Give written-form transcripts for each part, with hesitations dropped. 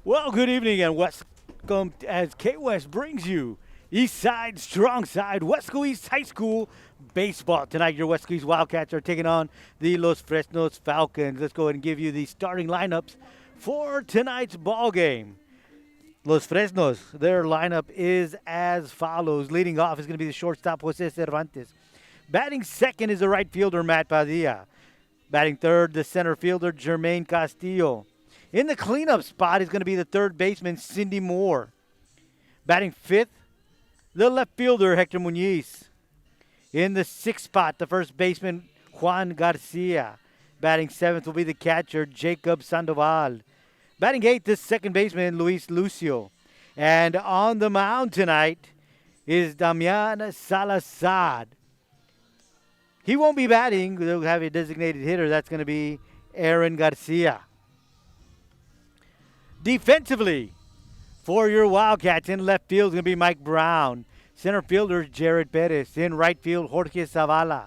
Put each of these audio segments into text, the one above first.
Well, good evening and welcome as K-West brings you East Side, Strong Side, Wesco East High School baseball. Tonight, your Wesco East Wildcats are taking on the Los Fresnos Falcons. Let's go ahead and give you the starting lineups for tonight's ball game. Los Fresnos, their lineup is as follows. Leading off is going to be the shortstop, Jose Cervantes. Batting second is the right fielder, Matt Padilla. Batting third, the center fielder, Jermaine Castillo. In the cleanup spot is going to be the third baseman, Cindy Moore. Batting fifth, the left fielder, Hector Muñiz. In the sixth spot, the first baseman, Juan Garcia. Batting seventh will be the catcher, Jacob Sandoval. Batting eighth, the second baseman, Luis Lucio. And on the mound tonight is Damian Salazar. He won't be batting. They'll have a designated hitter. That's going to be Aaron Garcia. Defensively, for your Wildcats, in left field is going to be Mike Brown. Center fielder, Jared Perez. In right field, Jorge Zavala.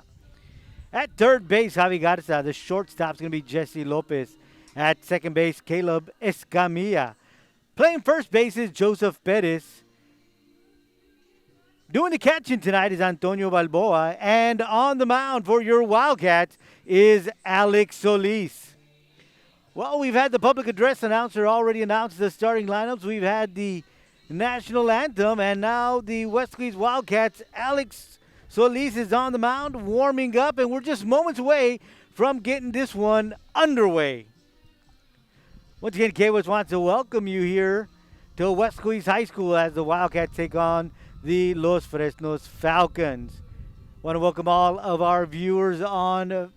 At third base, Javi Garza. The shortstop is going to be Jesse Lopez. At second base, Caleb Escamilla. Playing first base is Joseph Perez. Doing the catching tonight is Antonio Balboa. And on the mound for your Wildcats is Alex Solis. Well, we've had the public address announcer already announce the starting lineups. We've had the national anthem, and now the West East Wildcats, Alex Solis is on the mound, warming up, and we're just moments away from getting this one underway. Once again, K-West wants to welcome you here to West East High School as the Wildcats take on the Los Fresnos Falcons. Want to welcome all of our viewers on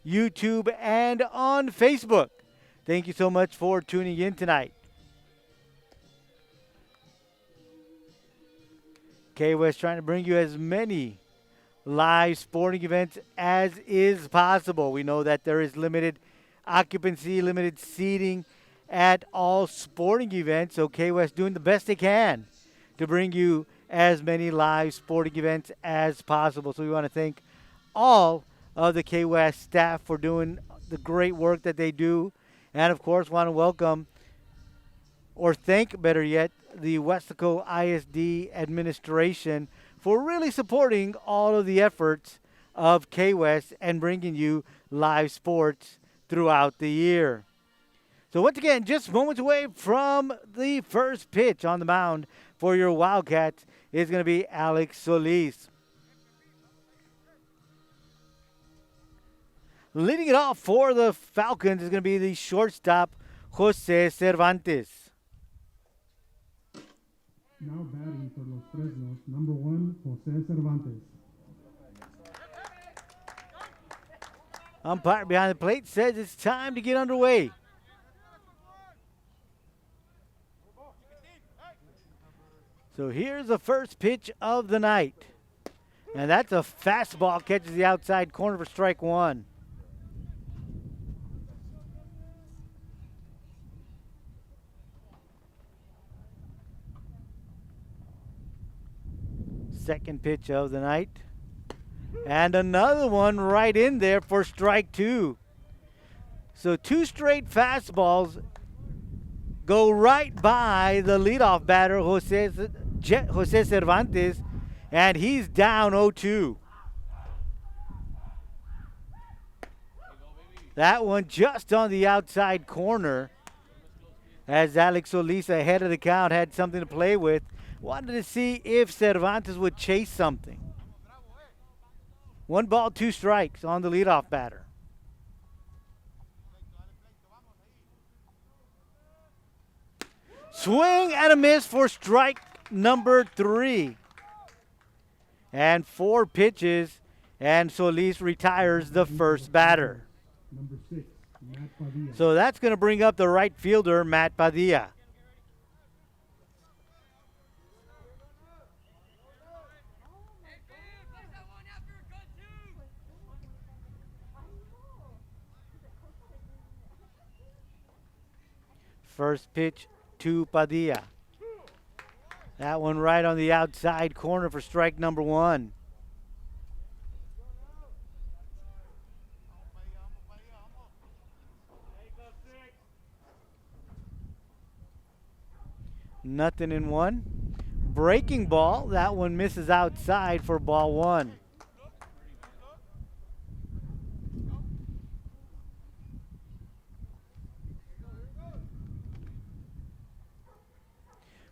YouTube and on Facebook. Thank you so much for tuning in tonight. K-West trying to bring you as many live sporting events as is possible. We know that there is limited occupancy, limited seating at all sporting events, so K-West doing the best they can to bring you as many live sporting events as possible. So we want to thank all of the K-West staff for doing the great work that they do. And, of course, want to welcome, or thank, better yet, the Weslaco ISD administration for really supporting all of the efforts of K-West and bringing you live sports throughout the year. So, once again, just moments away from the first pitch on the mound for your Wildcats is going to be Alex Solis. Leading it off for the Falcons is going to be the shortstop, Jose Cervantes. Now batting for Los Fresnos, number 1, Jose Cervantes. Umpire behind the plate says it's time to get underway. So here's the first pitch of the night. And that's a fastball, catches the outside corner for strike one. Second pitch of the night. And another one right in there for strike two. So two straight fastballs go right by the leadoff batter, Jose Cervantes, and he's down 0-2. That one just on the outside corner as Alex Solis ahead of the count had something to play with. Wanted to see if Cervantes would chase something. 1 ball, 2 strikes on the leadoff batter. Swing and a miss for strike number 3. And 4 pitches, and Solis retires the first batter. Number 6, Matt Padilla. So that's going to bring up the right fielder, Matt Padilla. First pitch to Padilla. That one right on the outside corner for strike number 1. Nothing in one. Breaking ball. That one misses outside for ball one.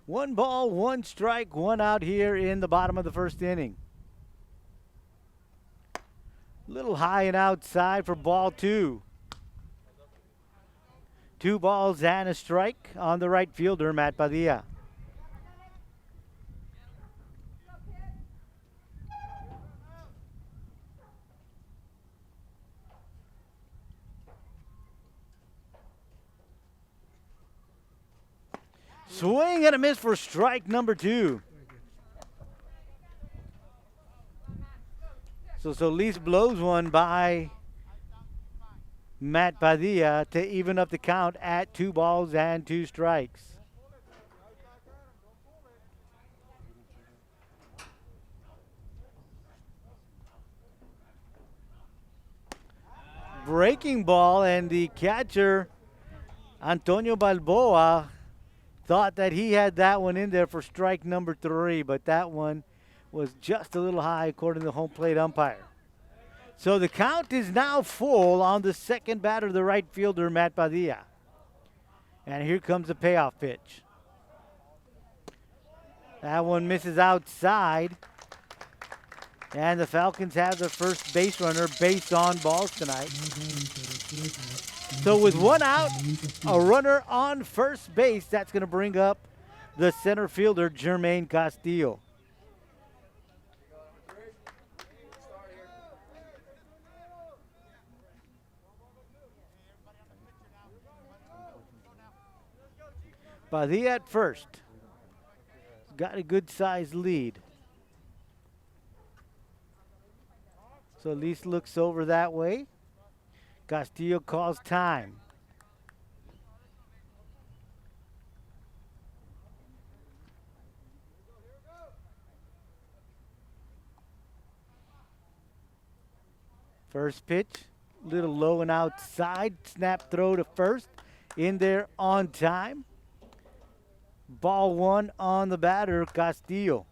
One ball, one strike, one out here in the bottom of the first inning. Little high and outside for ball two. 2 balls and a strike on the right fielder, Matt Padilla. Swing and a miss for strike number 2. So Solis blows one by Matt Padilla to even up the count at 2 balls and 2 strikes. Breaking ball, and the catcher, Antonio Balboa, thought that he had that one in there for strike number 3, but that one was just a little high according to the home plate umpire. So the count is now full on the second batter, the right fielder, Matt Padilla. And here comes the payoff pitch. That one misses outside. And the Falcons have the first base runner based on balls tonight. So with 1 out, a runner on first base, that's going to bring up the center fielder, Jermaine Castillo. Padilla at first. Got a good sized lead. So Solis looks over that way. Castillo calls time. First pitch, little low and outside. Snap throw to first. In there on time. Ball 1 on the batter, Castillo.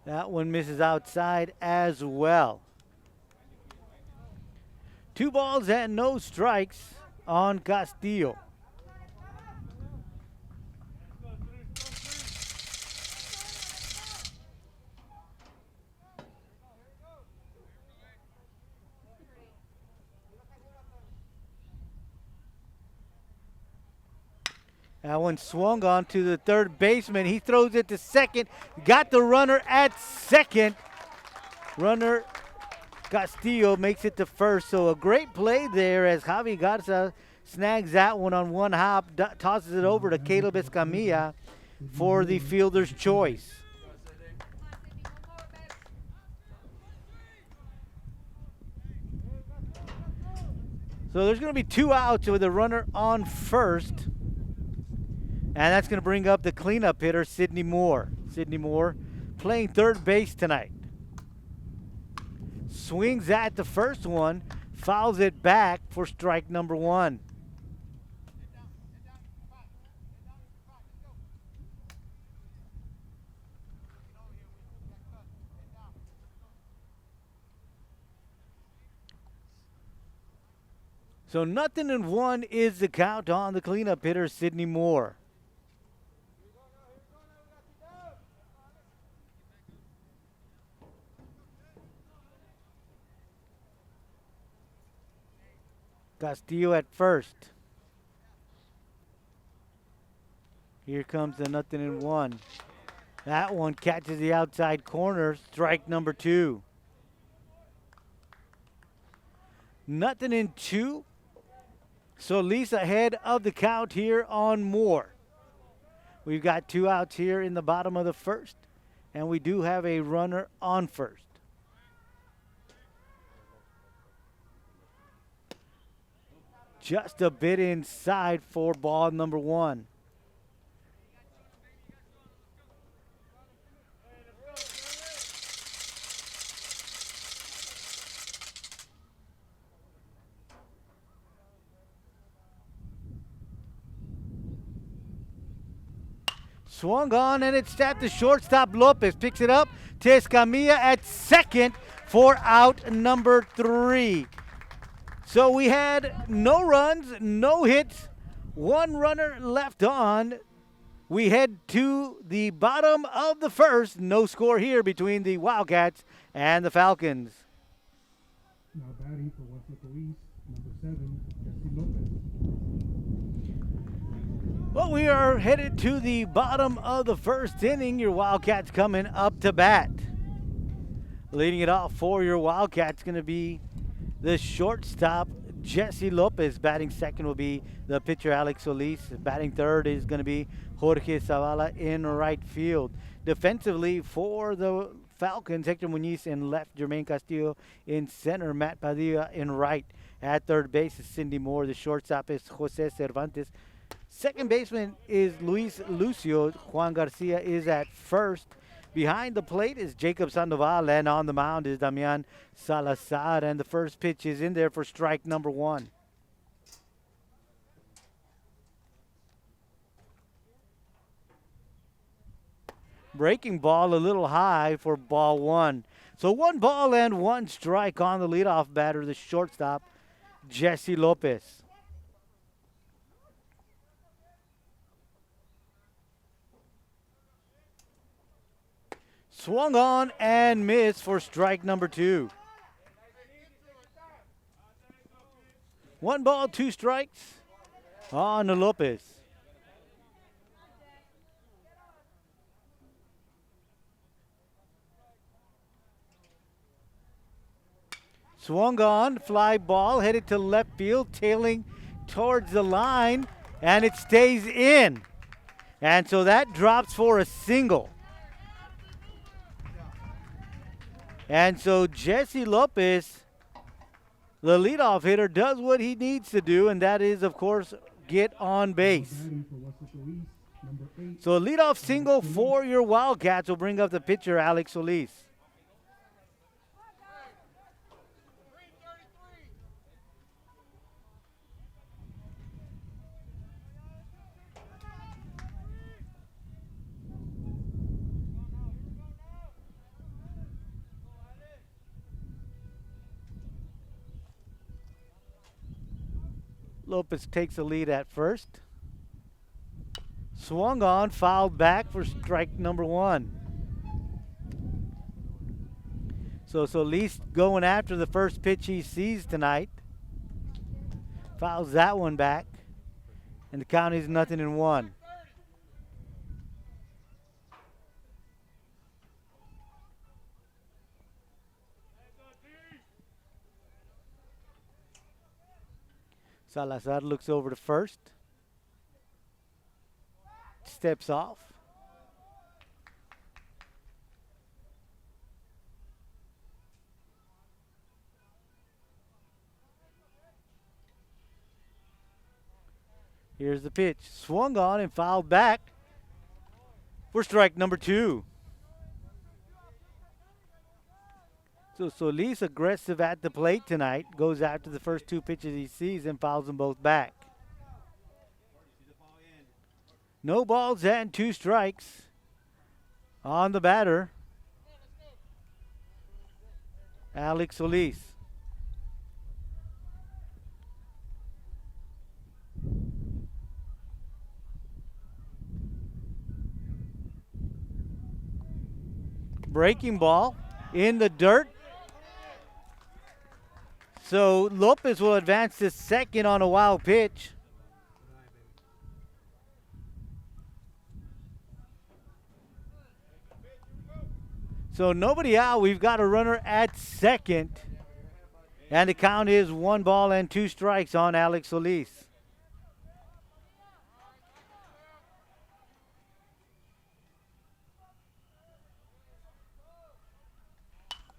That one misses outside as well. 2 balls and no strikes on Castillo. That one swung on to the third baseman. He throws it to second. Got the runner at second. Runner Castillo makes it to first. So a great play there as Javi Garza snags that one on one hop, tosses it over to Caleb Escamilla for the fielder's choice. So there's going to be 2 outs with a runner on first. And that's going to bring up the cleanup hitter, Sidney Moore. Sidney Moore playing third base tonight. Swings at the first one, fouls it back for strike number 1. So 0-1 is the count on the cleanup hitter, Sidney Moore. Castillo at first. Here comes the 0-1. That one catches the outside corner. Strike number 2. 0-2. Solis ahead of the count here on Moore. We've got 2 outs here in the bottom of the first, and we do have a runner on first. just a bit inside for ball number 1. Swung on, and it's at the shortstop. Lopez picks it up. Tescamilla at second for out number 3. So we had no runs, no hits, 1 runner left on. We head to the bottom of the first. No score here between the Wildcats and the Falcons. Now batting for Weslaco East, number 7, Jesse Lopez. Well, we are headed to the bottom of the first inning. Your Wildcats coming up to bat. Leading it off for your Wildcats going to be the shortstop, Jesse Lopez. Batting second will be the pitcher, Alex Solis. Batting third is going to be Jorge Zavala in right field. Defensively for the Falcons, Hector Muñiz in left, Jermaine Castillo in center, Matt Padilla in right. At third base is Cindy Moore. The shortstop is Jose Cervantes. Second baseman is Luis Lucio. Juan Garcia is at first. Behind the plate is Jacob Sandoval, and on the mound is Damian Salazar. And the first pitch is in there for strike number 1. Breaking ball a little high for ball 1. So 1 ball and 1 strike on the leadoff batter, the shortstop, Jesse Lopez. Swung on and missed for strike number 2. 1 ball, 2 strikes on the Lopez. Swung on, fly ball, headed to left field, tailing towards the line, and it stays in. And so that drops for a single. And so Jesse Lopez, the leadoff hitter, does what he needs to do, and that is, of course, get on base. So a leadoff single for your Wildcats will bring up the pitcher, Alex Solis. Lopez takes the lead at first. Swung on, fouled back for strike number 1. So Solis going after the first pitch he sees tonight. Fouls that one back. And the count is 0-1. Salazar looks over to first. Steps off. Here's the pitch. Swung on and fouled back for strike number 2. So Solis aggressive at the plate tonight. Goes after the first 2 pitches he sees and fouls them both back. No balls and 2 strikes on the batter, Alex Solis. Breaking ball in the dirt. So Lopez will advance to second on a wild pitch. So nobody out. We've got a runner at second. And the count is 1 ball and 2 strikes on Alex Solis.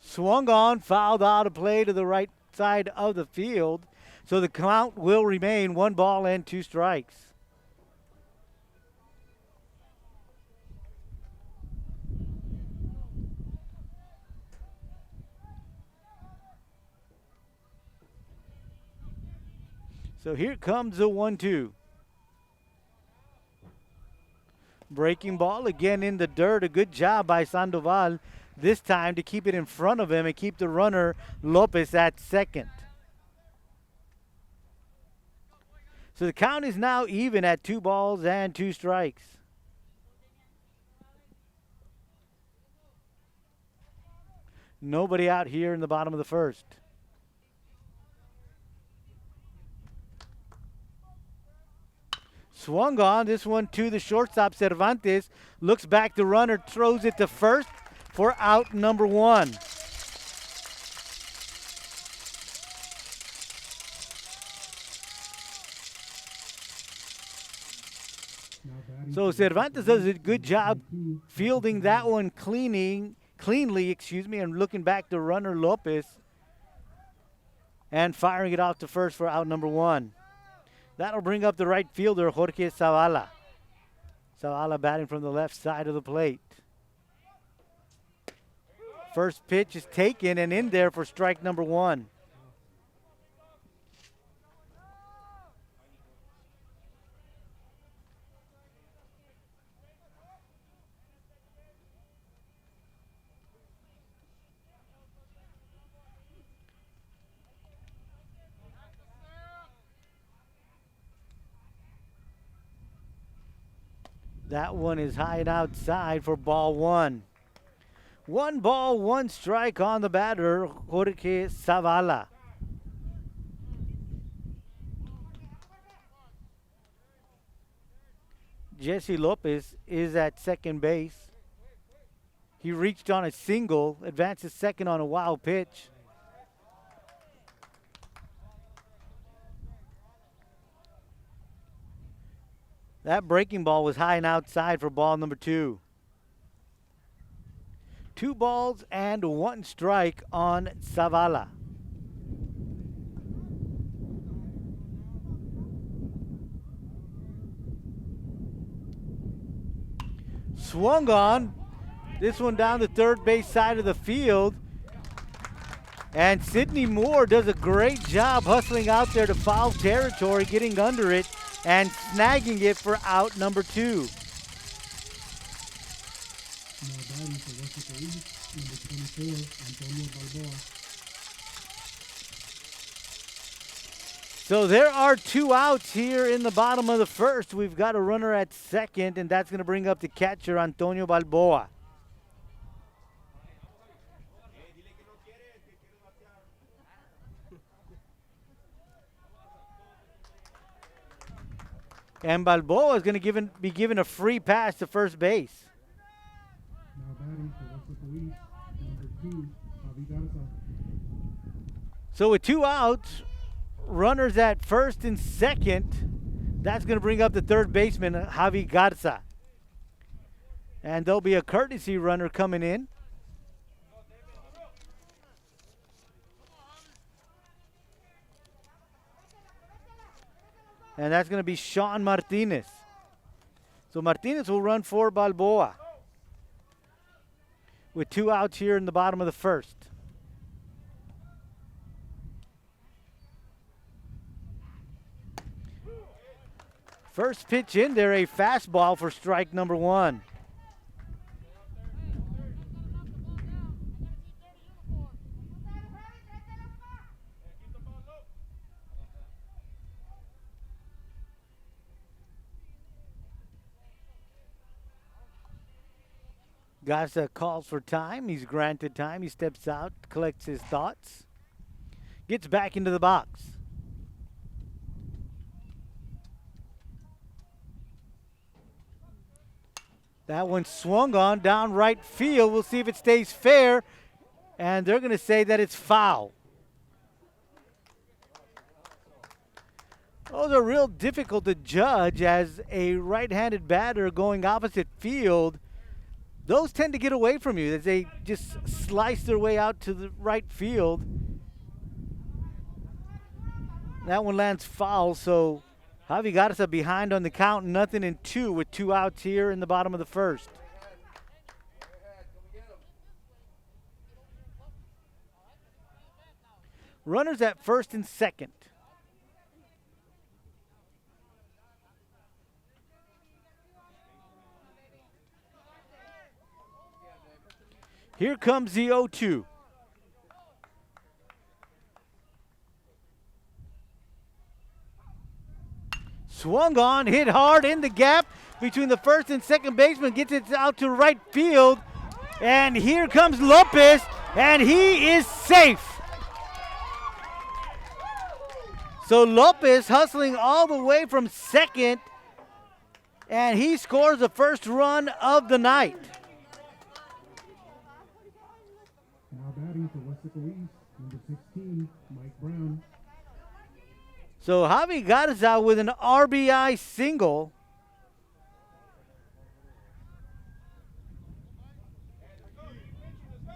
Swung on, fouled out of play to the right side of the field. So the count will remain 1 ball and 2 strikes. So here comes the 1-2. Breaking ball again in the dirt. A good job by Sandoval this time to keep it in front of him and keep the runner Lopez at second. So the count is now even at 2 balls and 2 strikes. Nobody out here in the bottom of the first. Swung on, this one to the shortstop, Cervantes. Looks back, the runner throws it to first for out number 1. So Cervantes does a good job fielding that one cleanly, and looking back to runner Lopez and firing it off to first for out number 1. That'll bring up the right fielder, Jorge Zavala. Zavala batting from the left side of the plate. First pitch is taken and in there for strike number 1. That one is high and outside for ball 1. 1 ball, 1 strike on the batter, Jorge Zavala. Jesse Lopez is at second base. He reached on a single, advances second on a wild pitch. That breaking ball was high and outside for ball number 2. 2 balls and 1 strike on Zavala. Swung on. This one down the third base side of the field. And Sidney Moore does a great job hustling out there to foul territory, getting under it and snagging it for out number 2. Now batting for Weslaco East, number 24, Antonio Balboa. So there are 2 outs here in the bottom of the first. We've got a runner at second, and that's going to bring up the catcher, Antonio Balboa. And Balboa is going to be given a free pass to first base. Now batting for Weslaco East, number 2, Javi Garza. So with 2 outs, runners at first and second, that's going to bring up the third baseman, Javi Garza. And there'll be a courtesy runner coming in. And that's going to be Sean Martinez. So Martinez will run for Balboa with 2 outs here in the bottom of the first. First pitch in there, a fastball for strike number 1. Garza calls for time. He's granted time. He steps out, collects his thoughts, gets back into the box. That one swung on down right field. We'll see if it stays fair. And they're going to say that it's foul. Those are real difficult to judge as a right-handed batter going opposite field. Those tend to get away from you as they just slice their way out to the right field. That one lands foul, so Javi Garza behind on the count, 0-2 with 2 outs here in the bottom of the first. Runners at first and second. Here comes the 0-2. Swung on, hit hard in the gap between the first and second baseman, gets it out to right field. And here comes Lopez, and he is safe. So Lopez hustling all the way from second, and he scores the first run of the night. Now batting for Weslaco East, number 16, Mike Brown. So Javi Garza with an RBI single.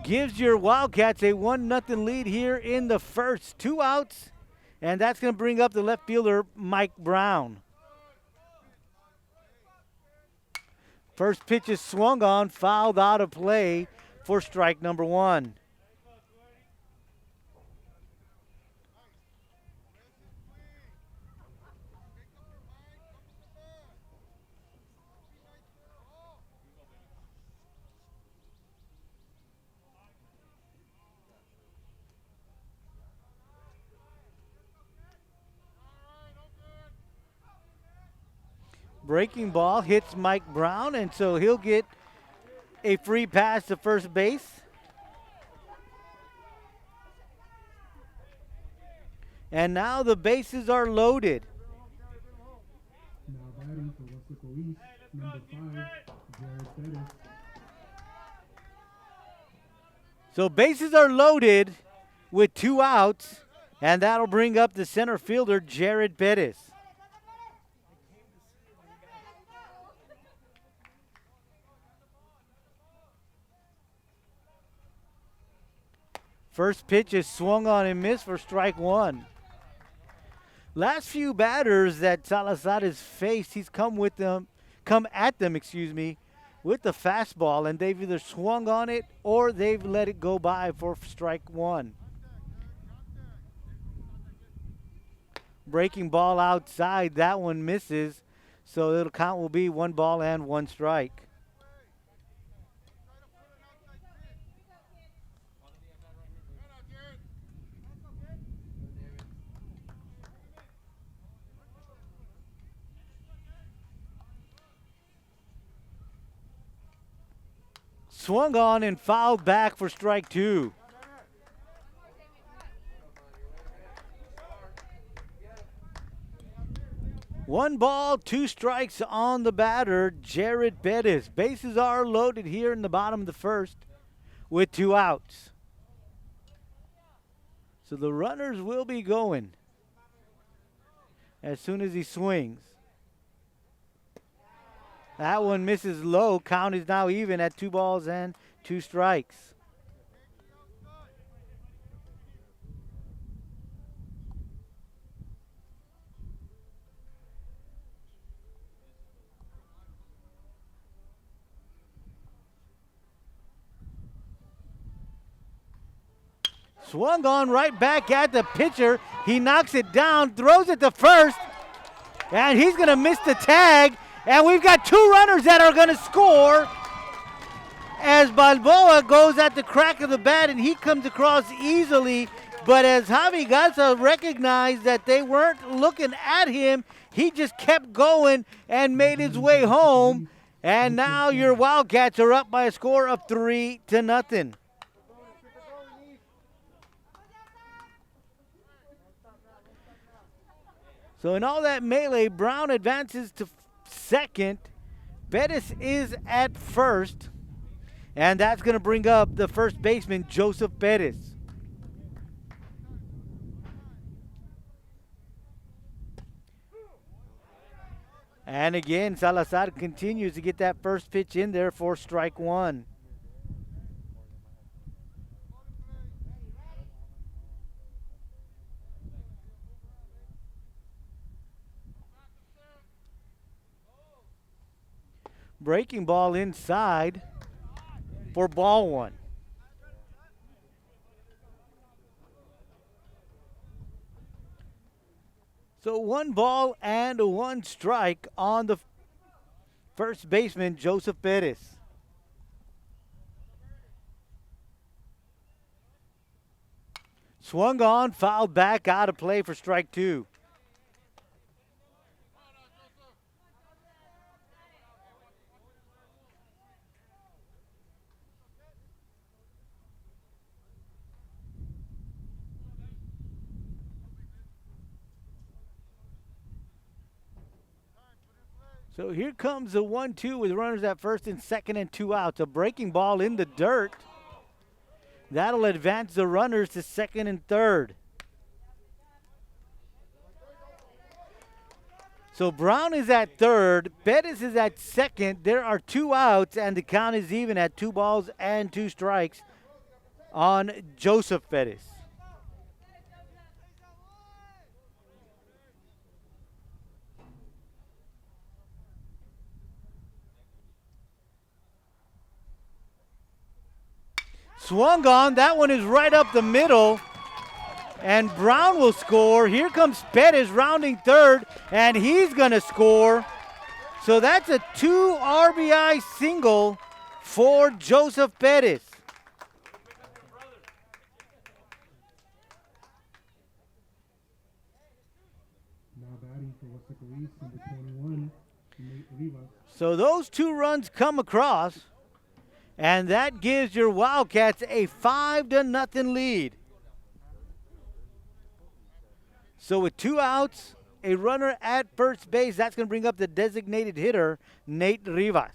Gives your Wildcats a 1-0 lead here in the first. 2 outs, and that's going to bring up the left fielder, Mike Brown. First pitch is swung on, fouled out of play for strike number 1. Breaking ball hits Mike Brown, and so he'll get a free pass to first base. And now the bases are loaded. Now batting for Weslaco East, number 5, Jared Pettis. So bases are loaded with 2 outs, and that'll bring up the center fielder, Jared Pettis. First pitch is swung on and missed for strike 1. Last few batters that Salazar has faced, he's come at them, with the fastball, and they've either swung on it or they've let it go by for strike 1. Breaking ball outside, that one misses, so the count will be 1 ball and 1 strike. Swung on and fouled back for strike 2. One ball, 2 strikes on the batter, Jared Pettis. Bases are loaded here in the bottom of the first with 2 outs. So the runners will be going as soon as he swings. That one misses low. Count is now even at 2 balls and 2 strikes. Swung on right back at the pitcher. He knocks it down, throws it to first, and he's going to miss the tag. And we've got 2 runners that are going to score as Balboa goes at the crack of the bat, and he comes across easily. But as Javi Garza recognized that they weren't looking at him, he just kept going and made his way home. And now your Wildcats are up by a score of 3-0. So in all that melee, Brown advances to second. Pettis is at first, and that's going to bring up the first baseman, Joseph Pettis. And again, Salazar continues to get that first pitch in there for strike 1. Breaking ball inside for ball one. So 1 ball and 1 strike on the first baseman, Joseph Perez. Swung on, fouled back, out of play for strike 2. So here comes the 1-2 with runners at first and second and 2 outs. A breaking ball in the dirt. That'll advance the runners to second and third. So Brown is at third. Bettis is at second. There are 2 outs, and the count is even at 2 balls and 2 strikes on Joseph Bettis. Swung on. That one is right up the middle. And Brown will score. Here comes Pettis rounding third, and he's going to score. So that's a 2 RBI single for Joseph Pettis. Now batting for Weslaco East, number 21, Nate Rivas. So those 2 runs come across, and that gives your Wildcats a 5-0 lead. So with 2 outs, a runner at first base, that's going to bring up the designated hitter, Nate Rivas.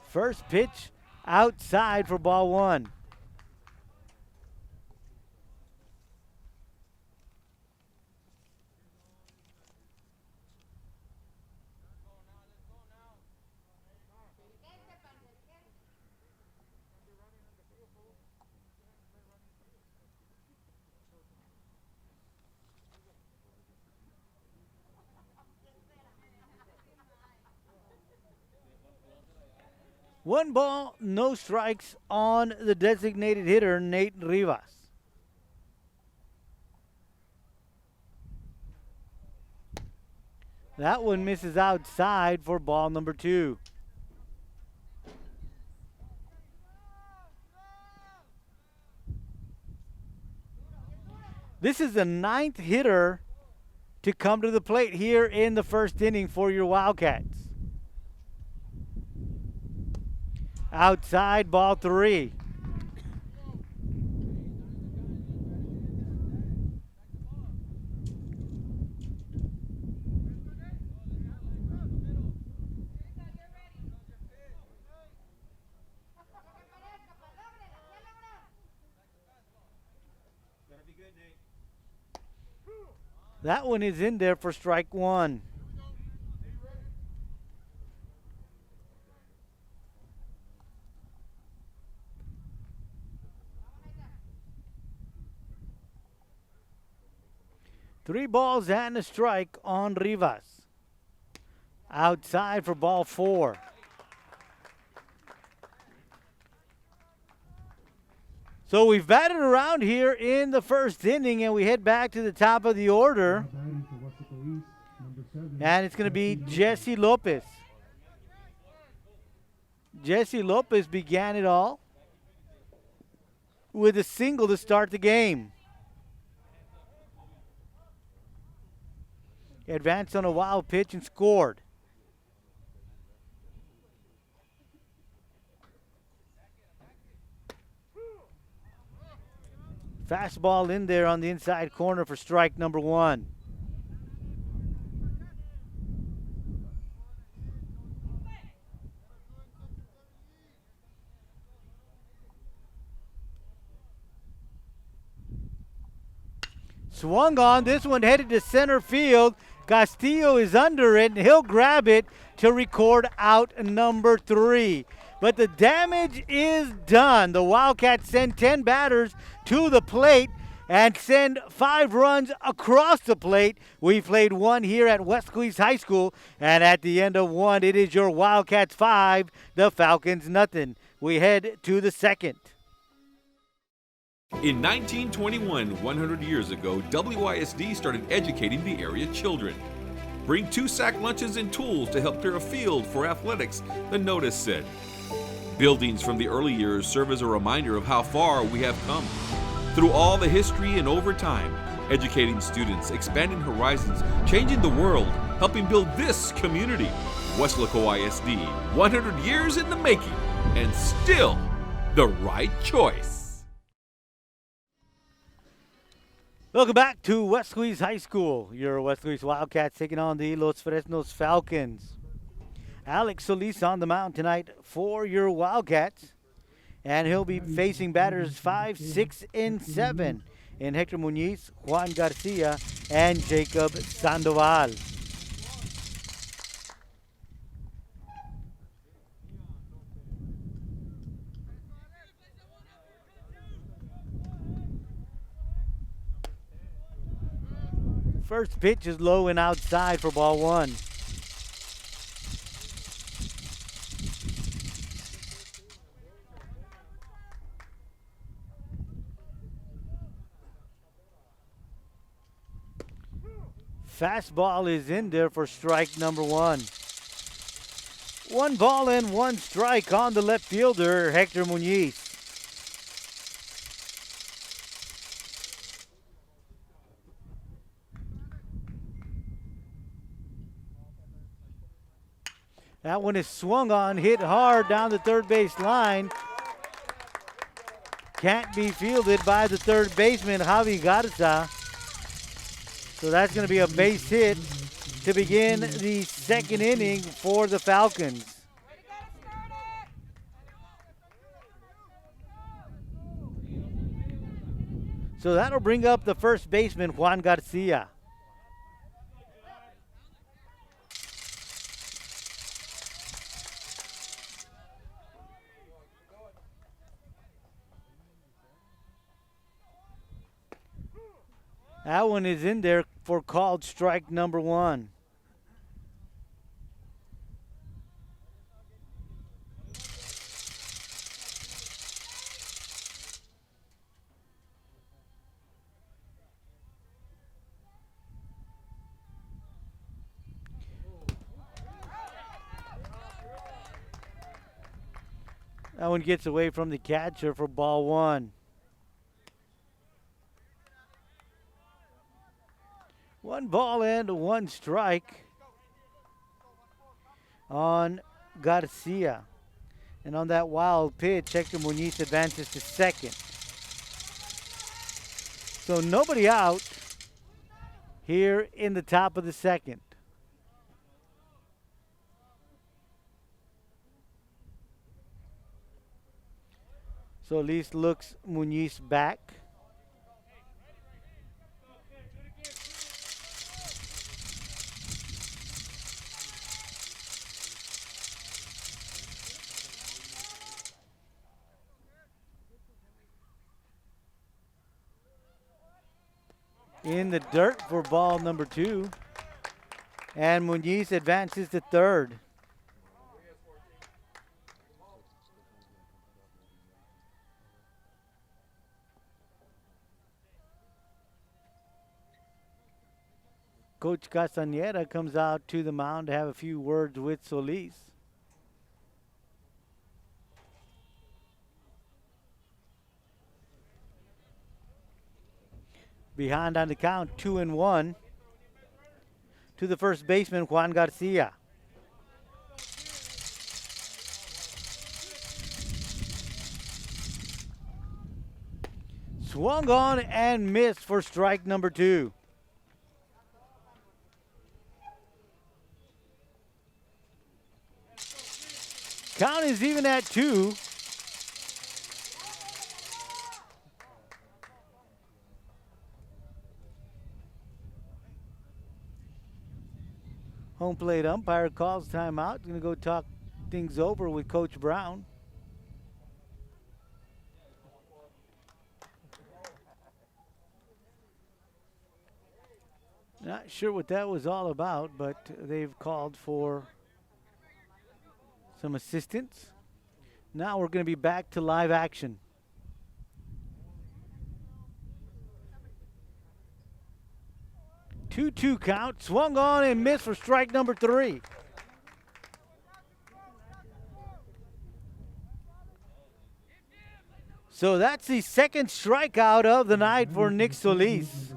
First pitch outside for ball 1. One ball, no strikes on the designated hitter, Nate Rivas. That one misses outside for ball number 2. This is the 9th hitter to come to the plate here in the first inning for your Wildcats. Outside, ball 3. That one is in there for strike 1. Three balls and a strike on Rivas. Outside for ball 4. So we've batted around here in the first inning, and we head back to the top of the order. Now batting for Weslaco East, number 7. And it's going to be Jesse Lopez. Jesse Lopez began it all with a single to start the game. He advanced on a wild pitch and scored. Fastball in there on the inside corner for strike number 1. Swung on. This one headed to center field. Castillo is under it, and he'll grab it to record out number 3. But the damage is done. The Wildcats send 10 batters to the plate. and send 5 runs across the plate. We played 1 here at Weslaco East High School, and at the end of 1, it is your Wildcats 5, the Falcons nothing. We head to the second. In 1921, 100 years ago, WISD started educating the area children. Bring 2 sack lunches and tools to help clear a field for athletics, the notice said. Buildings from the early years serve as a reminder of how far we have come. Through all the history and over time, educating students, expanding horizons, changing the world, helping build this community. Weslaco ISD, 100 years in the making, and still the right choice. Welcome back to Weslaco East High School. Your Weslaco East Wildcats taking on the Los Fresnos Falcons. Alex Solis on the mound tonight for your Wildcats. And he'll be facing batters 5, 6, and 7 in Hector Muñiz, Juan Garcia, and Jacob Sandoval. First pitch is low and outside for ball 1. Fastball is in there for strike number 1. 1 ball and 1 strike on the left fielder, Hector Muñiz. That one is swung on, hit hard down the third base line. Can't be fielded by the third baseman, Javi Garza. So that's going to be a base hit to begin the second inning for the Falcons. So that'll bring up the first baseman, Juan Garcia. That one is in there for called strike number 1. That one gets away from the catcher for ball 1. 1 ball and 1 strike on Garcia. And on that wild pitch, Hector Muñiz advances to second. So nobody out here in the top of the second. So at least looks Muñiz back. In the dirt for ball number 2. And Muñiz advances to third. Coach Castañeda comes out to the mound to have a few words with Solis. Behind on the count, 2-1 to the first baseman, Juan Garcia. Swung on and missed for strike number 2. Count is even at 2. Home plate umpire calls timeout. Going to go talk things over with Coach Brown. Not sure what that was all about, but they've called for some assistance. Now we're going to be back to live action. Two count, swung on and missed for strike number 3. So that's the second strikeout of the night for Nick Solis.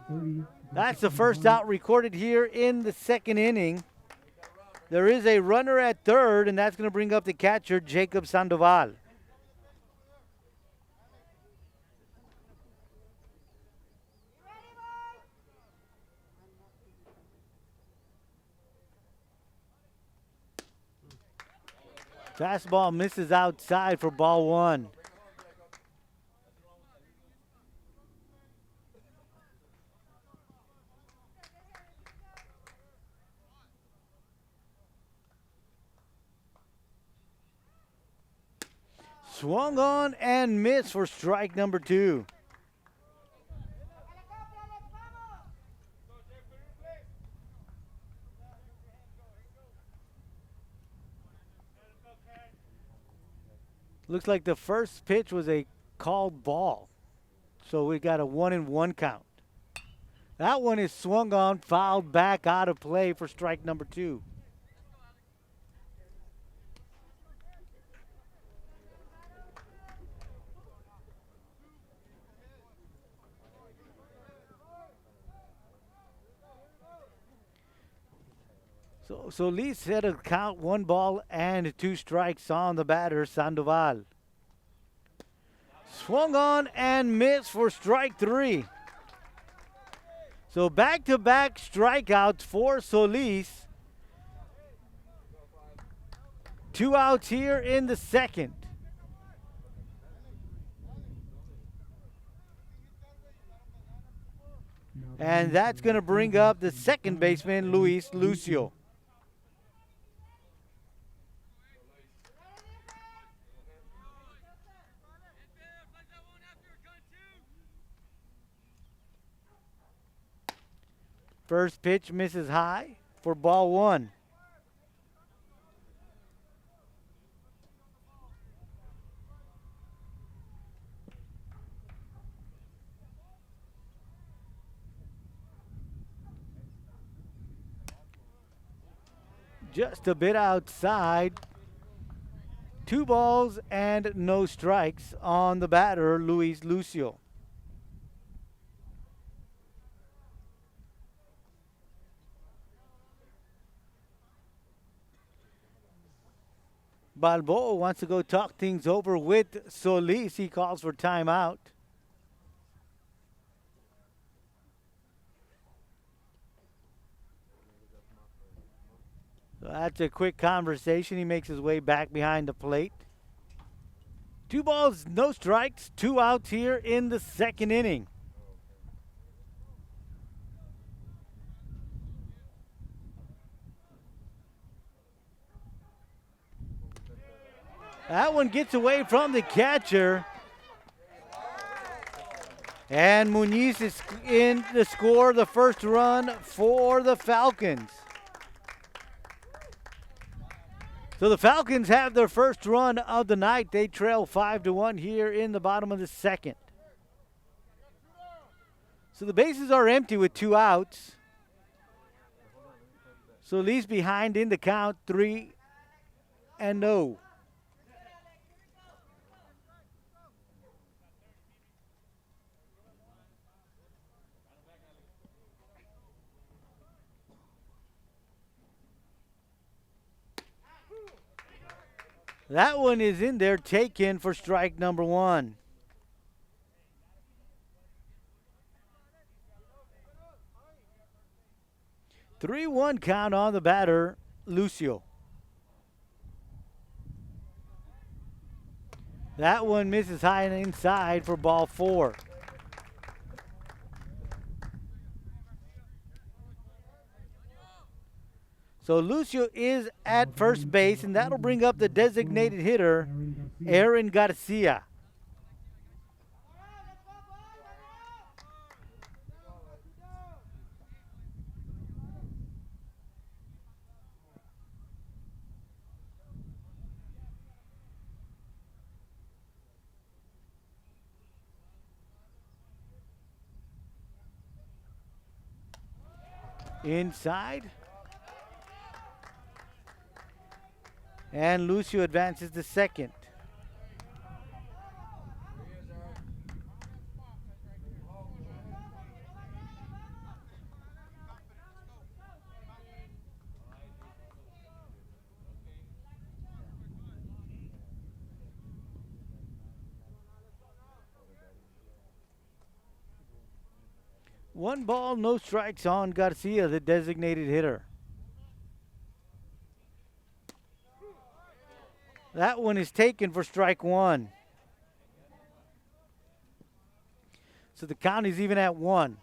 That's the first out recorded here in the second inning. There is a runner at third, and that's going to bring up the catcher, Jacob Sandoval. Fastball misses outside for ball 1. Swung on and missed for strike number 2. Looks like the first pitch was a called ball. So we got a 1-1 count. That one is swung on, fouled back out of play for strike number 2. So Lee set a count, 1 ball and 2 strikes on the batter, Sandoval. Swung on and missed for strike 3. So back-to-back strikeouts for Solis. 2 outs here in the second. And that's going to bring up the second baseman, Luis Lucio. First pitch misses high for ball 1. Just a bit outside. 2 balls and no strikes on the batter, Luis Lucio. Balboa wants to go talk things over with Solis. He calls for timeout. So that's a quick conversation. He makes his way back behind the plate. 2 balls, no strikes, 2 outs here in the second inning. That one gets away from the catcher. And Muniz is in to score the first run for the Falcons. So the Falcons have their first run of the night. They trail 5-1 here in the bottom of the second. So the bases are empty with 2 outs. So Lee's behind in the count, 3-0. That one is in there, taken for strike number 1. Three-one count on the batter, Lucio. That one misses high and inside for ball 4. So Lucio is at first base, and that'll bring up the designated hitter, Aaron Garcia. Inside. And Lucio advances to second. One ball, no strikes on Garcia, the designated hitter. That one is taken for strike one. So the count is even at one.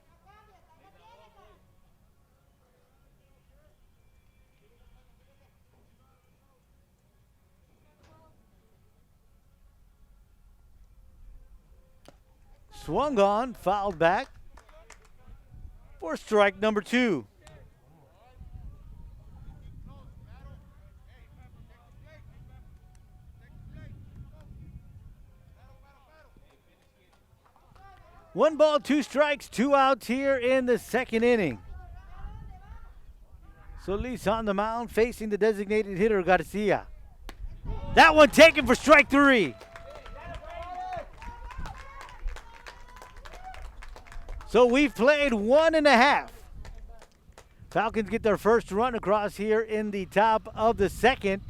Swung on, fouled back for strike number two. One ball, two strikes, two outs here in the second inning. Solis on the mound facing the designated hitter, Garcia. That one taken for strike three. So we've played 1.5. Falcons get their first run across here in the top of the second.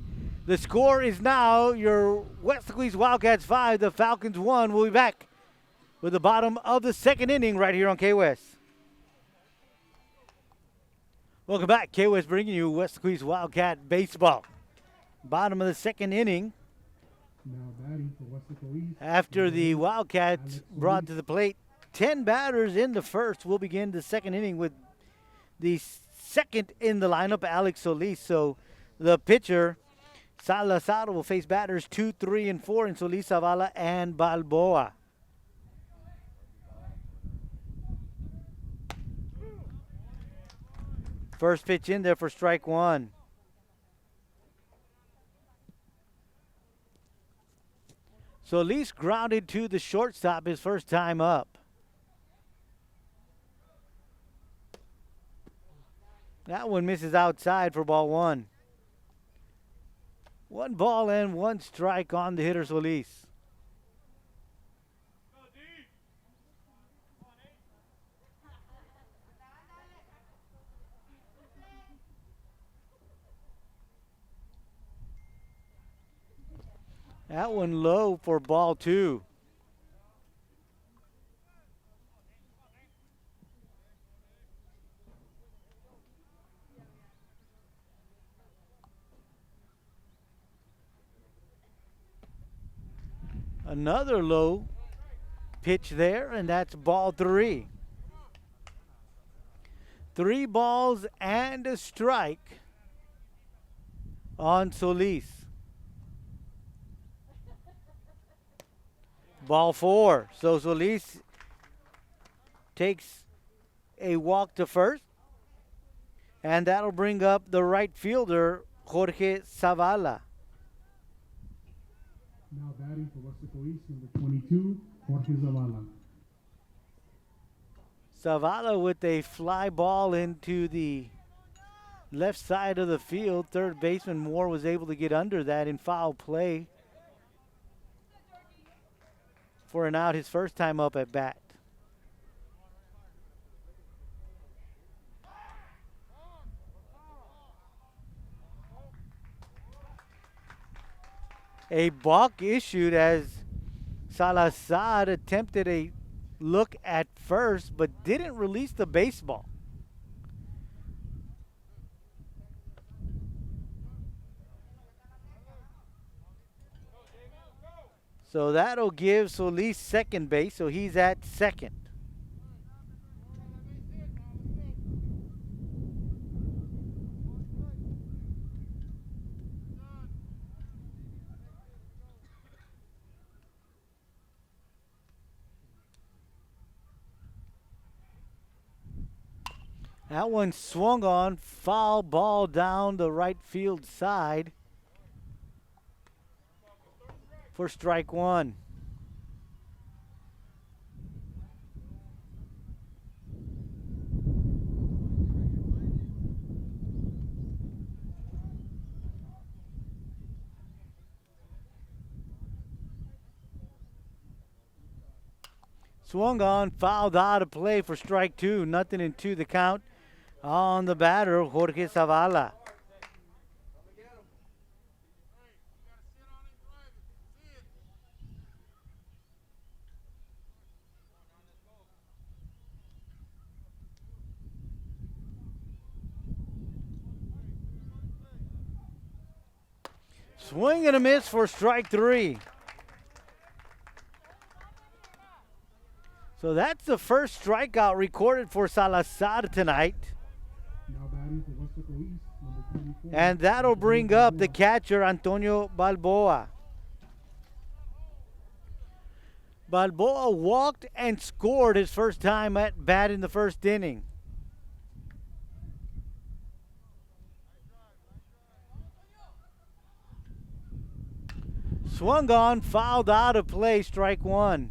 The score is now your Weslaco Wildcats 5, the Falcons 1. We'll be back with the bottom of the second inning right here on K-West. Welcome back. K-West bringing you Weslaco Wildcat baseball. Bottom of the second inning. Now batting for Weslaco East. After the Wildcats brought to the plate 10 batters in the first, we'll begin the second inning with the second in the lineup, Alex Solis. So the pitcher, Salazar, will face batters 2, 3, and 4 in Solis, Zavala, and Balboa. First pitch in there for strike one. Solis grounded to the shortstop his first time up. That one misses outside for ball one. One ball and one strike on the hitter, Solis. That one low for ball two. Another low pitch there, and that's ball three. 3 balls and a strike on Solis. Ball four. So Solis takes a walk to first, and that'll bring up the right fielder, Jorge Zavala. Now batting for Weslaco East, number 22, Jorge Zavala. Zavala with a fly ball into the left side of the field. Third baseman Moore was able to get under that in foul play for an out his first time up at bat. A balk issued as Salazar attempted a look at first but didn't release the baseball. So that'll give Solis second base, so he's at second. That one swung on, foul ball down the right field side for strike one. Swung on, fouled out of play for strike two. Nothing in two the count on the batter, Jorge Zavala. Swing and a miss for strike three. So that's the first strikeout recorded for Salazar tonight. Now batting for Weslaco East, number 24. And that'll bring up the catcher, Antonio Balboa. Balboa walked and scored his first time at bat in the first inning. Swung on, fouled out of play, strike one.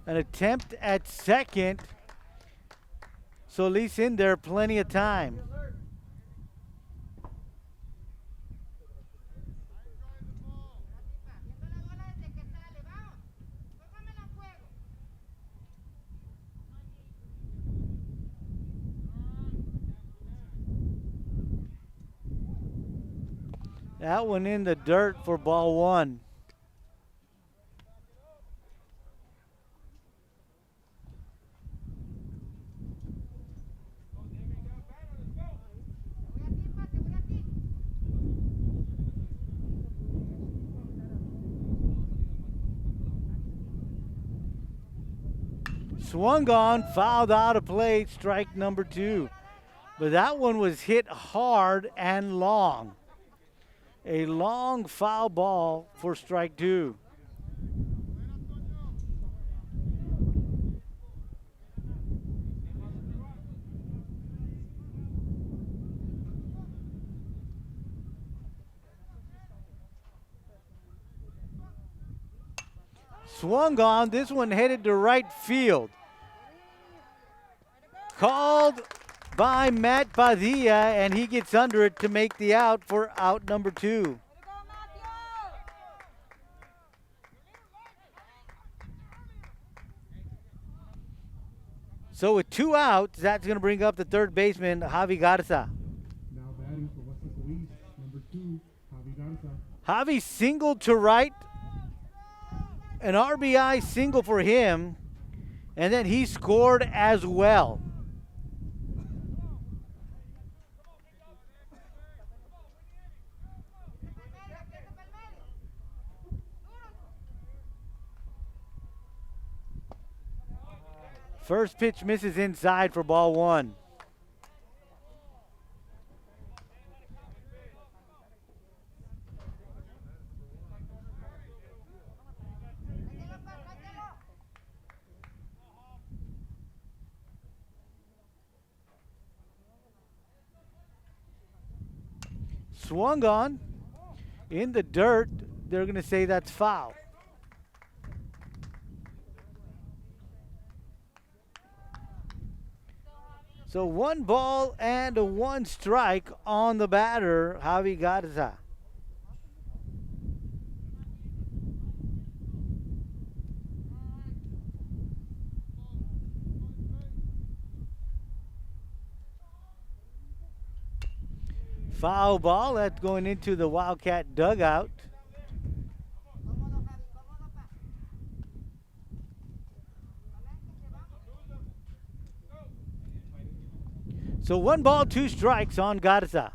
An attempt at second. Solis in there, plenty of time. That one in the dirt for ball one. Swung on, fouled out of play, strike number two. But that one was hit hard and long. A long foul ball for strike two. Swung on, this one headed to right field. Called by Matt Padilla, and he gets under it to make the out for out number two. So with two outs, that's going to bring up the third baseman, Javi Garza. Now batting for Weslaco East, number 2, Javi Garza. Javi singled to right. An RBI single for him, and then he scored as well. First pitch misses inside for ball one. Swung on in the dirt. They're going to say that's foul. So 1 ball and a 1 strike on the batter, Javi Garza. Foul ball, that's going into the Wildcat dugout. So 1 ball, 2 strikes on Garza.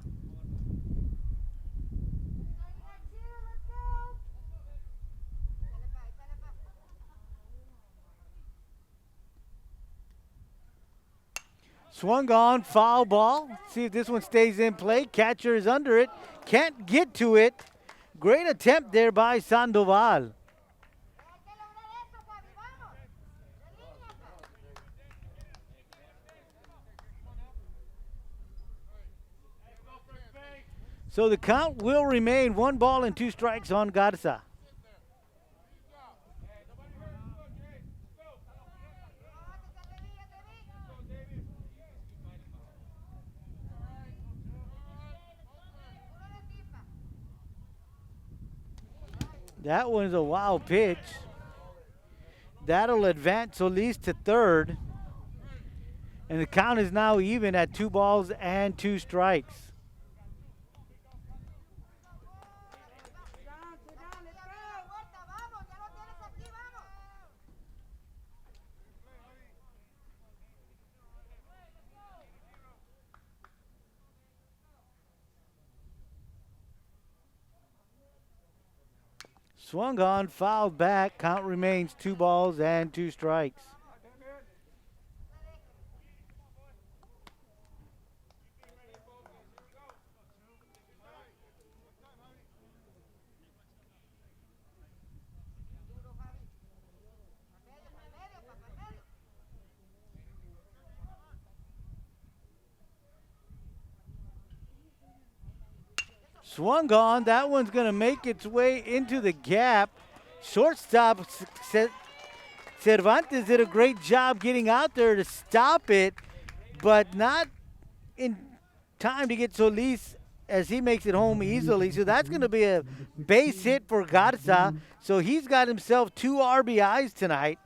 Swung on, foul ball. See if this one stays in play. Catcher is under it. Can't get to it. Great attempt there by Sandoval. So the count will remain 1 ball and 2 strikes on Garza. That one's a wild pitch. That'll advance Solis to third. And the count is now even at 2 balls and 2 strikes. Swung on, fouled back. Count remains 2 balls and 2 strikes. Swung on. That one's going to make its way into the gap. Shortstop Cervantes did a great job getting out there to stop it, but not in time to get Solis as he makes it home easily. So that's going to be a base hit for Garza. So he's got himself 2 RBIs tonight.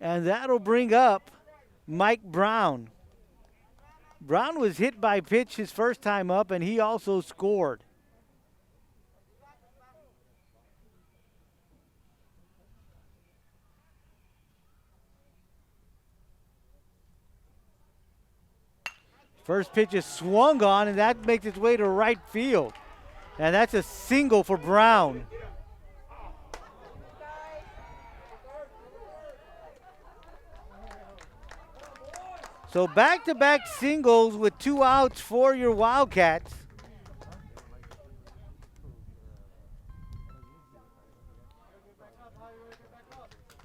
And that'll bring up Mike Brown. Brown was hit by pitch his first time up, and he also scored. First pitch is swung on, and that makes its way to right field. And that's a single for Brown. So back-to-back singles with 2 outs for your Wildcats.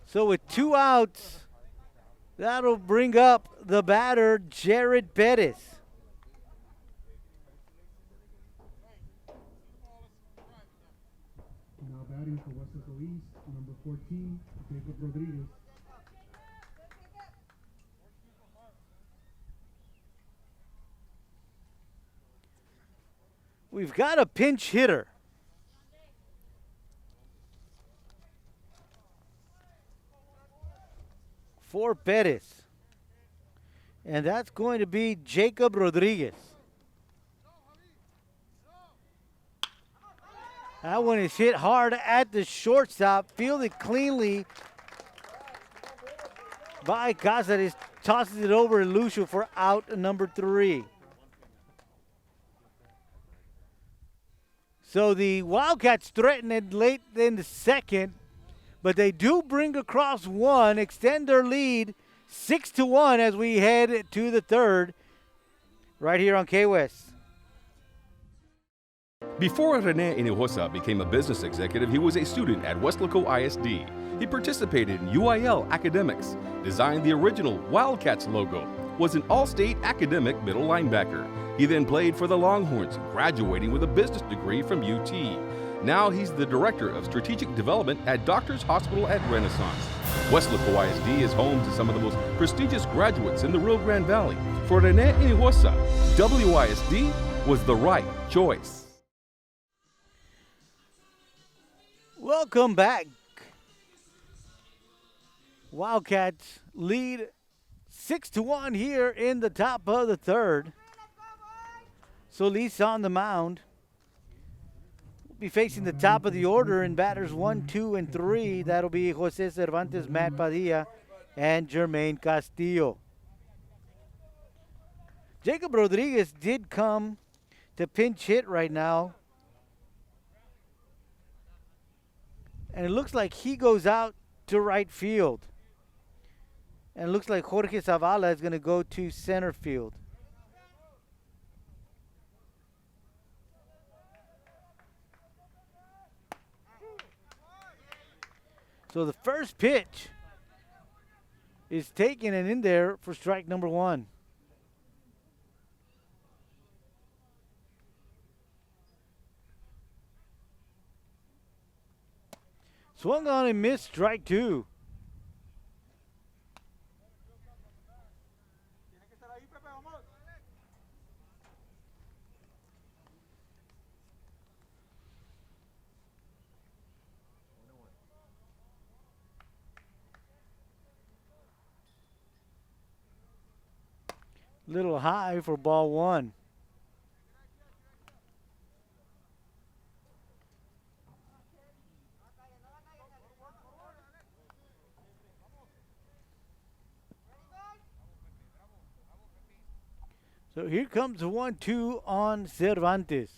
So with 2 outs, that'll bring up the batter, Jared Pettis. Now batting for Weslaco East, number 14, Jacob Rodriguez. We've got a pinch hitter. For Pettis. And that's going to be Jacob Rodriguez. That one is hit hard at the shortstop, fielded cleanly by Cazares. Tosses it over to Lucio for out number 3. So the Wildcats threaten it late in the second, but they do bring across 1, extend their lead 6-1 as we head to the third, right here on K-West. Before Rene Hinojosa became a business executive, he was a student at Weslaco ISD. He participated in UIL academics, designed the original Wildcats logo, was an all-state academic middle linebacker. He then played for the Longhorns, graduating with a business degree from UT. Now he's the Director of Strategic Development at Doctors Hospital at Renaissance. Weslaco ISD is home to some of the most prestigious graduates in the Rio Grande Valley. For Rene Hinojosa, WISD was the right choice. Welcome back. Wildcats lead 6-1 here in the top of the third. Solis on the mound. We'll be facing the top of the order in batters 1, 2, and 3. That'll be Jose Cervantes, Matt Padilla, and Jermaine Castillo. Jacob Rodriguez did come to pinch hit right now. And it looks like he goes out to right field. And it looks like Jorge Zavala is going to go to center field. So the first pitch is taken and in there for strike number 1. Swung on and missed, strike 2. Little high for ball 1. So here comes the 1-2 on Cervantes.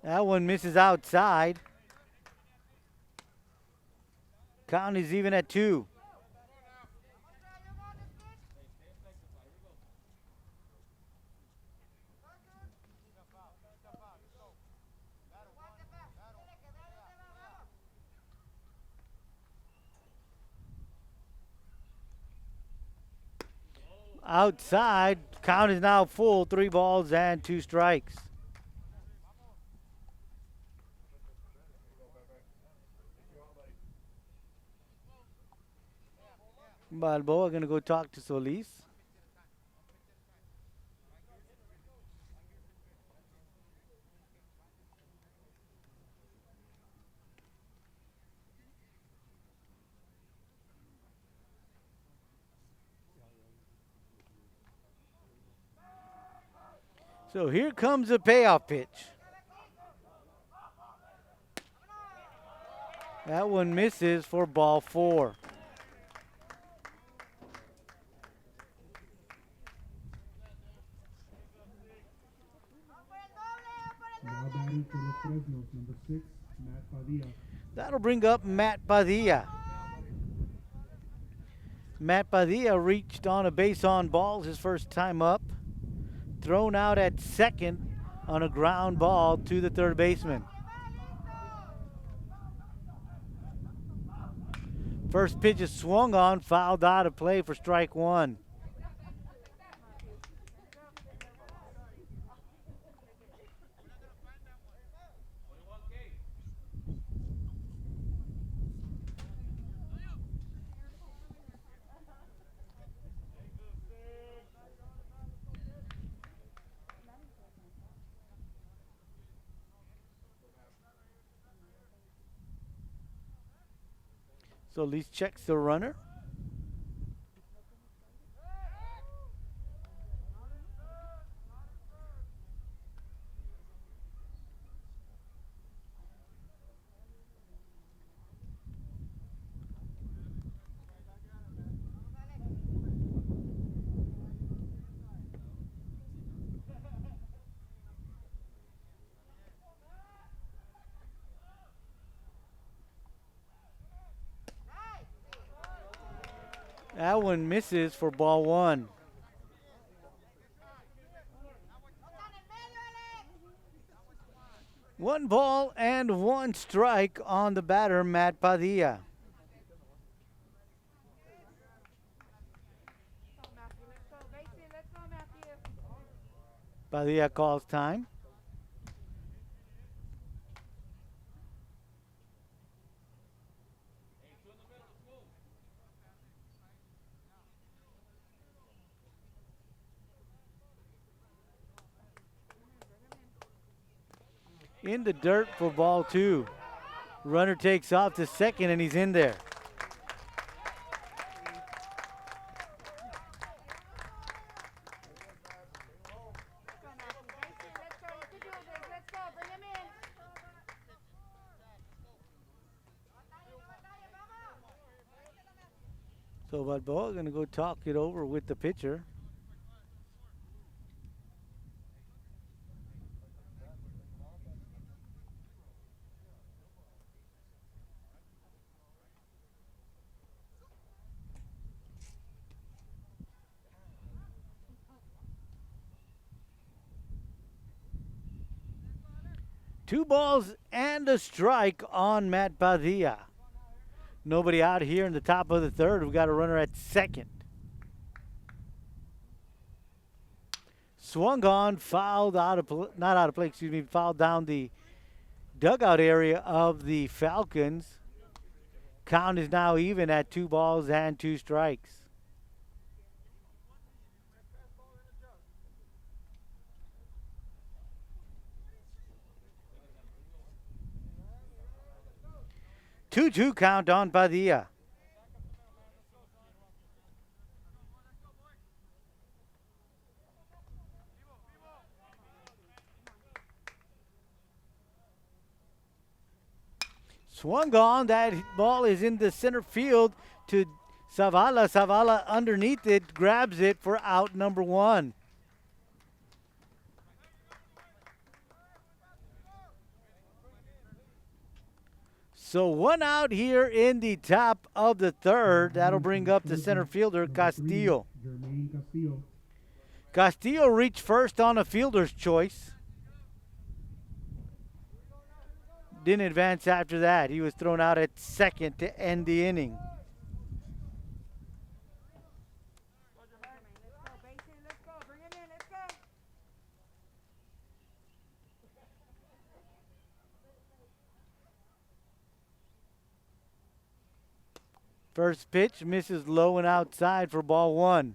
That one misses outside. Count is even at 2. Outside, count is now full, 3 balls and 2 strikes. Balboa gonna go talk to Solis. So here comes the payoff pitch. That one misses for ball 4. Now batting for the Fresnos, number 6, Matt Padilla. That'll bring up Matt Padilla. Matt Padilla reached on a base on balls his first time up. Thrown out at second on a ground ball to the third baseman. First pitch is swung on, fouled out of play for strike 1. So Lee checks the runner. That one misses for ball 1. One ball and 1 strike on the batter, Matt Padilla. Padilla calls time. In the dirt for ball 2. Runner takes off to second and he's in there. So Balboa gonna go talk it over with the pitcher. Two balls and a strike on Matt Padilla. Nobody out here in the top of the third. We got a runner at second. Swung on, fouled out of not out of play, excuse me, fouled down the dugout area of the Falcons. Count is now even at 2 balls and 2 strikes. Two count on Padilla. Swung on. That ball is in the center field to Zavala. Zavala underneath it, grabs it for out number 1. So 1 out here in the top of the third. That'll bring up the center fielder, Castillo. Castillo reached first on a fielder's choice. Didn't advance after that. He was thrown out at second to end the inning. First pitch misses low and outside for ball 1.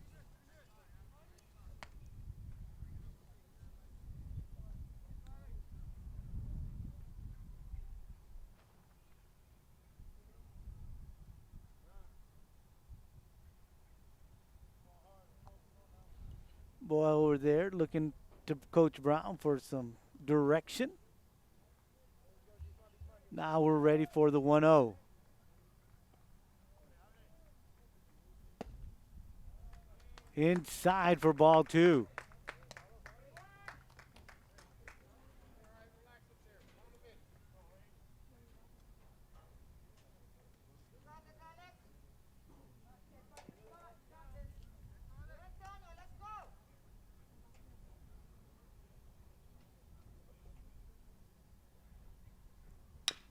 Boy over there looking to Coach Brown for some direction. Now we're ready for the 1-0. Inside for ball 2.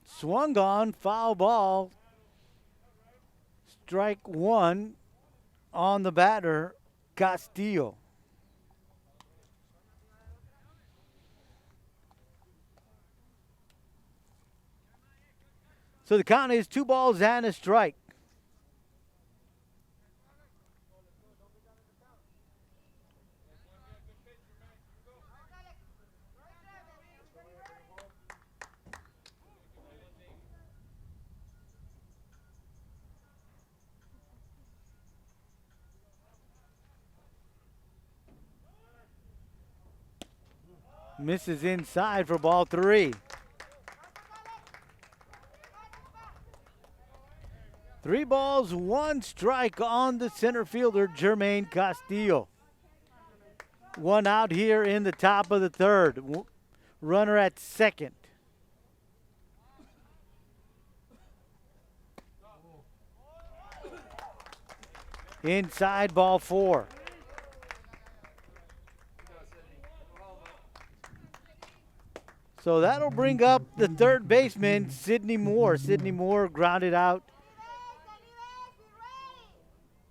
Swung on, foul ball. Strike 1 on the batter, Castillo. So the count is 2 balls and a strike. Misses inside for ball 3. 3 balls, 1 strike on the center fielder, Jermaine Castillo. 1 out here in the top of the third. Runner at second. Inside, ball 4. So that'll bring up the third baseman, Sidney Moore. Sidney Moore grounded out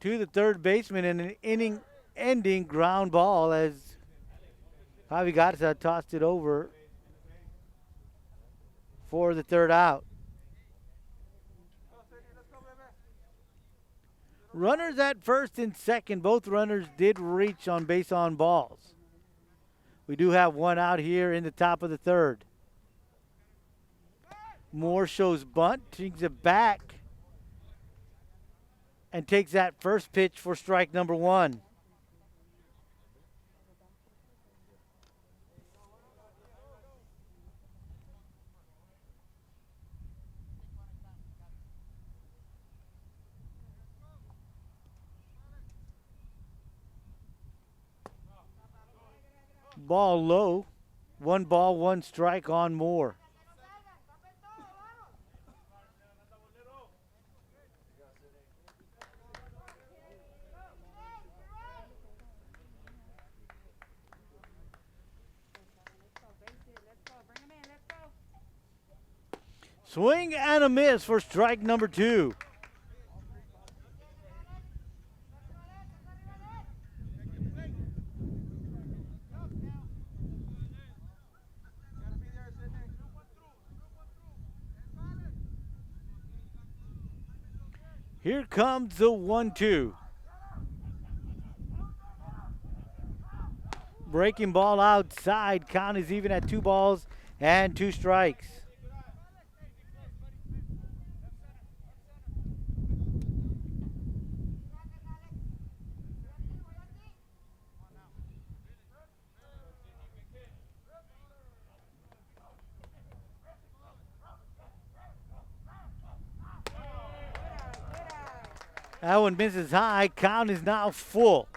to the third baseman in an inning-ending ground ball as Javi Garza tossed it over for the third out. Runners at first and second. Both runners did reach on base on balls. We do have 1 out here in the top of the third. Moore shows bunt, brings it back, and takes that first pitch for strike number 1. Ball low. 1 ball, 1 strike on Moore. Swing and a miss for strike number 2. Here comes the 1-2. Breaking ball outside. Count is even at 2 balls and 2 strikes. That one misses high. Count is now full.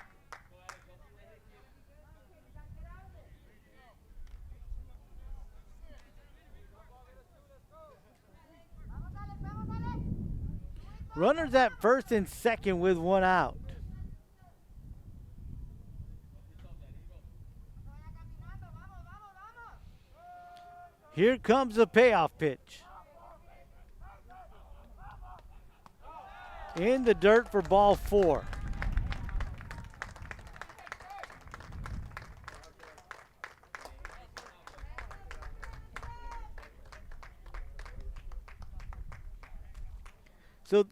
Runners at first and second with 1 out. Here comes the payoff pitch. In the dirt for ball 4. So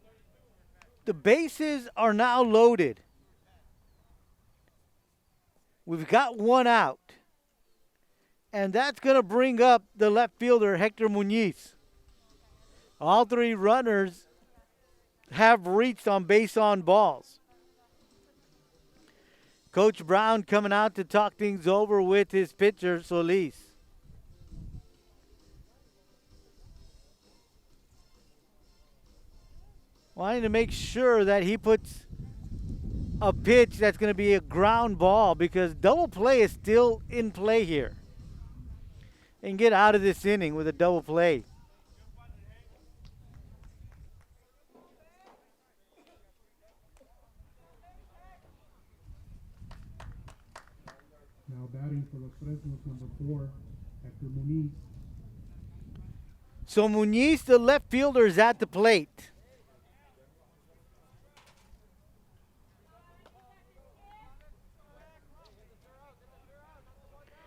the bases are now loaded. We've got 1 out. And that's going to bring up the left fielder, Hector Muñiz. All 3 runners have reached on base on balls. Coach Brown coming out to talk things over with his pitcher, Solis. Wanting to make sure that he puts a pitch that's going to be a ground ball, because double play is still in play here. And get out of this inning with a double play. Now batting for Los Fresnos, number 4, Hector Muniz. So Muñiz, the left fielder, is at the plate.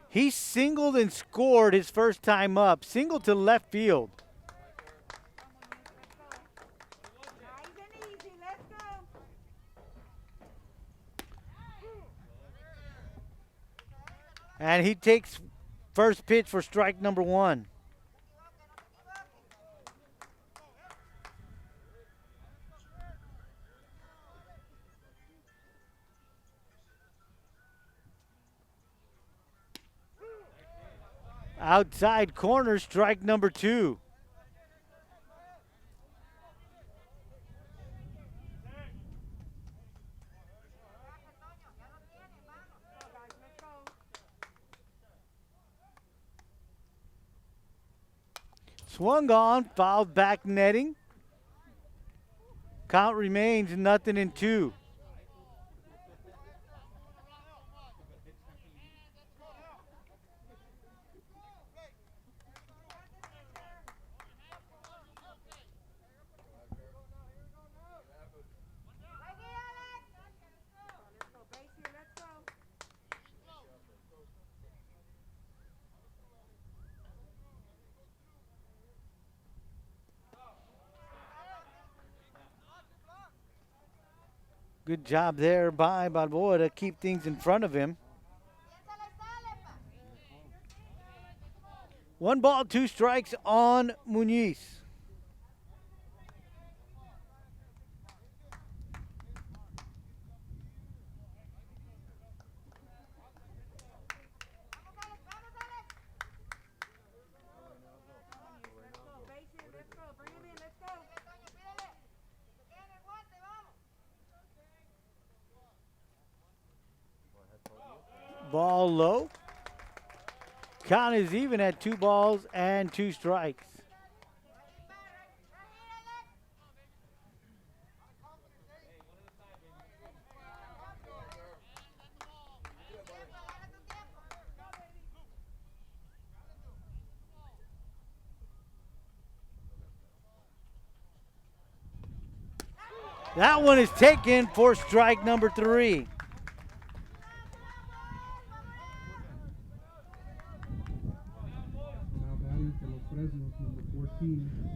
He singled and scored his first time up. Singled to left field. And he takes first pitch for strike number 1. Outside corner, strike number 2. Swung on, fouled back netting. Count remains 0-2. Good job there by Balboa to keep things in front of him. 1 ball, 2 strikes on Muñiz. Ball low. Count is even at 2 balls and 2 strikes. That one is taken for strike number 3.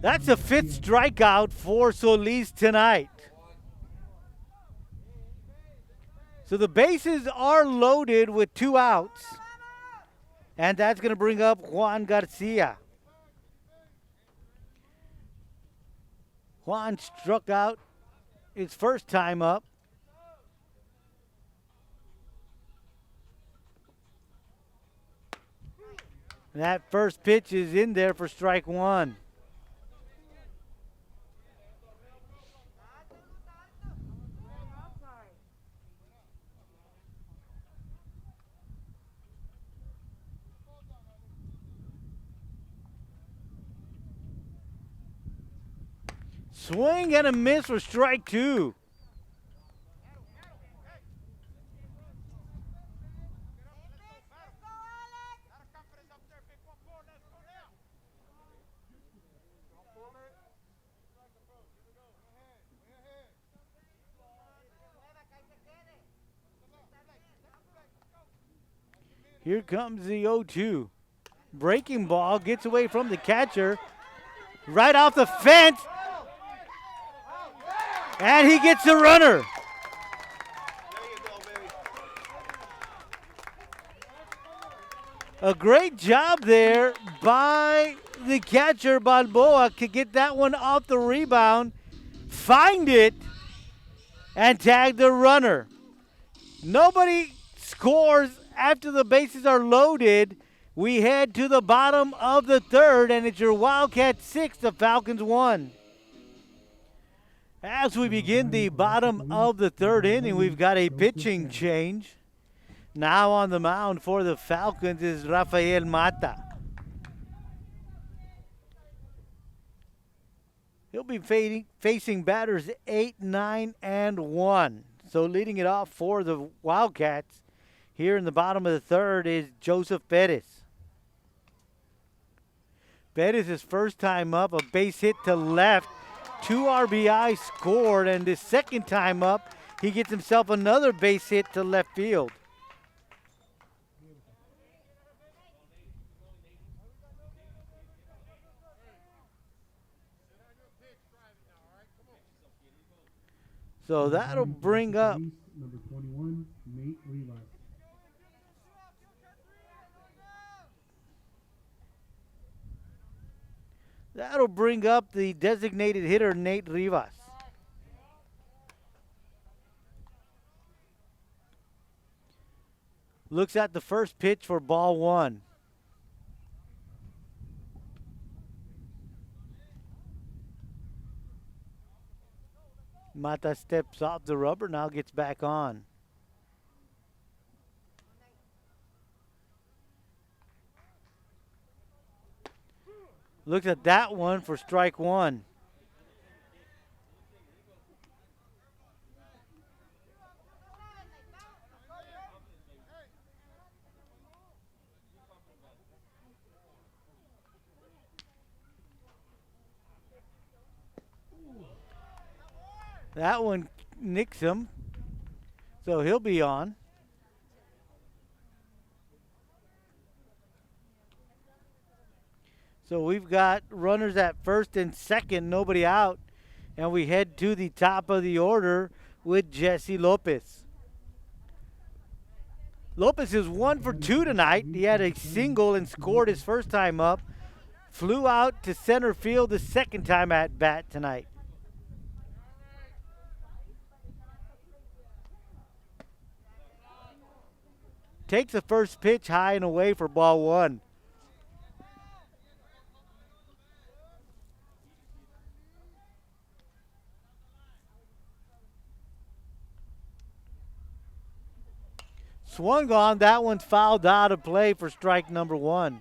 That's the 5th strikeout for Solis tonight. So the bases are loaded with 2 outs. And that's going to bring up Juan Garcia. Juan struck out his first time up. That first pitch is in there for strike 1. Swing and a miss for strike 2. Here comes the 0-2. Breaking ball gets away from the catcher. Right off the fence. And he gets a runner. A great job there by the catcher, Balboa, to get that one off the rebound, find it, and tag the runner. Nobody scores after the bases are loaded. We head to the bottom of the third, and it's your Wildcats 6, the Falcons 1. As we begin the bottom of the third inning, we've got a pitching change. Now on the mound for the Falcons is Rafael Mata. He'll be facing batters 8, 9, and 1. So leading it off for the Wildcats here in the bottom of the third is Joseph Perez. Perez's first time up, a base hit to left. 2 RBI scored, and his second time up, he gets himself another base hit to left field. So that'll bring up number 21, Nate Rivas. That'll bring up the designated hitter, Nate Rivas. Looks at the first pitch for ball 1. Mata steps off the rubber, now gets back on. Looks at that one for strike 1. That one nicks him, so he'll be on. So we've got runners at first and second, nobody out. And we head to the top of the order with Jesse Lopez. Lopez is 1 for 2 tonight. He had a single and scored his first time up. Flew out to center field the second time at bat tonight. Takes the first pitch high and away for ball 1. Swung on, that one's fouled out of play for strike number 1.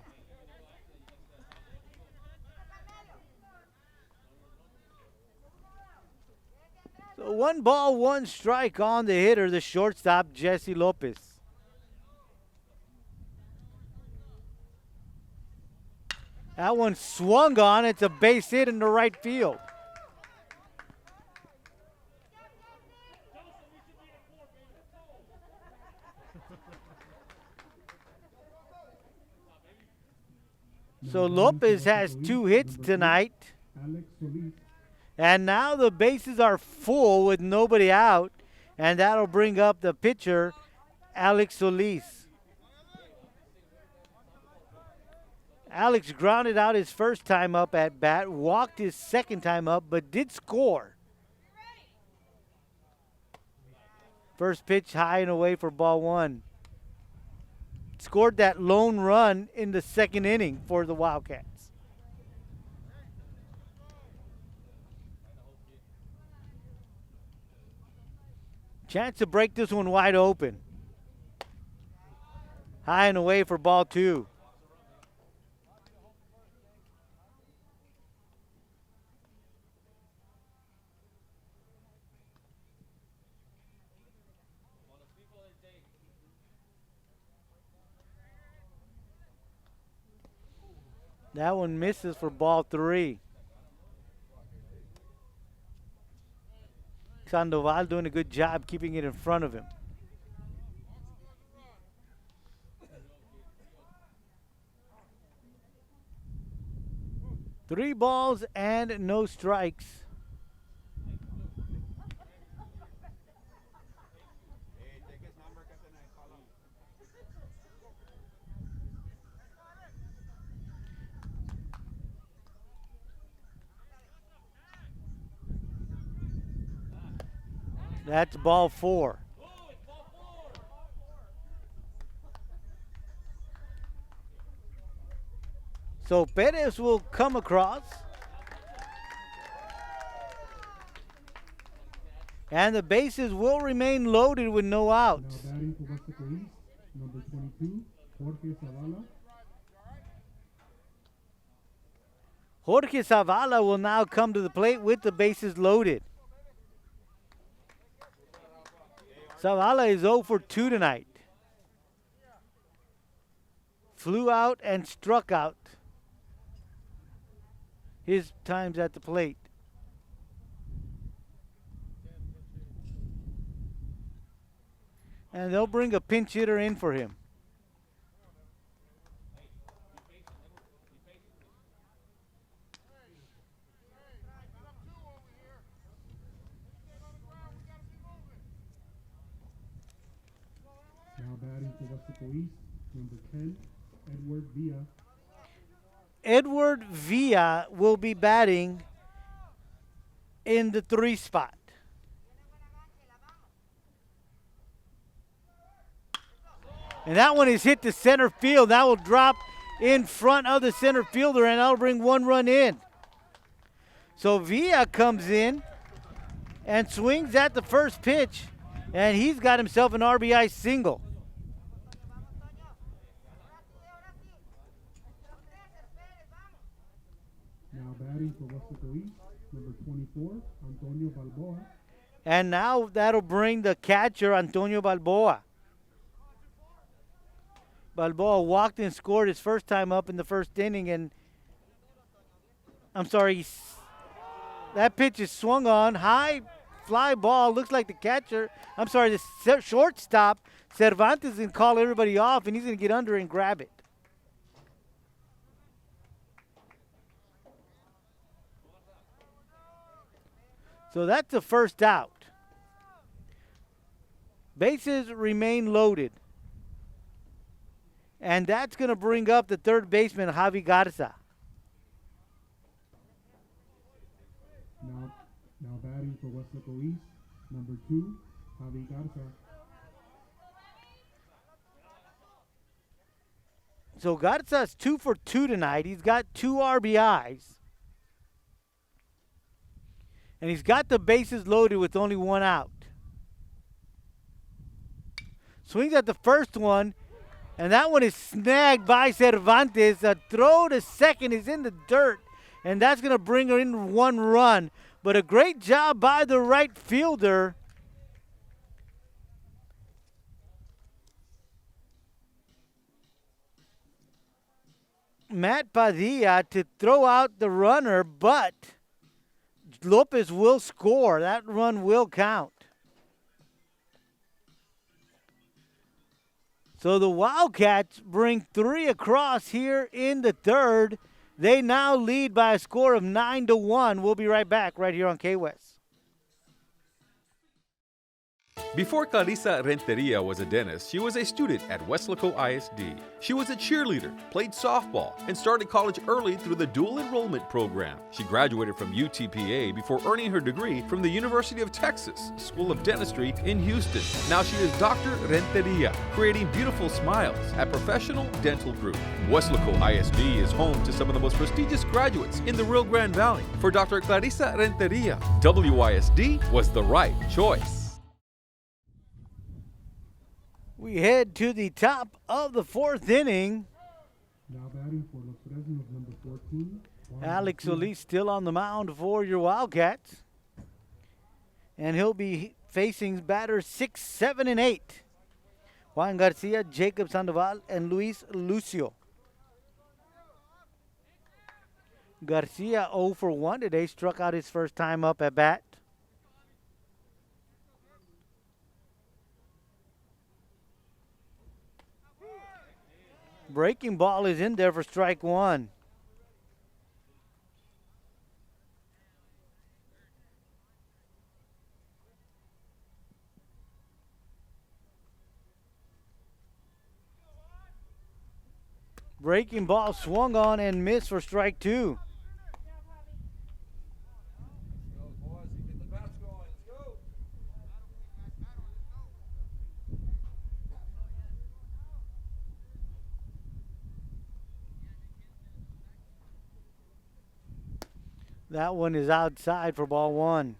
So 1 ball, 1 strike on the hitter, the shortstop, Jesse Lopez. That one swung on. It's a base hit in the right field. So Lopez has 2 hits tonight. And now the bases are full with nobody out. And that'll bring up the pitcher, Alex Solis. Alex grounded out his first time up at bat, walked his second time up, but did score. First pitch high and away for ball one. Scored that lone run in the second inning for the Wildcats. Chance to break this one wide open. High and away for ball two. That one misses for ball three. Sandoval doing a good job keeping it in front of him. Three balls and no strikes. That's ball four. So Perez will come across. And the bases will remain loaded with no outs. Now batting for Weslaco East, number 22, Jorge Zavala. Jorge Zavala will now come to the plate with the bases loaded. Zavala is 0 for 2 tonight. Flew out and struck out his times at the plate. And they'll bring a pinch hitter in for him. Now batting for Weslaco East, number 10, Edward Villa. Edward Villa will be batting in the 3 spot. And that one is hit to center field. That will drop in front of the center fielder, and that'll bring 1 run in. So Villa comes in and swings at the first pitch, and he's got himself an RBI single. Now batting for Weslaco East, number 24, Antonio Balboa. And now that'll bring the catcher, Antonio Balboa. Balboa walked and scored his first time up in the first inning, and I'm sorry, that pitch is swung on. High fly ball, looks like the catcher. I'm sorry, the shortstop, Cervantes, can call everybody off, and he's going to get under and grab it. So that's the first out. Bases remain loaded. And that's going to bring up the third baseman, Javi Garza. Now batting for Weslaco East, number 2, Javi Garza. So Garza's 2 for 2 tonight. He's got 2 RBIs. And he's got the bases loaded with only 1 out. Swings at the first one. And that one is snagged by Cervantes. A throw to second is in the dirt. And that's going to bring her in 1 run. But a great job by the right fielder. Matt Padilla to throw out the runner, but Lopez will score. That run will count. So the Wildcats bring 3 across here in the third. They now lead by a score of 9-1. We'll be right back right here on K-West. Before Clarissa Renteria was a dentist, she was a student at Weslaco ISD. She was a cheerleader, played softball, and started college early through the dual enrollment program. She graduated from UTPA before earning her degree from the University of Texas School of Dentistry in Houston. Now she is Dr. Renteria, creating beautiful smiles at Professional Dental Group. Weslaco ISD is home to some of the most prestigious graduates in the Rio Grande Valley. For Dr. Clarissa Renteria, WISD was the right choice. We head to the top of the fourth inning. Now batting for Los Fresnos, number 14. Alex Solis still on the mound for your Wildcats. And he'll be facing batters 6, 7, and 8. Juan Garcia, Jacob Sandoval, and Luis Lucio. Garcia 0 for 1 today, struck out his first time up at bat. Breaking ball is in there for strike one. Breaking ball swung on and missed for strike two. That one is outside for ball one.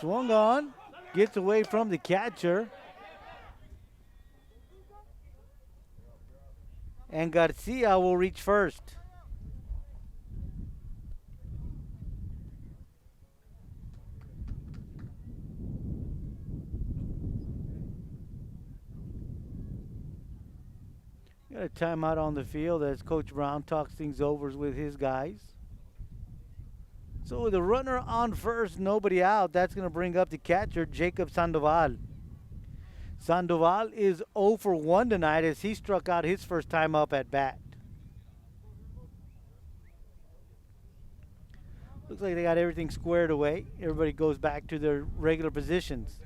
Swung on, gets away from the catcher. And Garcia will reach first. Got a timeout on the field as Coach Brown talks things over with his guys. So with a runner on first, nobody out, that's going to bring up the catcher, Jacob Sandoval. Sandoval is 0 for 1 tonight as he struck out his first time up at bat. Looks like they got everything squared away. Everybody goes back to their regular positions.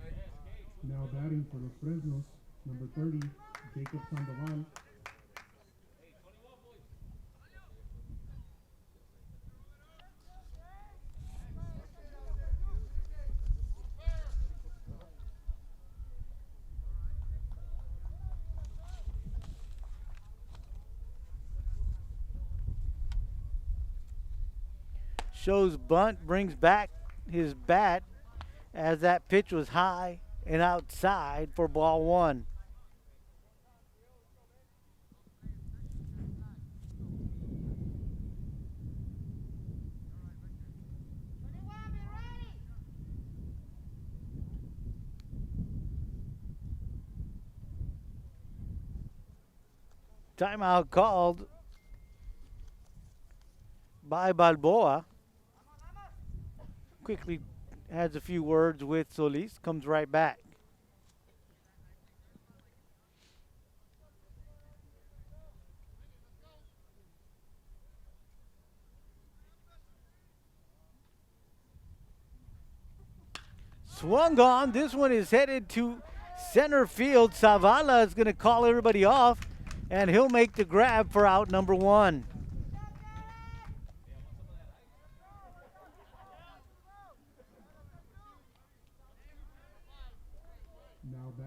Now batting for Los Fresnos, number 30, Jacob Sandoval. Shows bunt, brings back his bat as that pitch was high and outside for ball one. Timeout called by Balboa. Quickly has a few words with Solis, comes right back. Swung on, this one is headed to center field. Zavala is going to call everybody off, and he'll make the grab for out number one.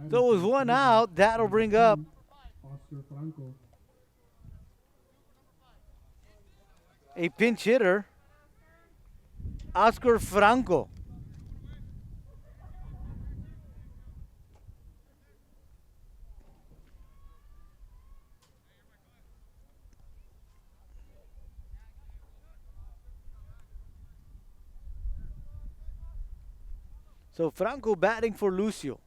So with one out, that'll bring up Oscar Franco. a pinch hitter, Oscar Franco. So Franco batting for Lucio.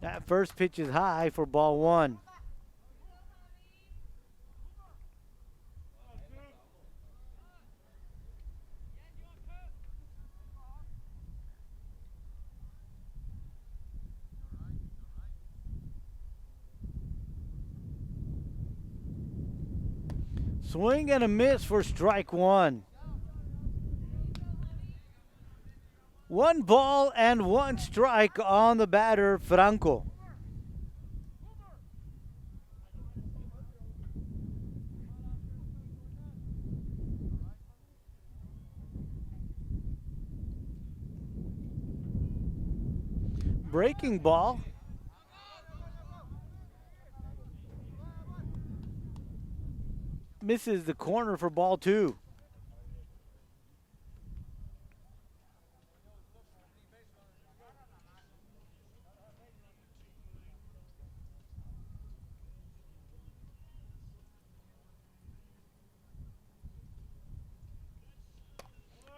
That first pitch is high for ball one. Swing and a miss for strike one. 1 ball and 1 strike on the batter, Franco. Breaking ball. Misses the corner for ball 2.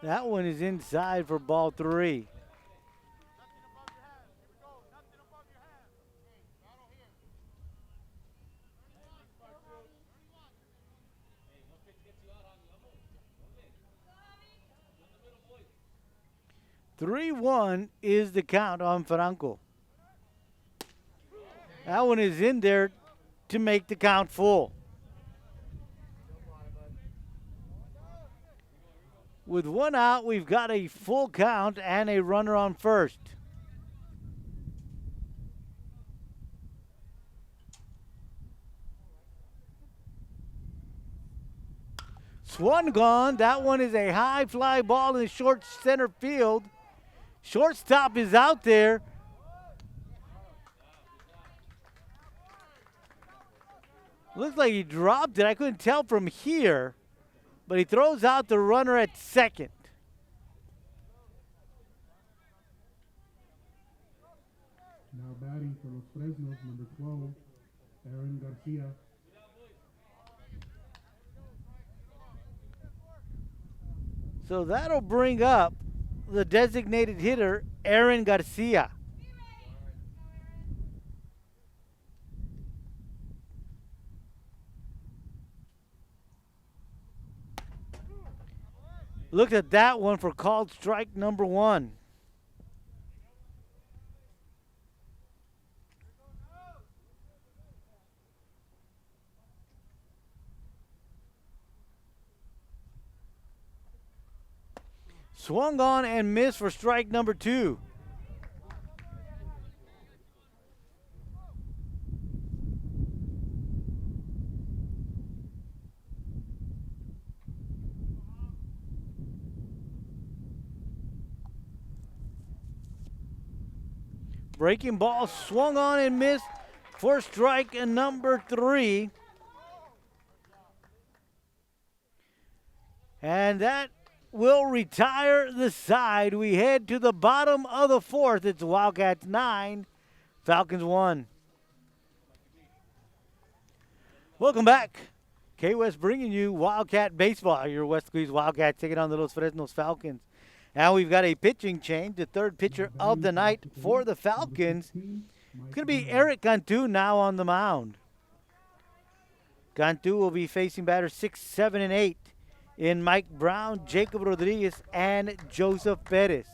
That one is inside for ball 3. Three-1 is the count on Franco. That one is in there to make the count full. With 1 out, we've got a full count and a runner on first. Swung gone. That one is a high fly ball in the short center field. Shortstop is out there. Looks like he dropped it. I couldn't tell from here, but he throws out the runner at second. Now batting for Los Fresnos, number 12, Aaron Garcia. So that'll bring up the designated hitter, Aaron Garcia. Look at that one for called strike number 1. Swung on and missed for strike number 2. Breaking ball swung on and missed for strike number 3. And that will retire the side. We head to the bottom of the 4th. It's Wildcats 9, Falcons 1. Welcome back. K-West bringing you Wildcat Baseball. Your West Squeeze Wildcats taking on the Los Fresnos Falcons. Now we've got a pitching change. The third pitcher of the night for the Falcons. It's going to be Eric Cantu now on the mound. Cantu will be facing batters 6, 7, and 8 in Mike Brown, Jacob Rodriguez, and Joseph Perez.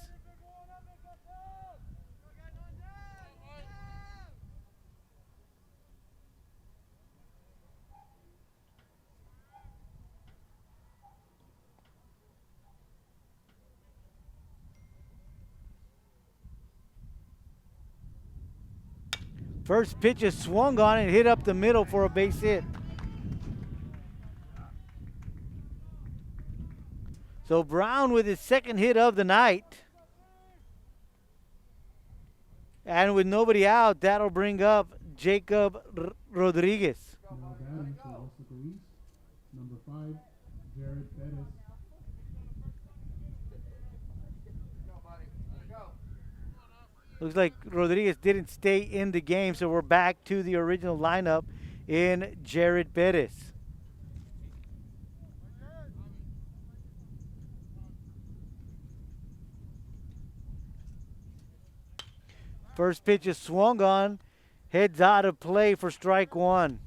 First pitch is swung on and hit up the middle for a base hit. So Brown with his second hit of the night. And with nobody out, that'll bring up Jacob Rodriguez. Now batting for Weslaco East, number 5, Jared Perez. Looks like Rodriguez didn't stay in the game, so we're back to the original lineup in Jared Perez. First pitch is swung on, heads out of play for strike 1.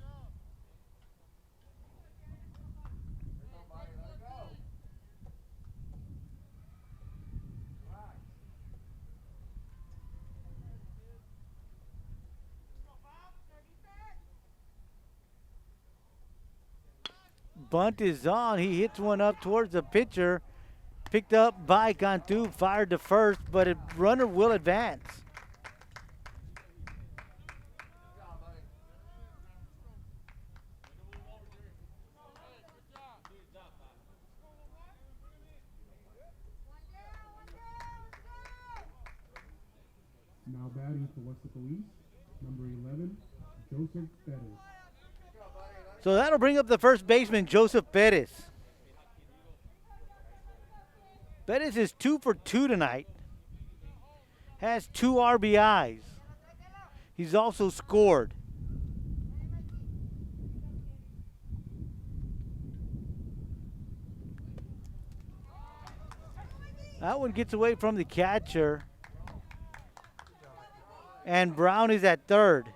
bunt is on. He hits one up towards the pitcher. Picked up by Cantu, fired to first, but a runner will advance. Now batting for Weslaco East, number 11, Joseph Perez. So that'll bring up the first baseman, Joseph Perez. Perez is 2 for 2 tonight. Has 2 RBIs. He's also scored. That one gets away from the catcher. And Brown is at third.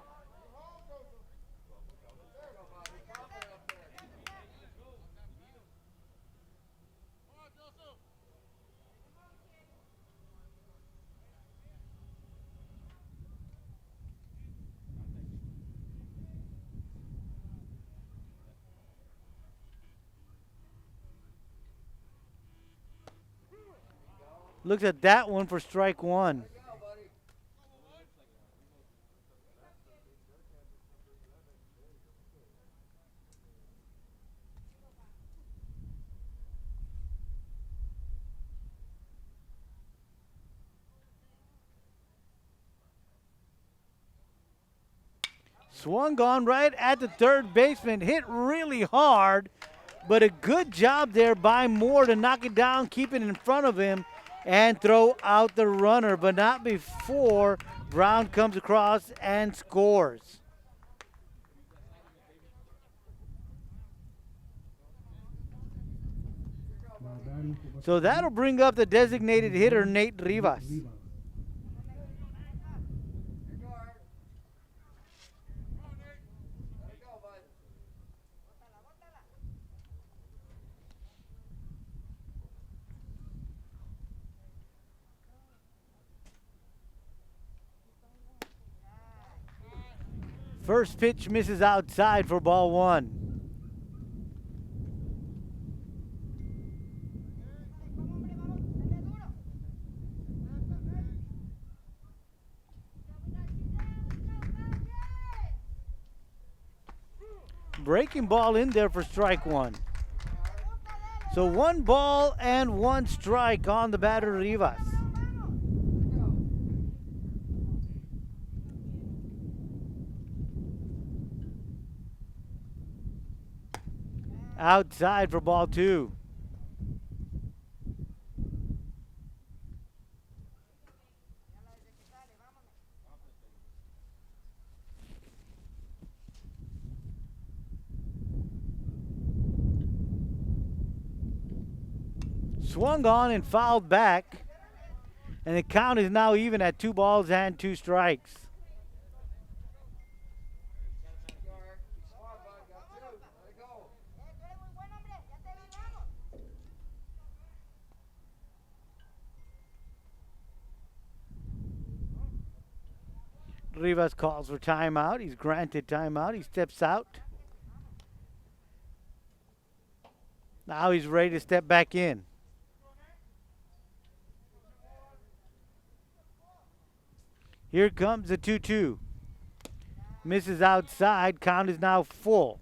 Looks at that one for strike one. Swung on right at the third baseman, hit really hard, but a good job there by Moore to knock it down, keep it in front of him, and throw out the runner, but not before Brown comes across and scores. So that'll bring up the designated hitter, Nate Rivas. First pitch misses outside for ball one. Breaking ball in there for strike one. So 1 ball and 1 strike on the batter, Rivas. Outside for ball two. Swung on and fouled back. And the count is now even at 2 balls and 2 strikes. Rivas calls for timeout. He's granted timeout. He steps out. Now he's ready to step back in. Here comes the 2-2. Misses outside. Count is now full.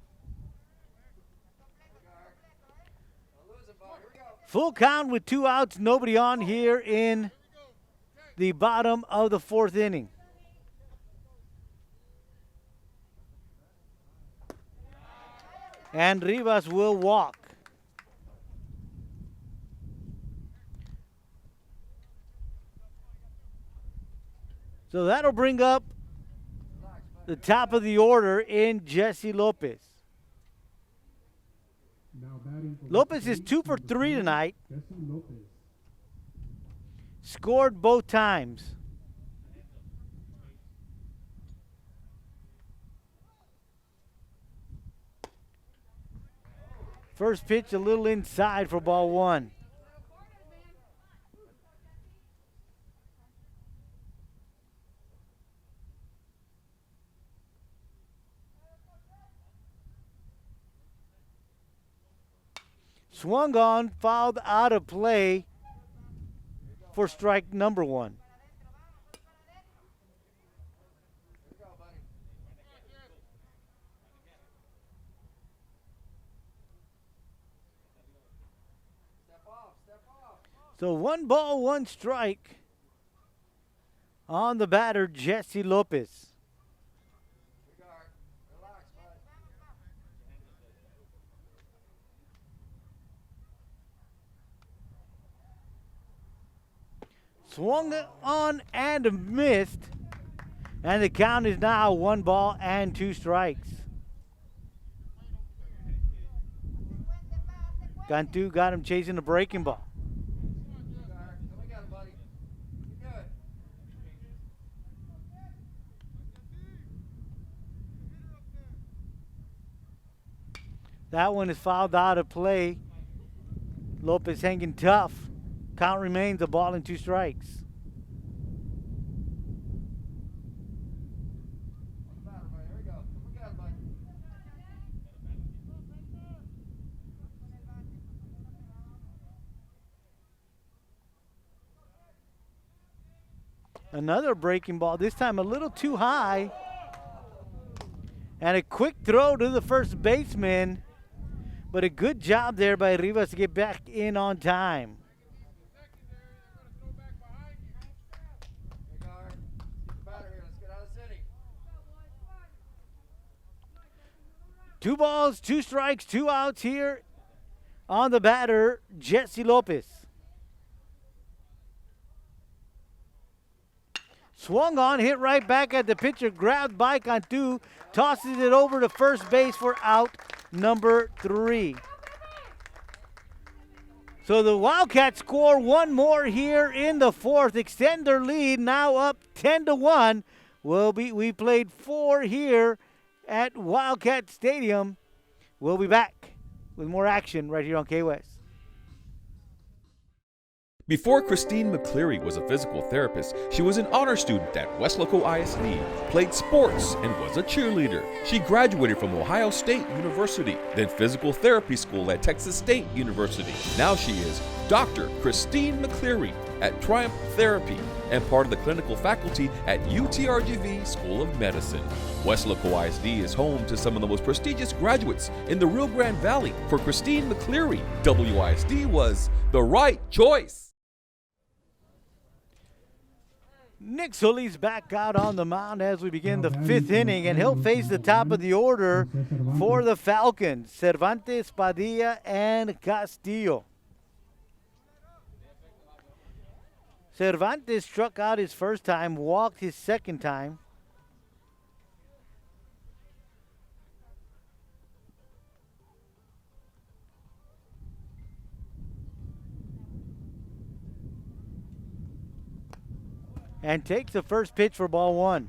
Full count with 2 outs. Nobody on here in the bottom of the 4th inning. And Rivas will walk. So that'll bring up the top of the order in Jesse Lopez. Lopez is 2 for 3 tonight. Scored both times. First pitch a little inside for ball one. Swung on, fouled out of play for strike number 1. So 1 ball, 1 strike on the batter, Jesse Lopez. Swung on and missed. And the count is now 1 ball and 2 strikes. Cantu got him chasing the breaking ball. That one is fouled out of play. Lopez hanging tough. Count remains 1 ball and 2 strikes. Another breaking ball, this time a little too high. And a quick throw to the first baseman. But a good job there by Rivas to get back in on time. Two balls, 2 strikes, 2 outs here on the batter, Jesse Lopez. Swung on, hit right back at the pitcher, grabbed by Cantu, tosses it over to first base for out number 3. So the Wildcats score 1 more here in the 4th, extend their lead, now up 10-1. We played 4 here at Wildcat Stadium. We'll be back with more action right here on KWS. Before Christine McCleary was a physical therapist, she was an honor student at Weslaco ISD, played sports, and was a cheerleader. She graduated from Ohio State University, then physical therapy school at Texas State University. Now she is Dr. Christine McCleary at Triumph Therapy and part of the clinical faculty at UTRGV School of Medicine. Weslaco ISD is home to some of the most prestigious graduates in the Rio Grande Valley. For Christine McCleary, WISD was the right choice. Nick Sully's back out on the mound as we begin the 5th inning, and he'll face the top of the order for the Falcons, Cervantes, Padilla, and Castillo. Cervantes struck out his first time, walked his second time. And takes the first pitch for ball 1.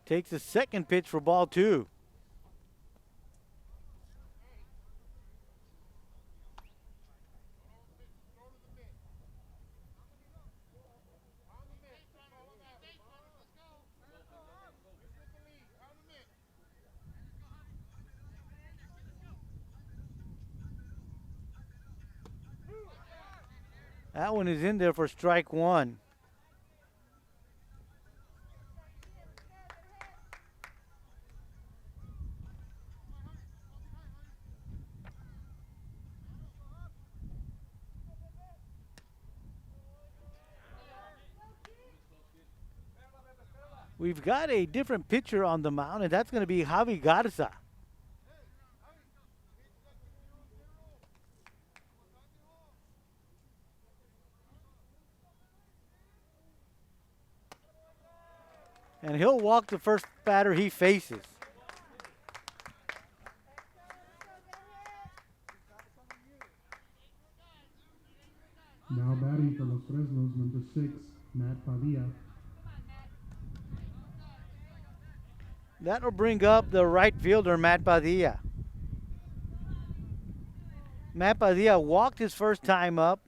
Takes the second pitch for ball 2. That one is in there for strike 1. We've got a different pitcher on the mound, and that's going to be Javi Garza. And he'll walk the first batter he faces. Now batting for Los Fresnos, number 6, Matt Padilla. That'll bring up the right fielder, Matt Padilla. Matt Padilla walked his first time up,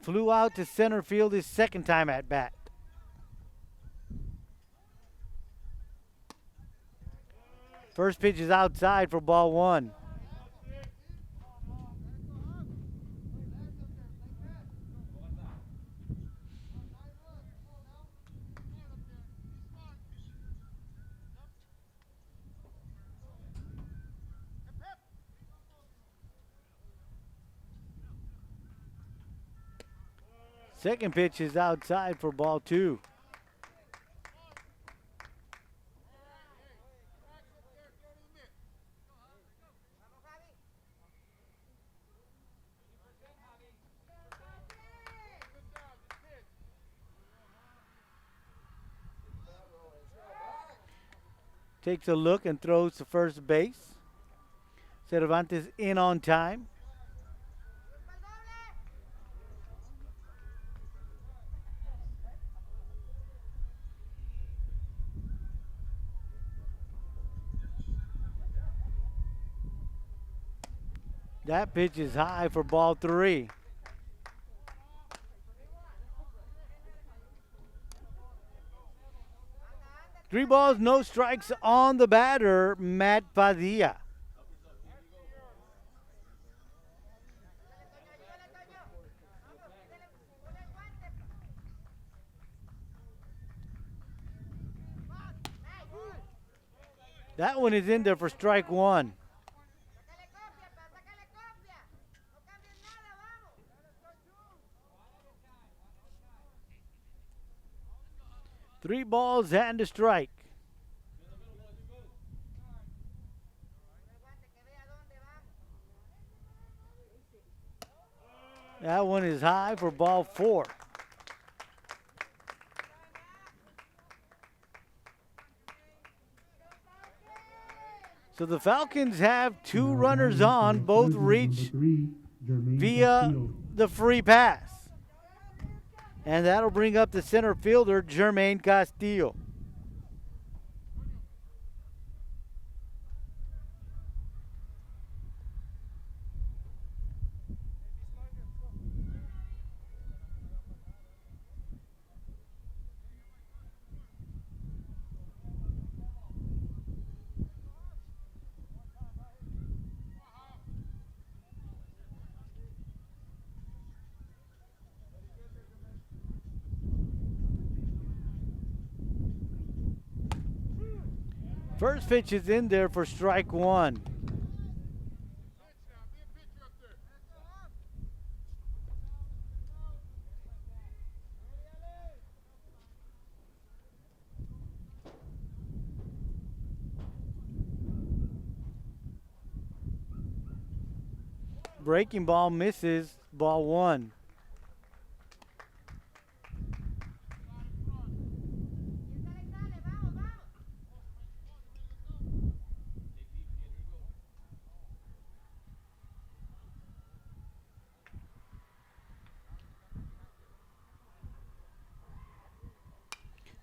flew out to center field his second time at bat. First pitch is outside for ball one. Second pitch is outside for ball two. Takes a look and throws to first base. Cervantes in on time. That pitch is high for ball three. Three balls, no strikes on the batter, Matt Padilla. That one is in there for strike one. Three balls and a strike. That one is high for ball four. So the Falcons have two runners on, both reach via the free pass. And that'll bring up the center fielder, Jermaine Castillo. First pitch is in there for strike one. Breaking ball misses, ball one.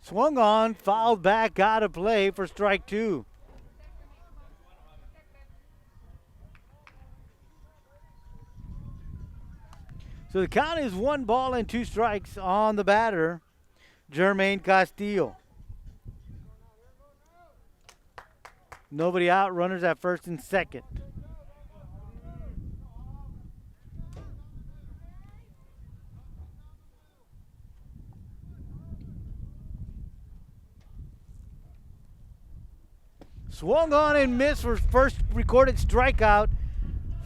Swung on, fouled back, out of play for strike two. So the count is 1 ball and 2 strikes on the batter, Jermaine Castillo. Nobody out, runners at first and second. Swung on and missed for first recorded strikeout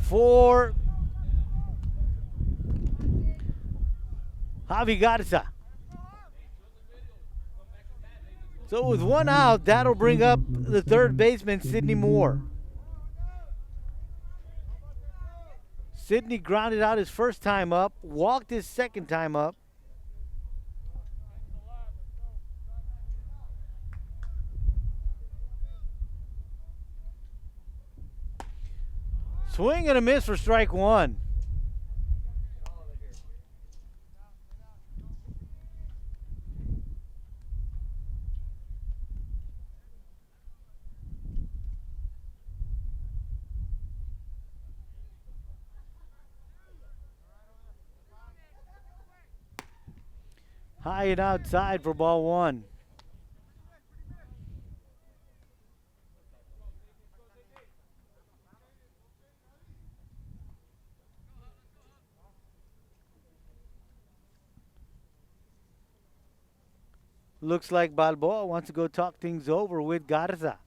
for Javi Garza. So with 1 out, that'll bring up the third baseman, Sidney Moore. Sidney grounded out his first time up, walked his second time up. Swing and a miss for strike one. High and outside for ball one. Looks like Balboa wants to go talk things over with Garza.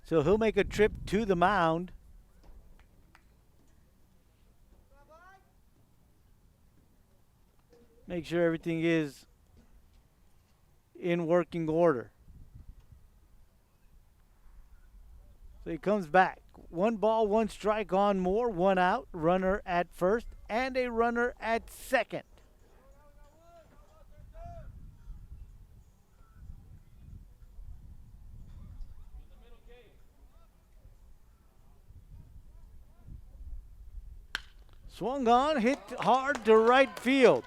So he'll make a trip to the mound. Make sure everything is in working order. So he comes back. 1 ball, 1 strike on Moore, 1 out, runner at first, and a runner at second. Swung on, hit hard to right field.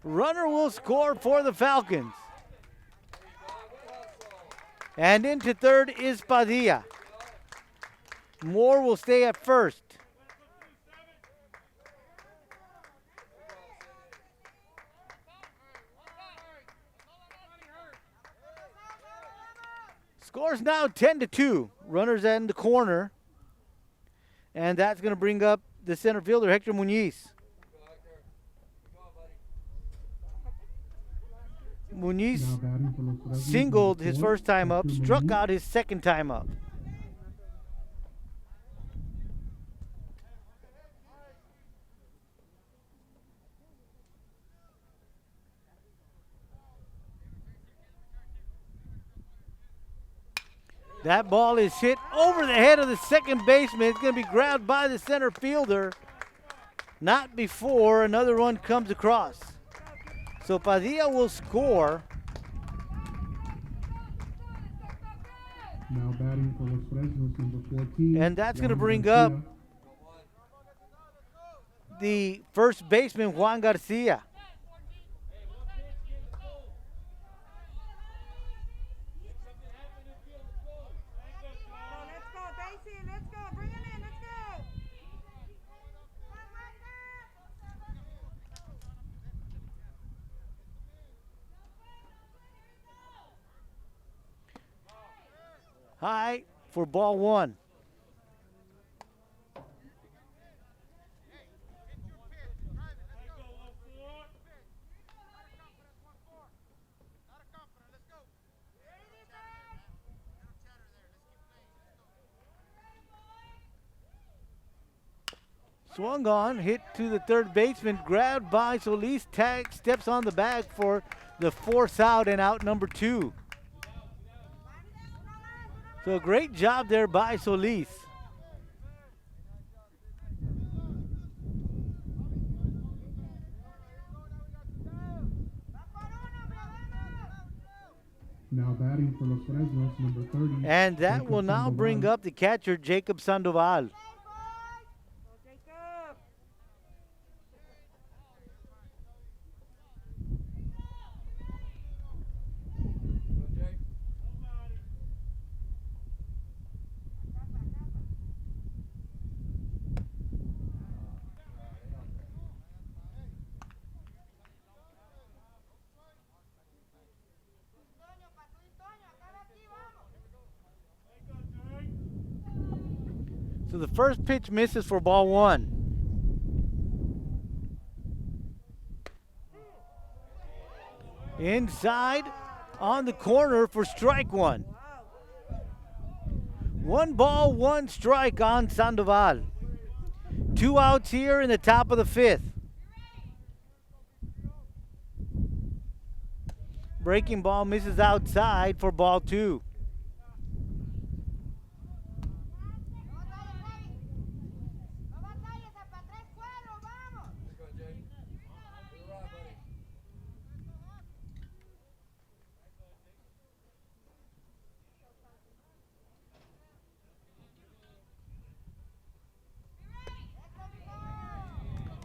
Runner will score for the Falcons. And into third is Padilla. Moore will stay at first. Scores now 10-2. Runners in the corner. And that's going to bring up the center fielder, Hector Muñiz. Muñiz singled his first time up, struck out his second time up. That ball is hit over the head of the second baseman. It's going to be grabbed by the center fielder. Not before another run comes across. So Padilla will score. Now batting for Los Fresnos, number 14. And that's going to bring up the first baseman, Juan Garcia. High for ball one. Swung on, hit to the third baseman, grabbed by Solis, tag, steps on the bag for the force out and out number 2. So great job there by Solis. Now batting for Los Fresnos, number 30. And that will now bring up the catcher, Jacob Sandoval. So the first pitch misses for ball 1. Inside on the corner for strike 1. 1 ball, 1 strike on Sandoval. 2 outs here in the top of the 5th. Breaking ball misses outside for ball 2.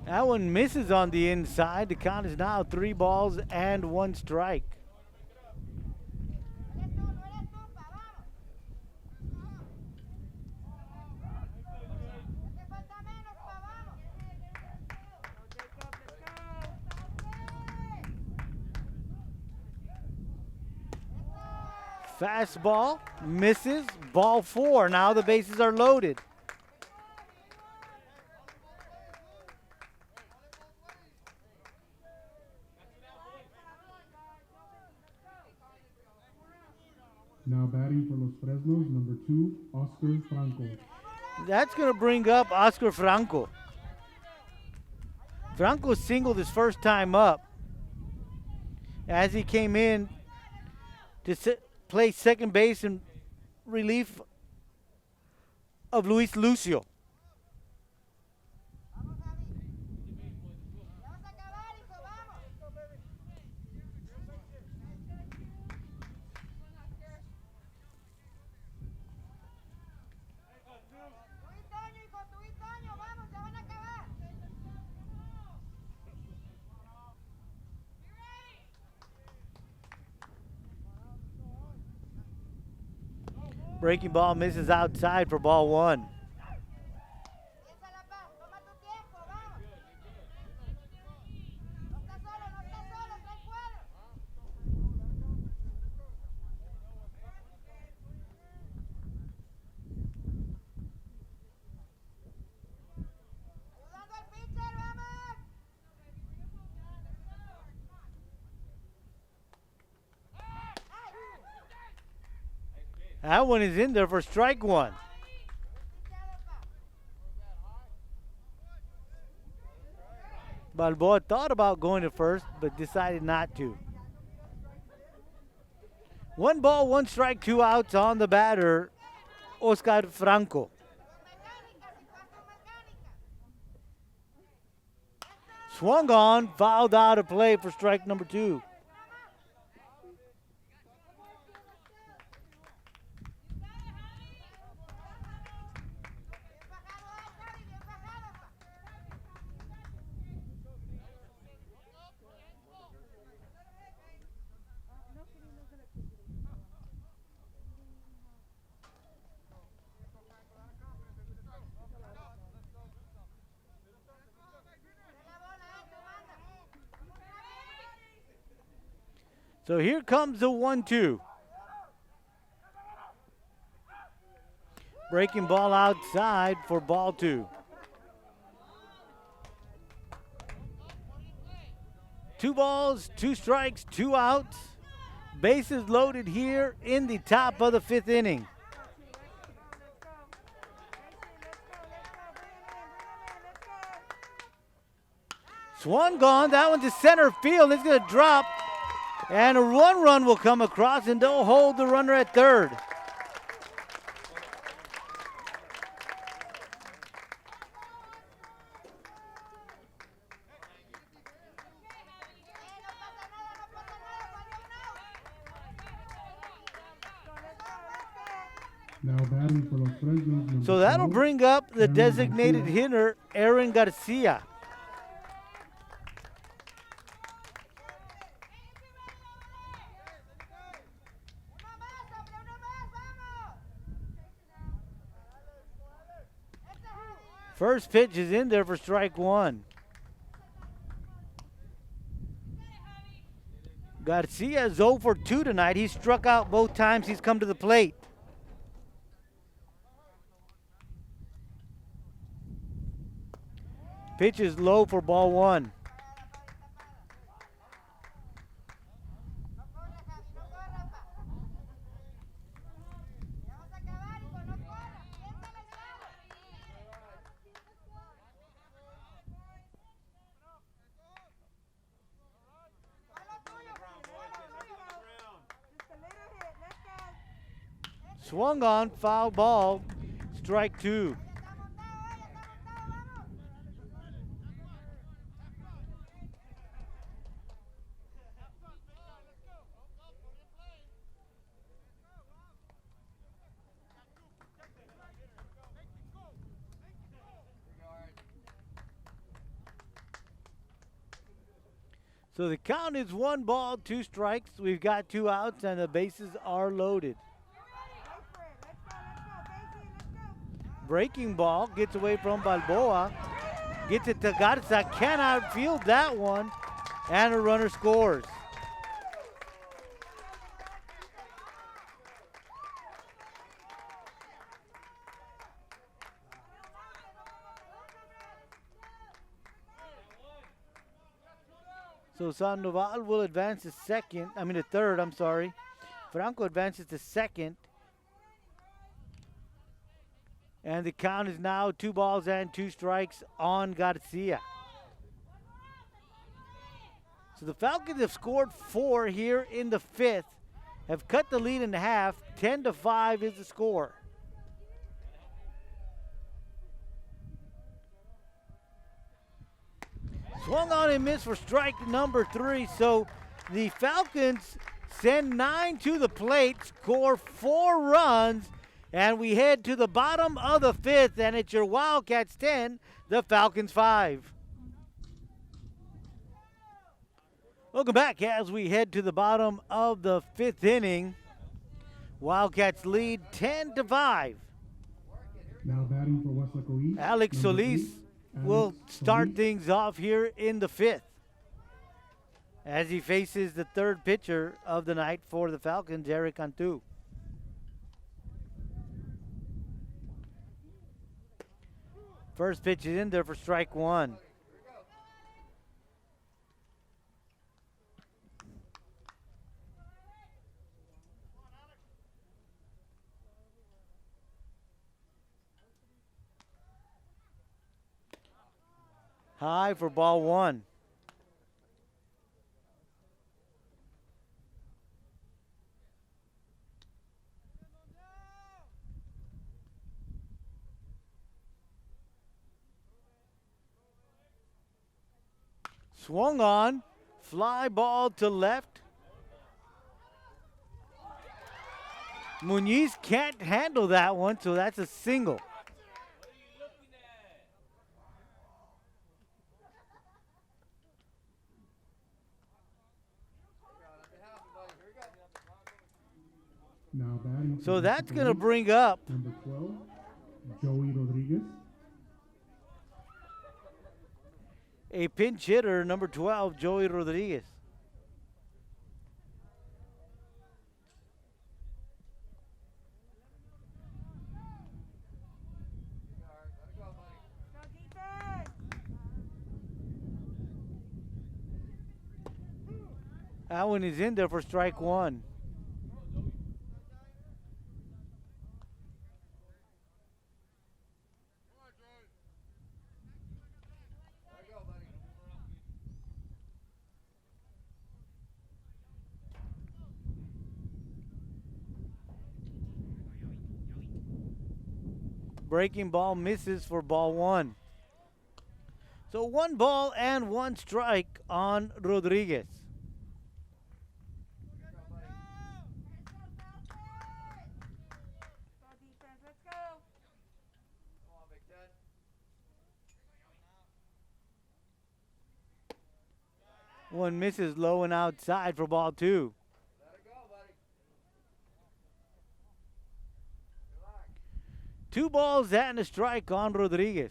That one misses on the inside. The count is now 3 balls and 1 strike. Fastball misses. Ball 4. Now the bases are loaded. Now batting for Los Fresnos, number 2, Oscar Franco. That's going to bring up Oscar Franco. Franco singled his first time up as he came in to play second base in relief of Luis Lucio. Breaking ball misses outside for ball 1. That one is in there for strike 1. Balboa thought about going to first, but decided not to. 1 ball, 1 strike, 2 outs on the batter, Oscar Franco. Swung on, fouled out of play for strike number 2. So here comes the 1-2. Breaking ball outside for ball 2. 2 balls, 2 strikes, 2 outs. Bases loaded here in the top of the 5th inning. Swung gone. That one's to center field. It's going to drop. And a run will come across, and they'll hold the runner at third. Now batting for Los Fresnos. So that'll bring up the designated hitter, Aaron Garcia. First pitch is in there for strike 1. Garcia is 0 for 2 tonight. He's struck out both times he's come to the plate. Pitch is low for ball 1. Swung on, foul ball, strike 2. So the count is 1 ball, 2 strikes. We've got 2 outs and the bases are loaded. Breaking ball gets away from Balboa. Gets it to Garza. Cannot field that one. And a runner scores. So Sandoval will advance to third, I'm sorry. Franco advances to second. And the count is now 2 balls and 2 strikes on Garcia. So the Falcons have scored 4 here in the 5th, have cut the lead in half. 10-5 is the score. Swung on and missed for strike number 3. So the Falcons send 9 to the plate, score 4 runs, and we head to the bottom of the 5th, and it's your Wildcats 10, the Falcons 5. Welcome back as we head to the bottom of the 5th inning. Wildcats lead 10-5. Now batting for Weslaco East. Alex number Solis 8, will Alex start Solis. things off here in the 5th as he faces the 3rd pitcher of the night for the Falcons, Eric Cantu. First pitch is in there for strike 1. High for ball 1. Swung on, fly ball to left. Muniz can't handle that one, so that's a single. Now batting. So for that's Weslaco going to East, bring up number 12, Joey Rodriguez. a pinch hitter, number 12, Joey Rodriguez. That one is in there for strike 1. Breaking ball misses for ball 1. So 1 ball and 1 strike on Rodriguez. One misses low and outside for ball 2. Two balls and a strike on Rodriguez.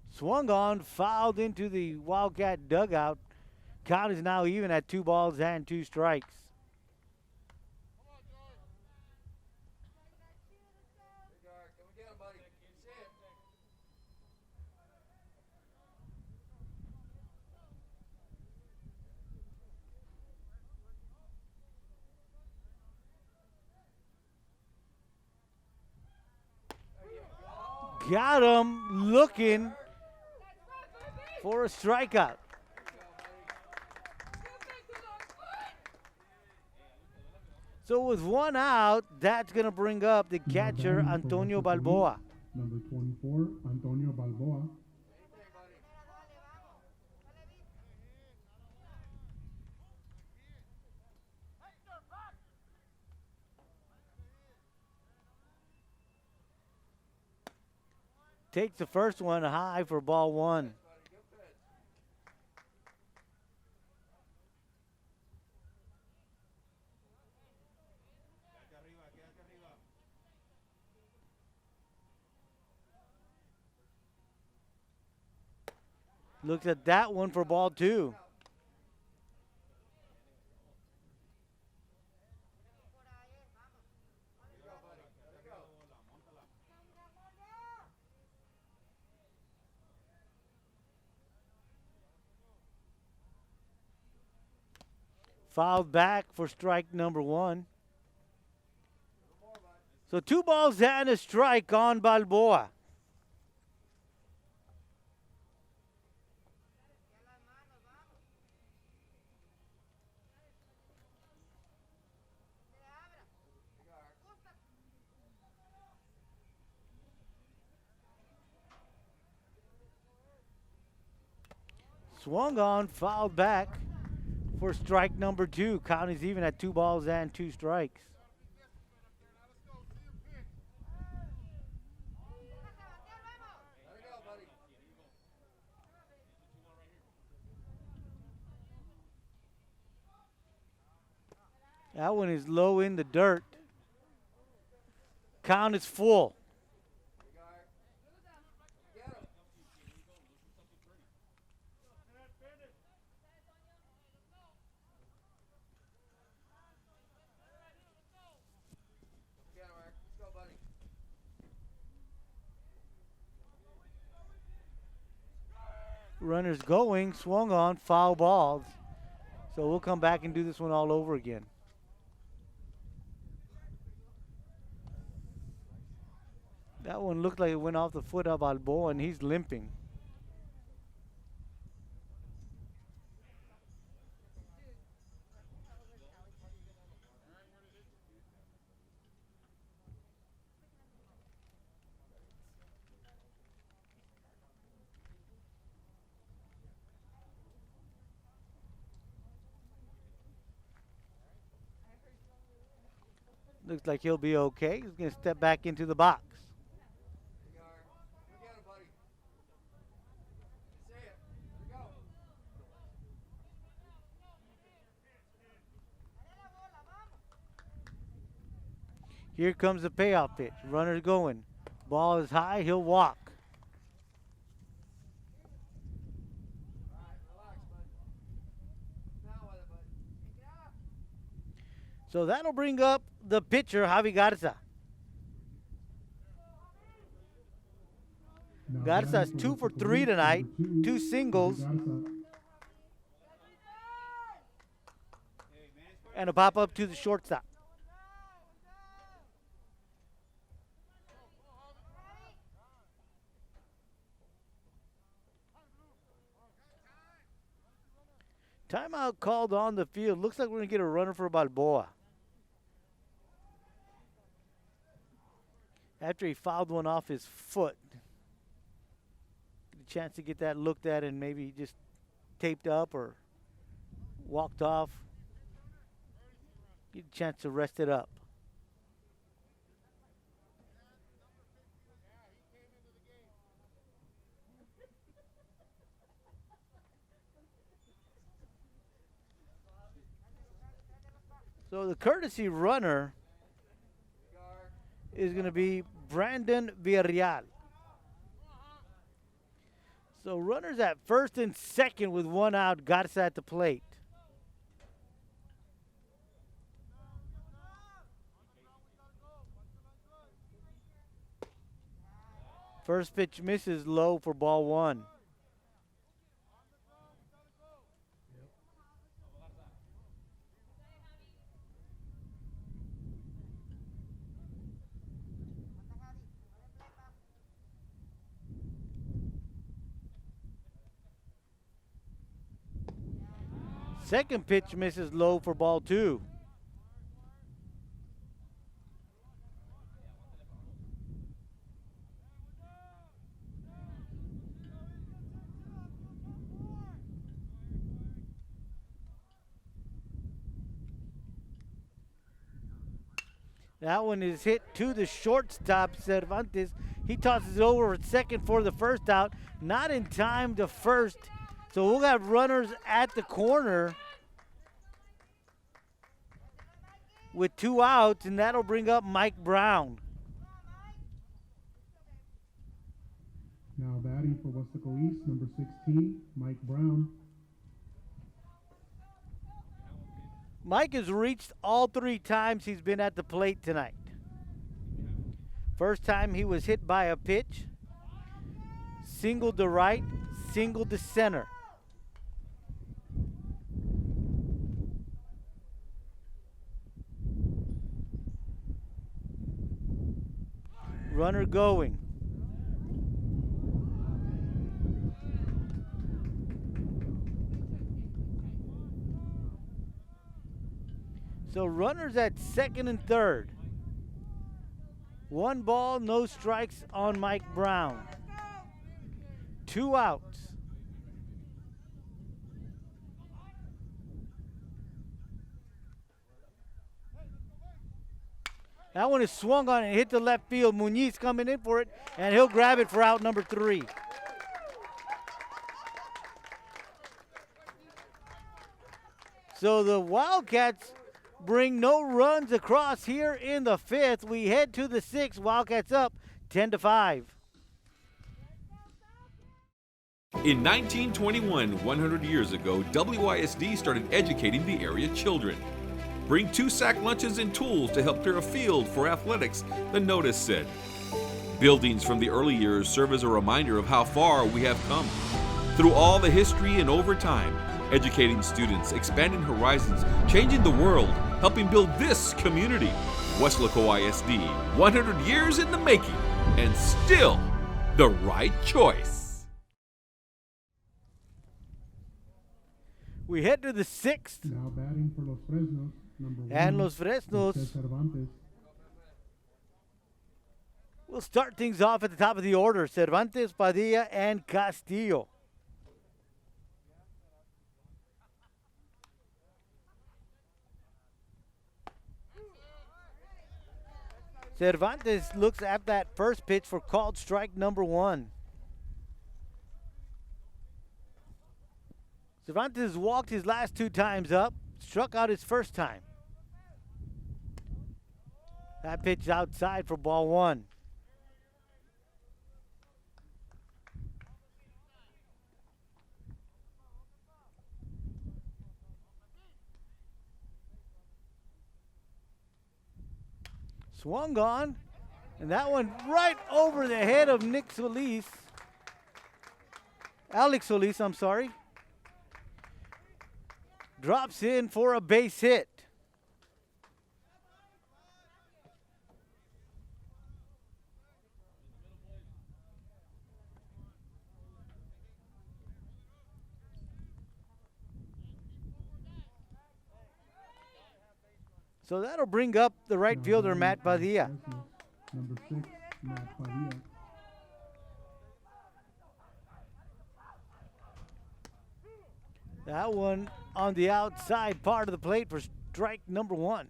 Swung on, fouled into the Wildcat dugout. Count is now even at 2 balls and 2 strikes. Got him looking for a strikeout. So with 1 out, that's going to bring up the catcher, batting for Antonio Weslaco Balboa. East, number 24, Antonio Balboa. Takes the first one high for ball 1. Looks at that one for ball 2. Fouled back for strike number 1. So 2 balls and a strike on Balboa. Swung on, fouled back for strike number 2. Count is even at 2 balls and 2 strikes. That one is low in the dirt. Count is full. Runners going, swung on, foul balls. So we'll come back and do this one all over again. That one looked like it went off the foot of Balboa, and he's limping. Looks like he'll be okay. He's going to step back into the box. Here comes the payoff pitch. Runner's going. Ball is high. He'll walk. So that'll bring up the pitcher, Javi Garza. Garza's 2 for 3 tonight. 2 singles. And a pop up to the shortstop. Timeout called on the field. Looks like we're going to get a runner for Balboa. After he fouled one off his foot. Get a chance to get that looked at and maybe just taped up or walked off. Get a chance to rest it up. So the courtesy runner is going to be Brandon Villarreal. So runners at first and second with 1 out. Garza at the plate. First pitch misses low for ball 1. Second pitch misses low for ball 2. That one is hit to the shortstop, Cervantes. He tosses it over at second for the first out. Not in time to first. So we'll have runners at the corner with 2 outs, and that'll bring up Mike Brown. Now batting for Weslaco East, number 16, Mike Brown. Mike has reached all 3 times he's been at the plate tonight. First time he was hit by a pitch, single to right, single to center. Runner going. So runners at second and third. 1 ball, no strikes on Mike Brown. 2 outs. That one is swung on and hit the left field. Muniz coming in for it, and he'll grab it for out number 3. So the Wildcats bring no runs across here in the 5th. We head to the 6th. Wildcats up 10-5. In 1921, 100 years ago, WISD started educating the area children. Bring 2-sack lunches and tools to help clear a field for athletics, the notice said. Buildings from the early years serve as a reminder of how far we have come. Through all the history and over time, educating students, expanding horizons, changing the world, helping build this community. Weslaco ISD, 100 years in the making, and still the right choice. We head to the 6th. Now batting for Los Fresnos, number 1. And Los Fresnos Cervantes. will start things off at the top of the order. Cervantes, Padilla, and Castillo. Cervantes looks at that first pitch for called strike number 1. Cervantes walked his last 2 times up, struck out his first time. That pitch outside for ball 1. Swung on, and that one right over the head of Alex Solis, I'm sorry. Drops in for a base hit. So that'll bring up the right fielder, Matt Padilla. Number 6, Matt Padilla. That one on the outside part of the plate for strike number 1.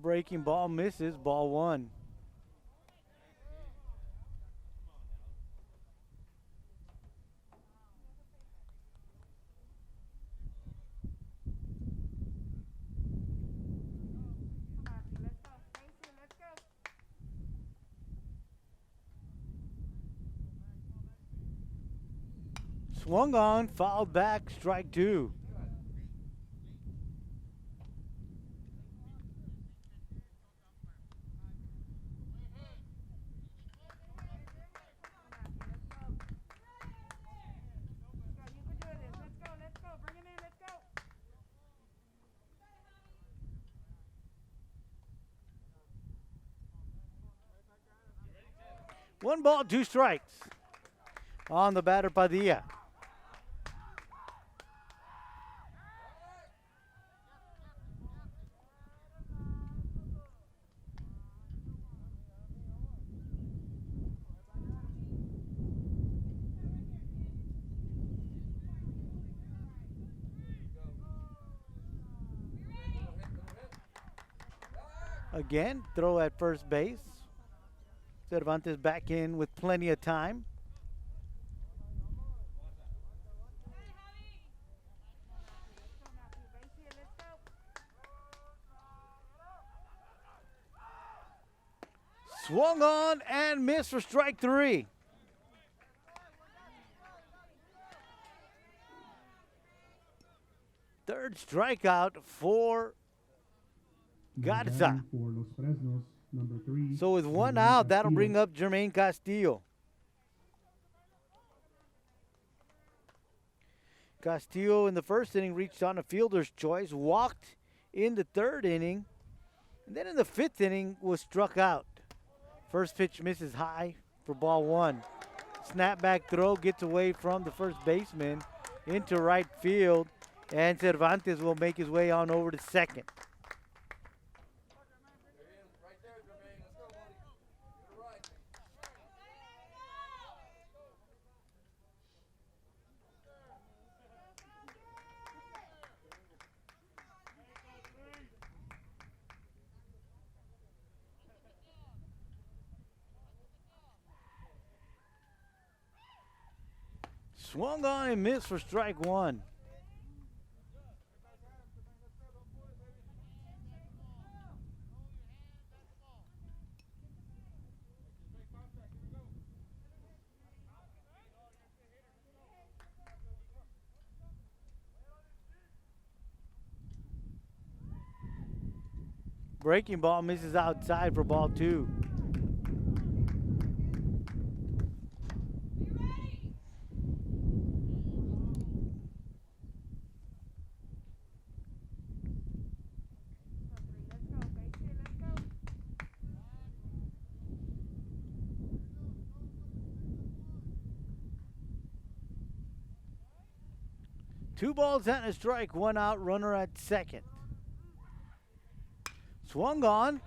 Breaking ball misses, ball 1. Swung on, fouled back, strike 2. One ball, 2 strikes on the batter, Padilla. Again, throw at first base. Cervantes back in with plenty of time. Swung on and missed for strike 3. Third strikeout for Now Garza. batting for Los Fresnos, number 3. So with one Jermaine out, that'll Castillo. bring up Jermaine Castillo. Castillo in the first inning reached on a fielder's choice, walked in the third inning, and then in the fifth inning was struck out. First pitch misses high for ball one. Snapback throw gets away from the first baseman into right field, and Cervantes will make his way on over to second. Swung on and missed for strike one. Breaking ball misses outside for ball two. Two balls and a strike, one out, runner at second. Swung on.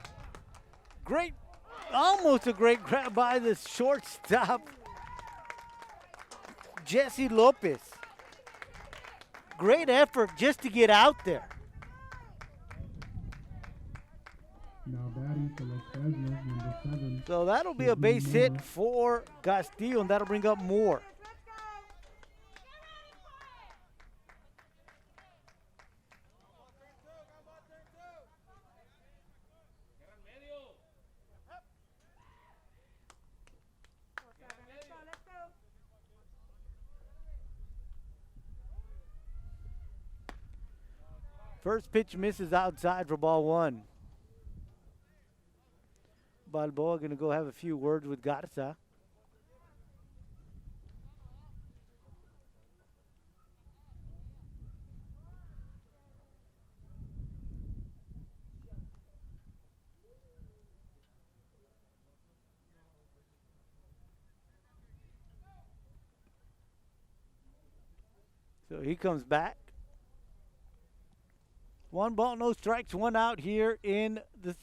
Great, almost a great grab by the shortstop, Jesse Lopez. Great effort just to get out there. Now batting for Los Fresnos, number 7. So that'll be a base hit for Castillo, and that'll bring up more. First pitch misses outside for ball one. Balboa going to go have a few words with Garza. So he comes back. One ball, no strikes, one out here in the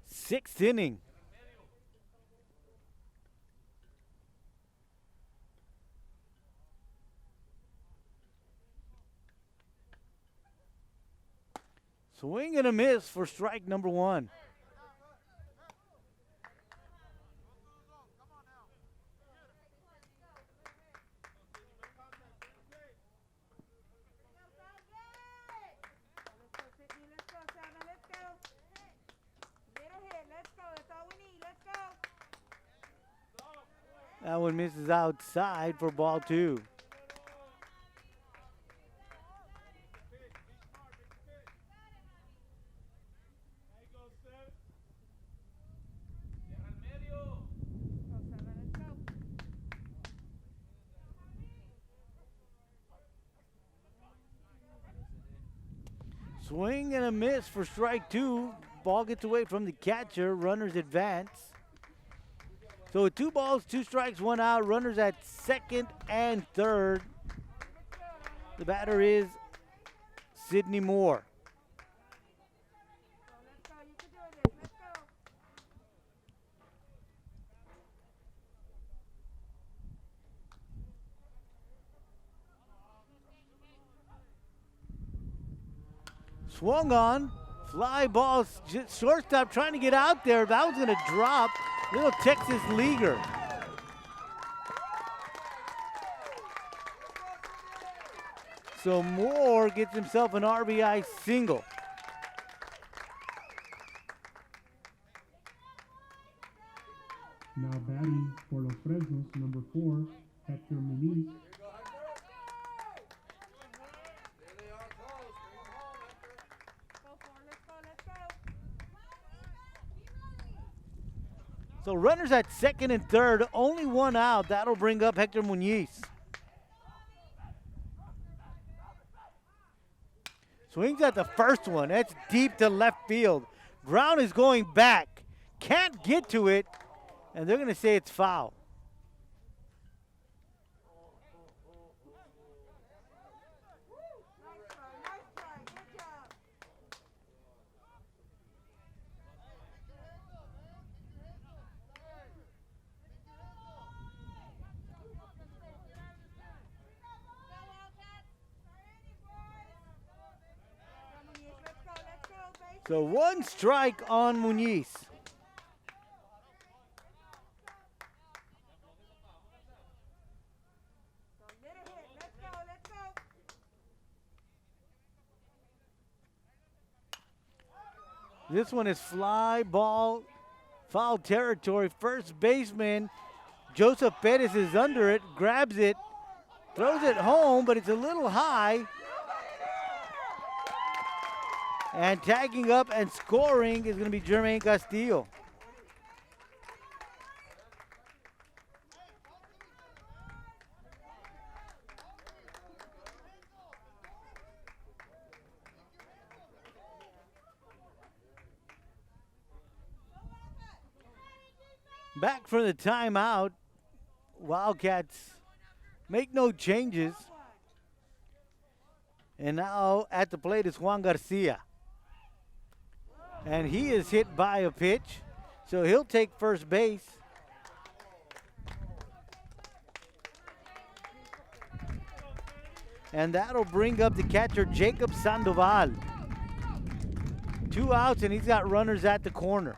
sixth inning. Swing and a miss for strike number one. That one misses outside for ball two. Swing and a miss for strike two. Ball gets away from the catcher. Runners advance. So 2 balls, 2 strikes, 1 out. Runners at second and third. The batter is Sidney Moore. Swung on. Fly ball. Shortstop trying to get out there. That was going to drop. Little Texas leaguer. So Moore gets himself an RBI single. Now batting for Los Fresnos, number 4, Hector Muniz. So runners at second and third, only one out. That'll bring up Hector Muñiz. Swings at the first one. That's deep to left field. Brown is going back. Can't get to it. And they're going to say it's foul. So one strike on Muñiz. This one is fly ball, foul territory. First baseman Joseph Perez is under it, grabs it, throws it home, but it's a little high. And tagging up and scoring is going to be Jermaine Castillo. Back from the timeout, Wildcats make no changes. And now at the plate is Juan Garcia. And he is hit by a pitch, so he'll take first base. And that'll bring up the catcher, Jacob Sandoval. 2 outs, and he's got runners at the corner.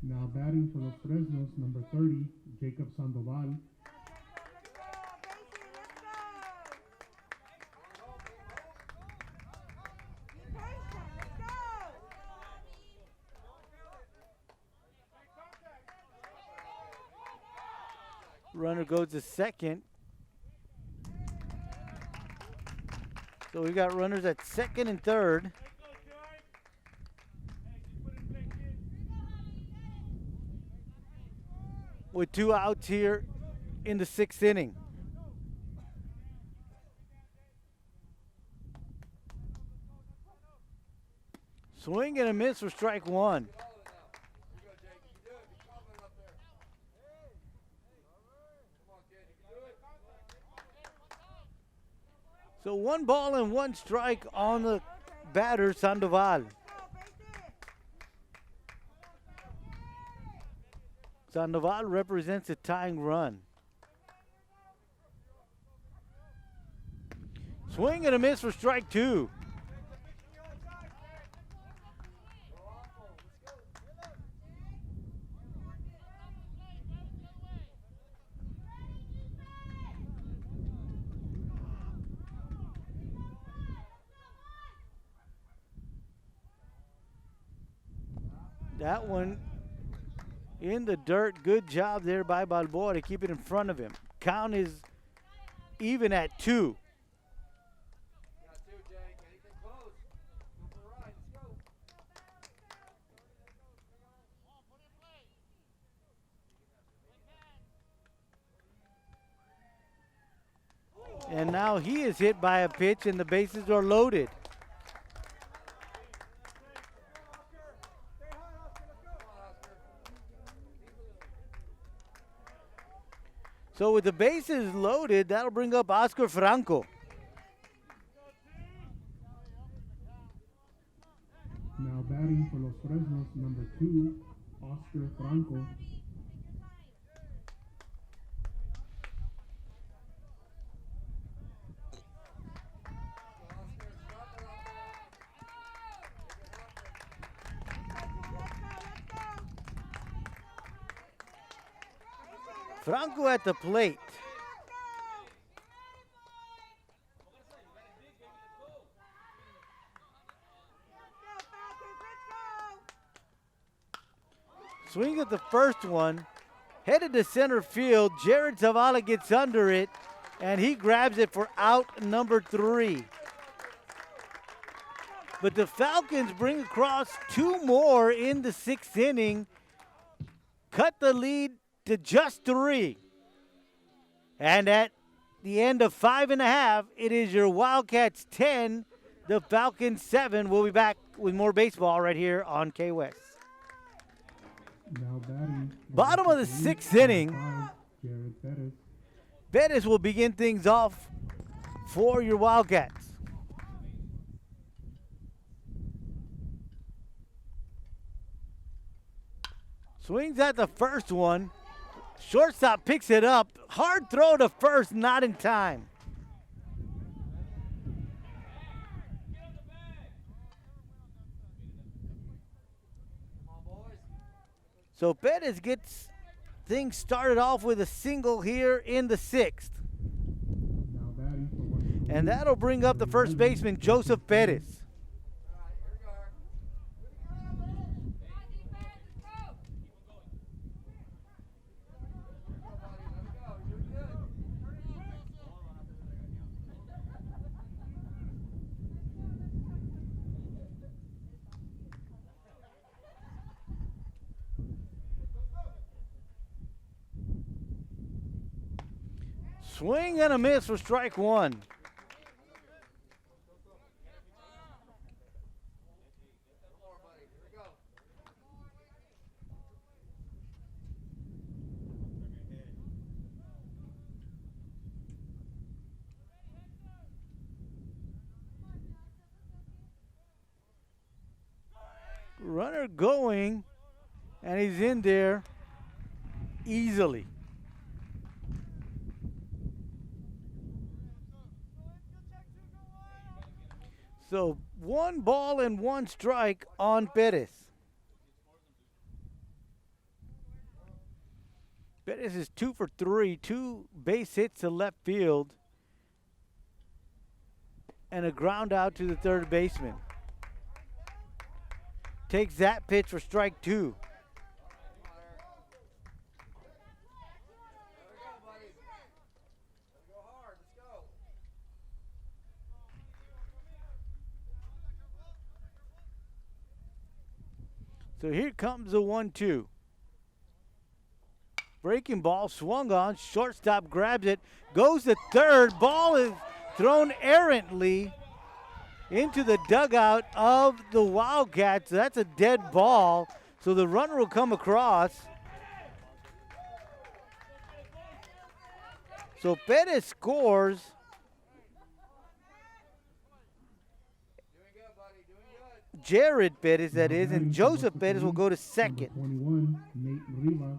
Now batting for the Fresnos, number 30, Jacob Sandoval. Runner goes to second. So we got runners at second and third. With 2 outs here in the 6th inning. Swing and a miss for strike one. So 1 ball and 1 strike on the batter, Sandoval. Sandoval represents a tying run. Swing and a miss for strike 2. That one in the dirt. Good job there by Balboa to keep it in front of him. Count is even at 2. And now he is hit by a pitch and the bases are loaded. So with the bases loaded, that'll bring up Oscar Franco. Now batting for Los Fresnos, number 2, Oscar Franco. Franco at the plate. Swing at the first one, Headed to center field. Jared Zavala gets under it, and he grabs it for out number 3. But the Falcons bring across 2 more in the 6th inning, cut the lead to just 3. And at the end of 5.5, it is your Wildcats 10, the Falcons 7. We'll be back with more baseball right here on K-West. Now batting. Bottom of the 6th inning. Jared Pettis. Bettis will begin things off for your Wildcats. Swings at the first one. Shortstop picks it up. Hard throw to first, not in time. So Bettis gets things started off with a single here in the 6th. Now batting for Westwood. And that'll bring up the first baseman, Joseph Bettis. Swing and a miss for strike 1. Runner going, and he's in there easily. So 1 ball and 1 strike on Bettis. Bettis is 2 for 3, 2 base hits to left field, and a ground out to the third baseman. Takes that pitch for strike 2. So here comes the 1-2. Breaking ball swung on. Shortstop grabs it. Goes to third. Ball is thrown errantly into the dugout of the Wildcats. That's a dead ball. So the runner will come across. So Pettis scores. Jared Pettis, that is, and Joseph Pettis will go to second. 21, Nate Rivas.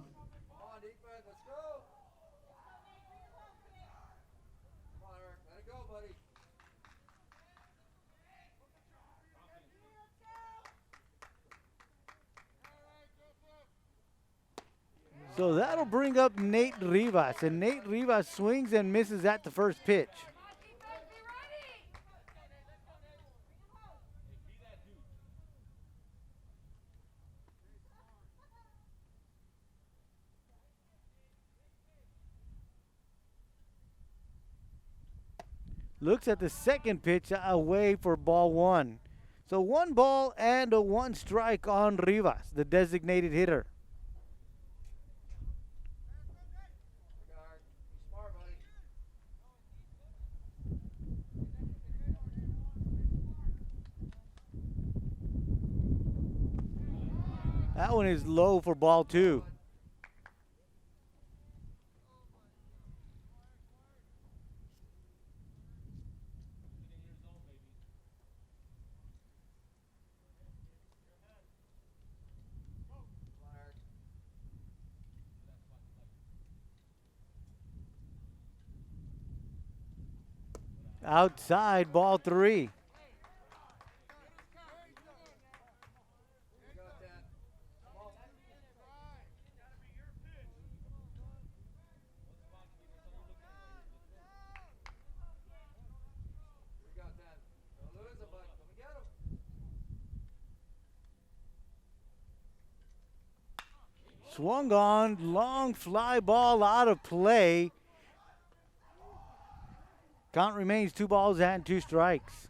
So that'll bring up Nate Rivas, and Nate Rivas swings and misses at the first pitch. Looks at the second pitch away for ball 1. So 1 ball and a 1 strike on Rivas, the designated hitter. That one is low for ball 2. Outside, ball 3. Swung on, long fly ball out of play. Count remains 2 balls and 2 strikes.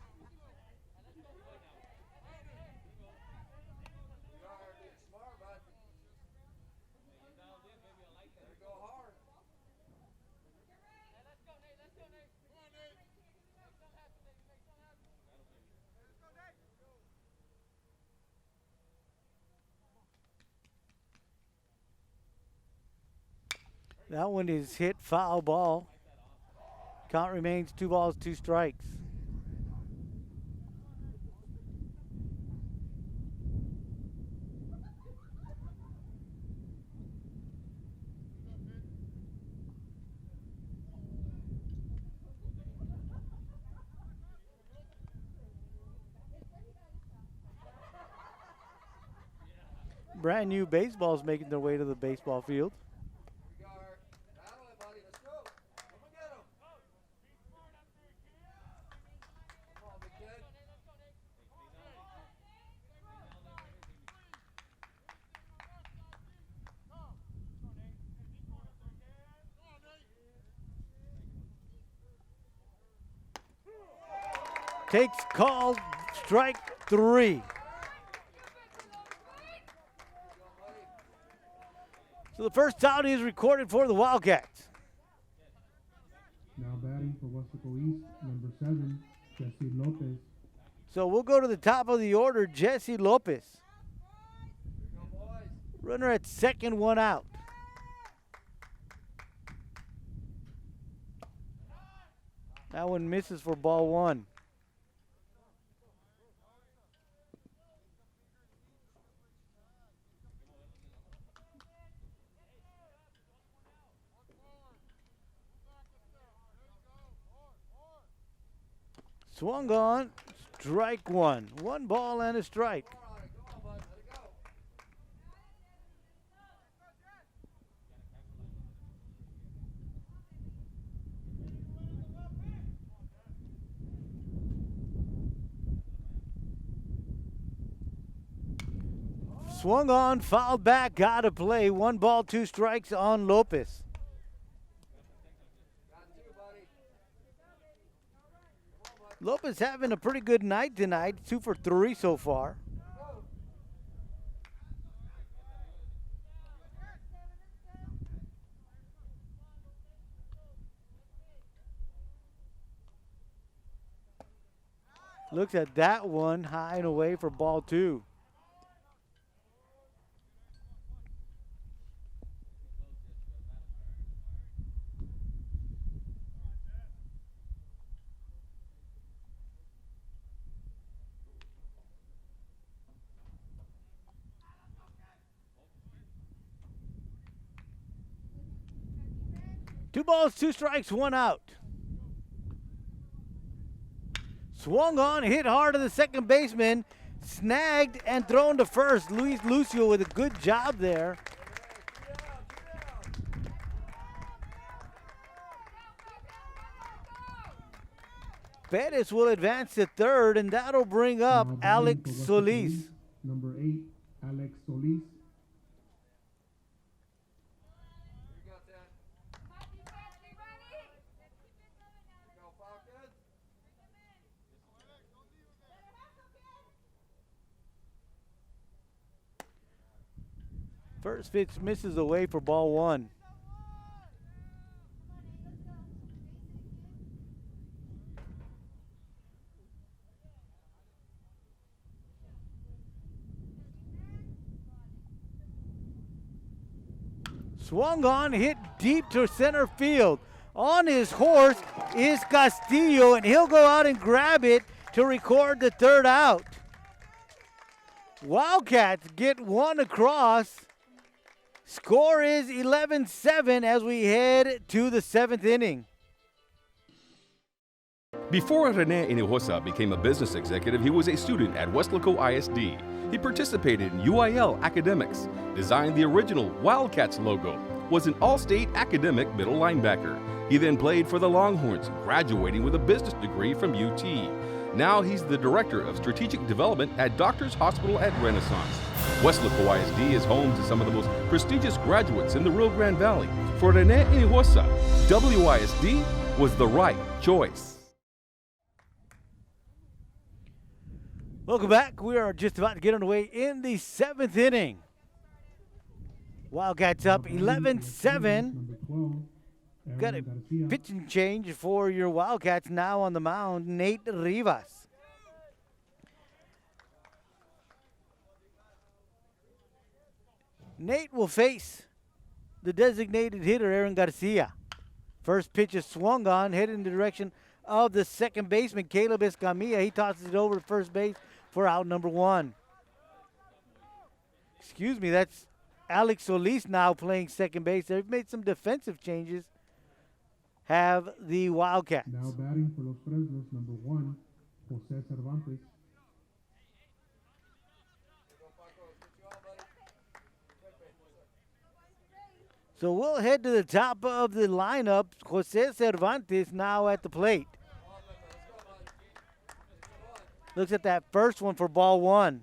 That one is hit foul ball. Count remains 2 balls, 2 strikes. Brand new baseballs making their way to the baseball field. Takes call, strike 3. So the first out is recorded for the Wildcats. Now batting for Weslaco East, number 7, Jesse Lopez. So we'll go to the top of the order, Jesse Lopez. Runner at second, 1 out. That one misses for ball 1. Swung on, strike 1. 1 ball and a strike. Swung on, fouled back, out of play. 1 ball, 2 strikes on Lopez. Lopez having a pretty good night tonight, 2 for 3 so far. Looks at that one, high and away for ball 2. Two balls, 2 strikes, 1 out. Swung on, hit hard to the second baseman, snagged and thrown to first. Luis Lucio with a good job there. Perez will advance to third, and that'll bring up Now batting Alex for Weslaco Solis. East, number 8, Alex Solis. First pitch misses away for ball 1. Swung on, hit deep to center field. On his horse is Castillo, and he'll go out and grab it to record the 3rd out. Wildcats get 1 across. Score is 11-7 as we head to the 7th inning. Before Rene Hinojosa became a business executive, he was a student at Weslaco ISD. He participated in UIL academics, designed the original Wildcats logo, was an all-state academic middle linebacker. He then played for the Longhorns, graduating with a business degree from UT. Now he's the Director of Strategic Development at Doctors Hospital at Renaissance. Weslaco ISD is home to some of the most prestigious graduates in the Rio Grande Valley. For Rene Hinojosa, WISD was the right choice. Welcome back. We are just about to get underway in the 7th inning. Wildcats up 11-7. Number 12, Got a Aaron Garcia. pitching change for your Wildcats now on the mound, Nate Rivas. Nate will face the designated hitter, Aaron Garcia. First pitch is swung on, headed in the direction of the second baseman, Caleb Escamilla. He tosses it over to first base for out number 1. Excuse me, that's Alex Solis now playing second base. They've made some defensive changes. Have the Wildcats. Now batting for Los Fresnos, number 1, Jose Cervantes. So we'll head to the top of the lineup. Jose Cervantes now at the plate. Looks at that first one for ball 1.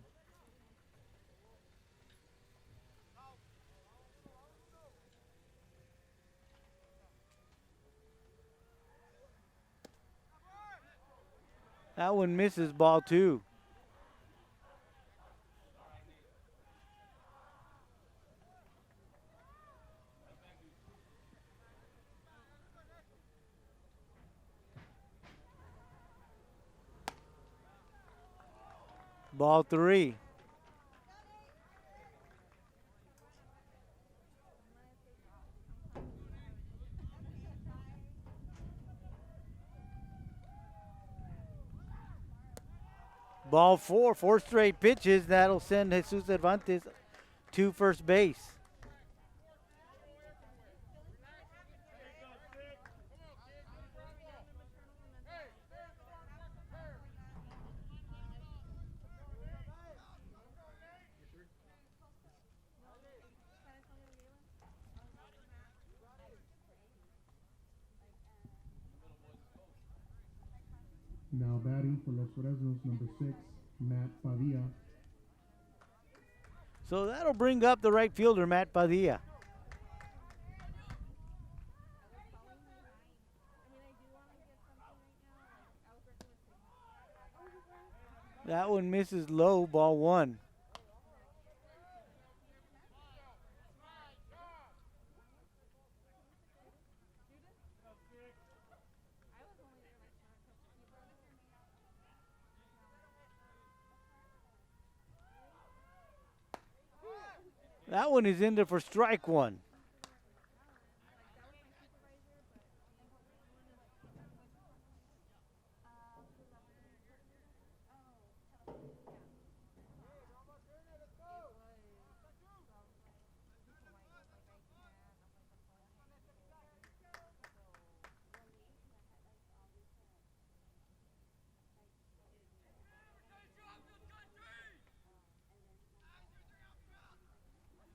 That one misses, ball 2. Ball 3. Ball 4, 4 straight pitches. That'll send Jesus Cervantes to first base. Now batting for Los Fresnos, number 6, Matt Padilla. So that'll bring up the right fielder, Matt Padilla. That one misses low, ball 1. That one is in there for strike 1.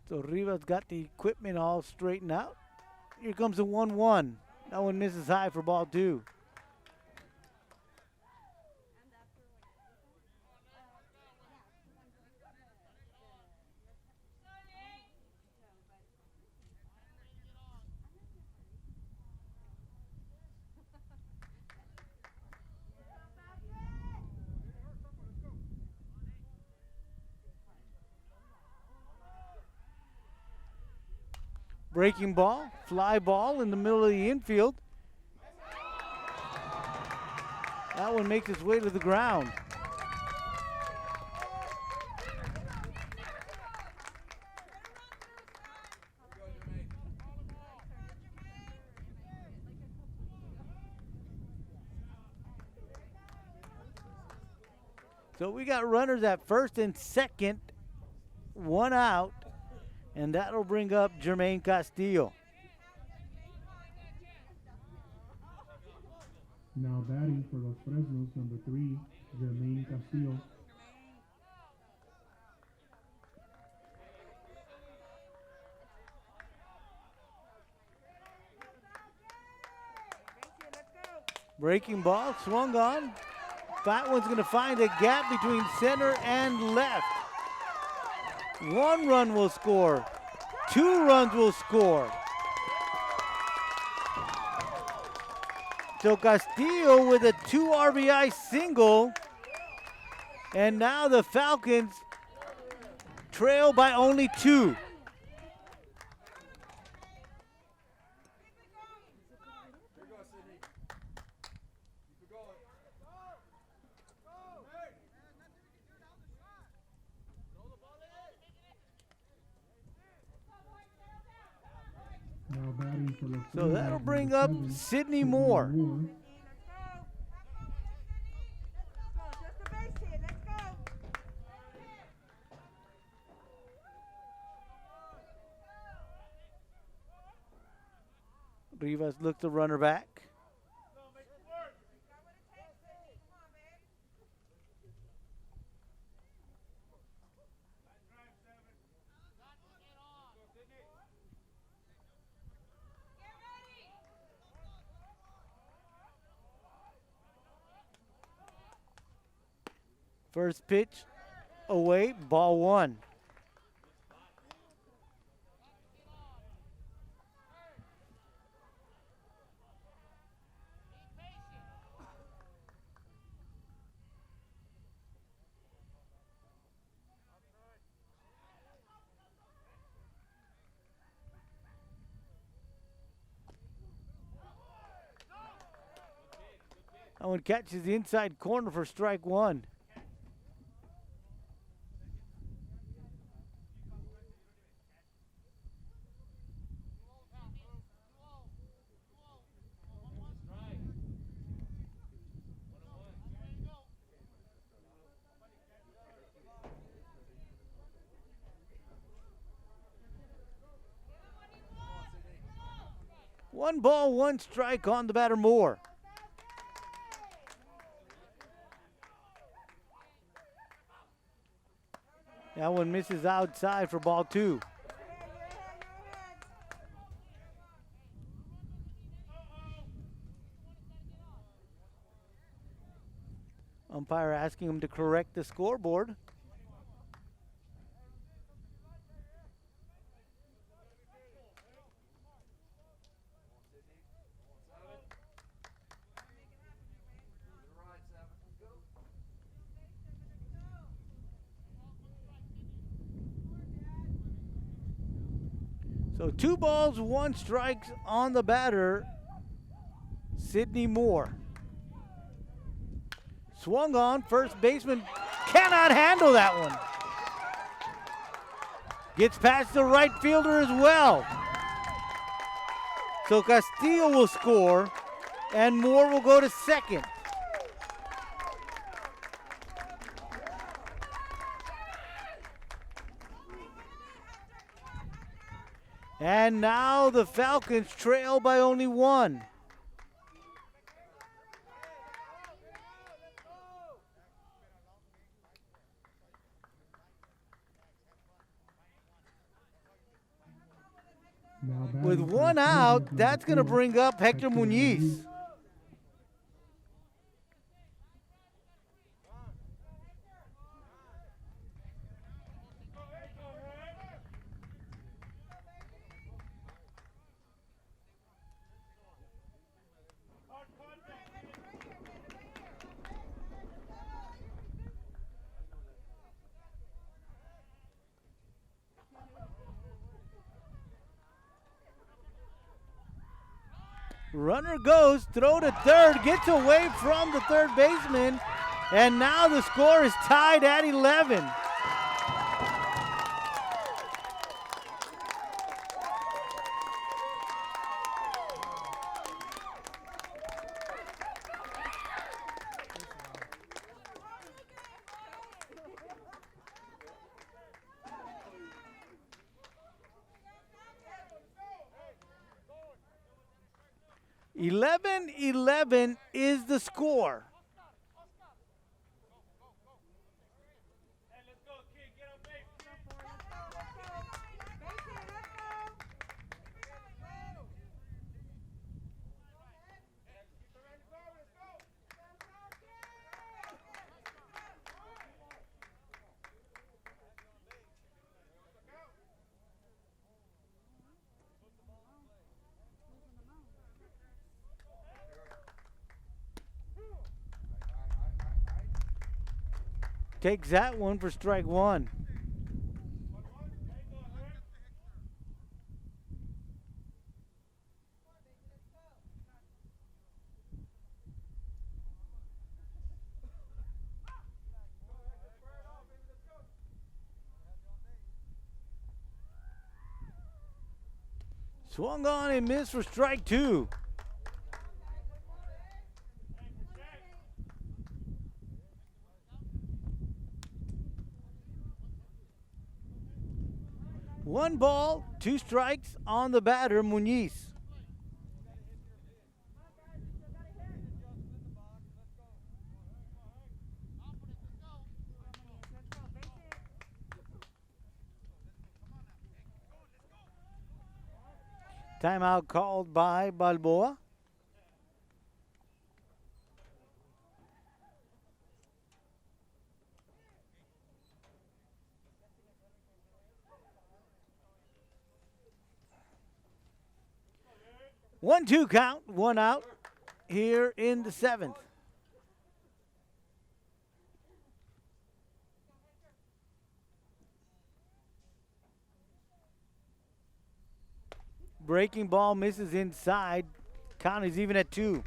So Rivas got the equipment all straightened out. Here comes the 1-1. That one misses high for ball 2. Breaking ball, fly ball in the middle of the infield. That one makes its way to the ground. So we got runners at first and second, 1 out. And that'll bring up Jermaine Castillo. Now batting for Los Fresnos, number 3, Jermaine Castillo. Breaking ball, swung on. Fat one's going to find a gap between center and left. 1 run will score. 2 runs will score. So Castillo with a 2 RBI single. And now the Falcons trail by only 2. Now batting for the So that'll bring up 7, Sidney Moore. Rivas looks the runner back. First pitch away, ball 1. That one catches the inside corner for strike 1. One ball, 1 strike on the batter, Moore. That one misses outside for ball 2. Umpire asking him to correct the scoreboard. So 2 balls, 1 strike on the batter, Sidney Moore. Swung on, first baseman cannot handle that one. Gets past the right fielder as well. So Castillo will score, and Moore will go to second. And now the Falcons trail by only 1. With 1 out, that's going to bring up Hector Muñiz. Runner goes, throw to third, gets away from the third baseman, and now the score is tied at 11. (11-11) is the score. Takes that one for strike one. Swung on and missed for strike two. One ball, two strikes on the batter, Muñiz. Timeout called by Balboa. One-two count, one out here in the seventh. Breaking ball misses inside. Count is even at two.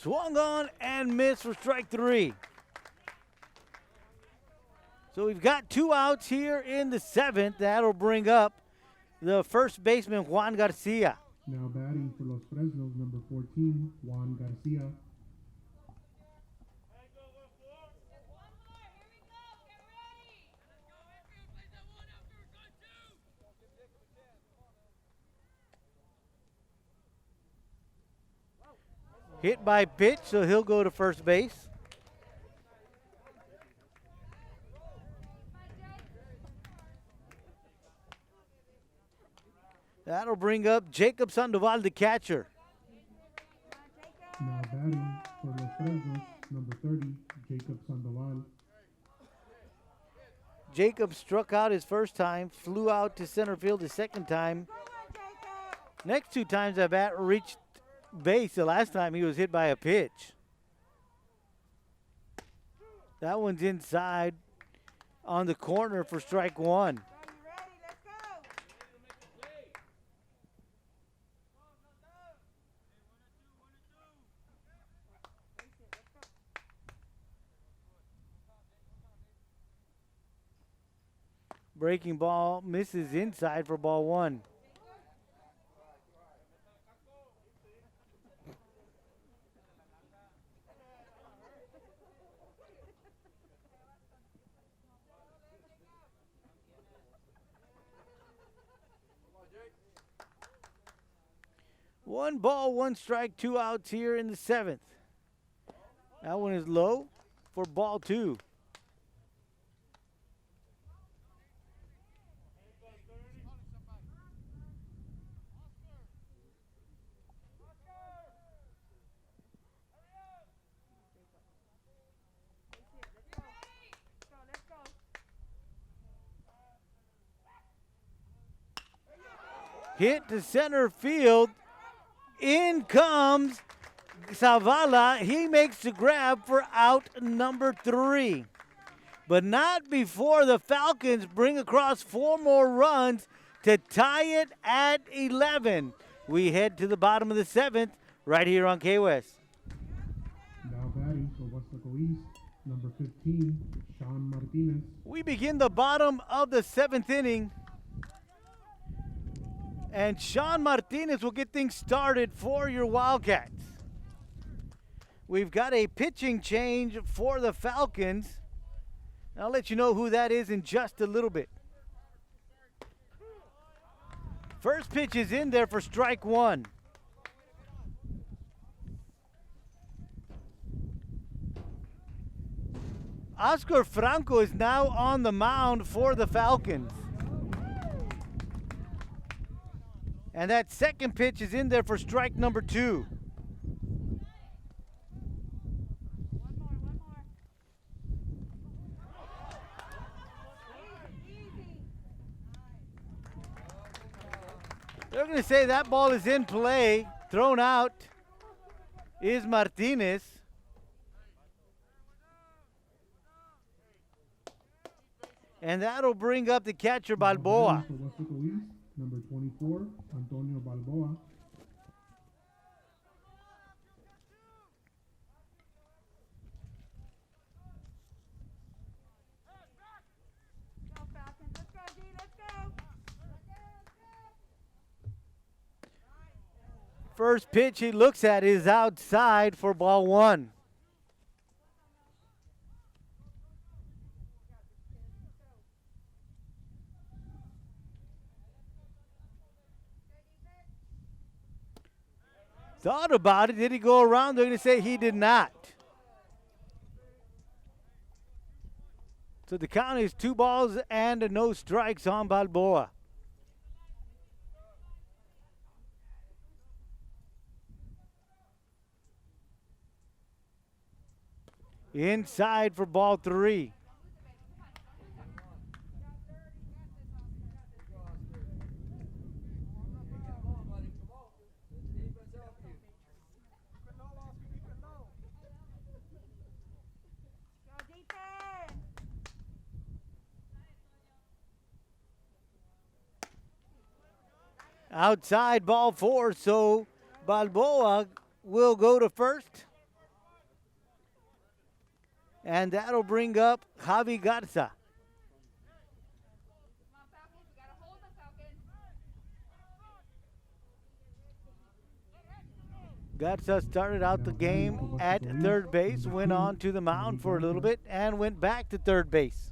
Swung on and missed for strike three. So we've got two outs here in the seventh. That'll bring up the first baseman, Juan Garcia. Now batting for Los Fresnos, number 14, Juan Garcia. Hit by pitch, so he'll go to first base. That'll bring up Jacob Sandoval, the catcher. Now batting for Los Fresnos, number 30, Jacob Sandoval. Jacob struck out his first time, flew out to center field his second time. Next two times that bat reached base. The last time he was hit by a pitch. That one's inside on the corner for strike one. Breaking ball misses inside for ball one. One ball, one strike, two outs here in the seventh. That one is low for ball two. Hit to center field. In comes Zavala. He makes the grab for out number three. But not before the Falcons bring across four more runs to tie it at 11. We head to the bottom of the seventh right here on K-West. Now batting for Weslaco East, number 15, Sean Martinez. We begin the bottom of the seventh inning. And Sean Martinez will get things started for your Wildcats. We've got a pitching change for the Falcons. I'll let you know who that is in just a little bit. First pitch is in there for strike one. Oscar Franco is now on the mound for the Falcons. And that second pitch is in there for strike number two. going to say that ball is in play. Thrown out is Martinez. And that'll bring up the catcher, Balboa. For Weslaco East, number 24, Antonio Balboa. Go Falcons, let's go, D, let's go. First pitch he looks at is outside for ball one. Thought about it. Did he go around? They're going to say he did not. So the count is 2 balls and no strikes on Balboa. Inside for ball 3. Go defense. Outside ball 4, so Balboa will go to first. And that'll bring up Javi Garza. Come on, Falcons, we gotta hold the Falcons. Garza started out the game at third base, went on to the mound for a little bit, and went back to third base.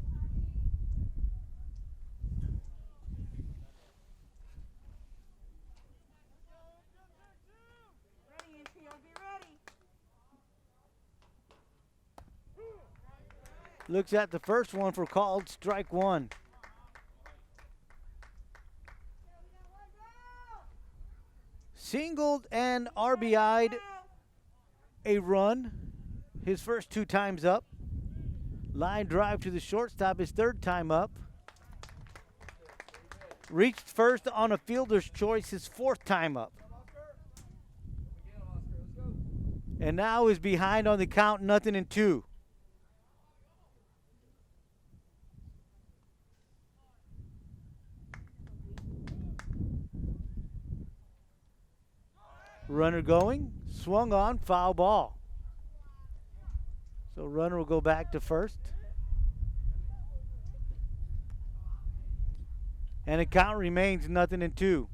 Ready, infield, be ready. Looks at the first one for called strike 1. Singled and RBI'd a run his first 2 times up. Line drive to the shortstop his 3rd time up. Reached first on a fielder's choice his 4th time up. And now is behind on the count, 0-2. Runner going, swung on, foul ball. So runner will go back to first. And the count remains 0-2.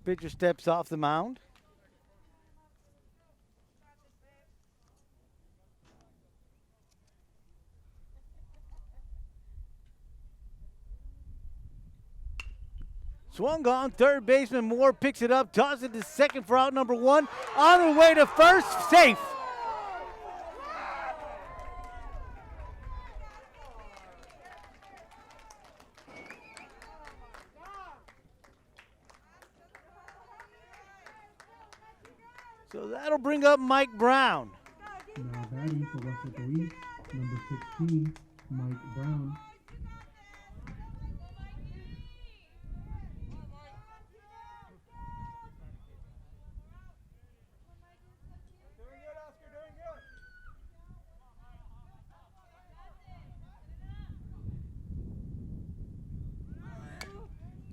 Pitcher steps off the mound. Swung on, third baseman Moore picks it up, tosses it to second for out number 1. On the way to first, safe. So that'll bring up Mike Brown. Now batting for Weslaco East, number 16, Mike Brown.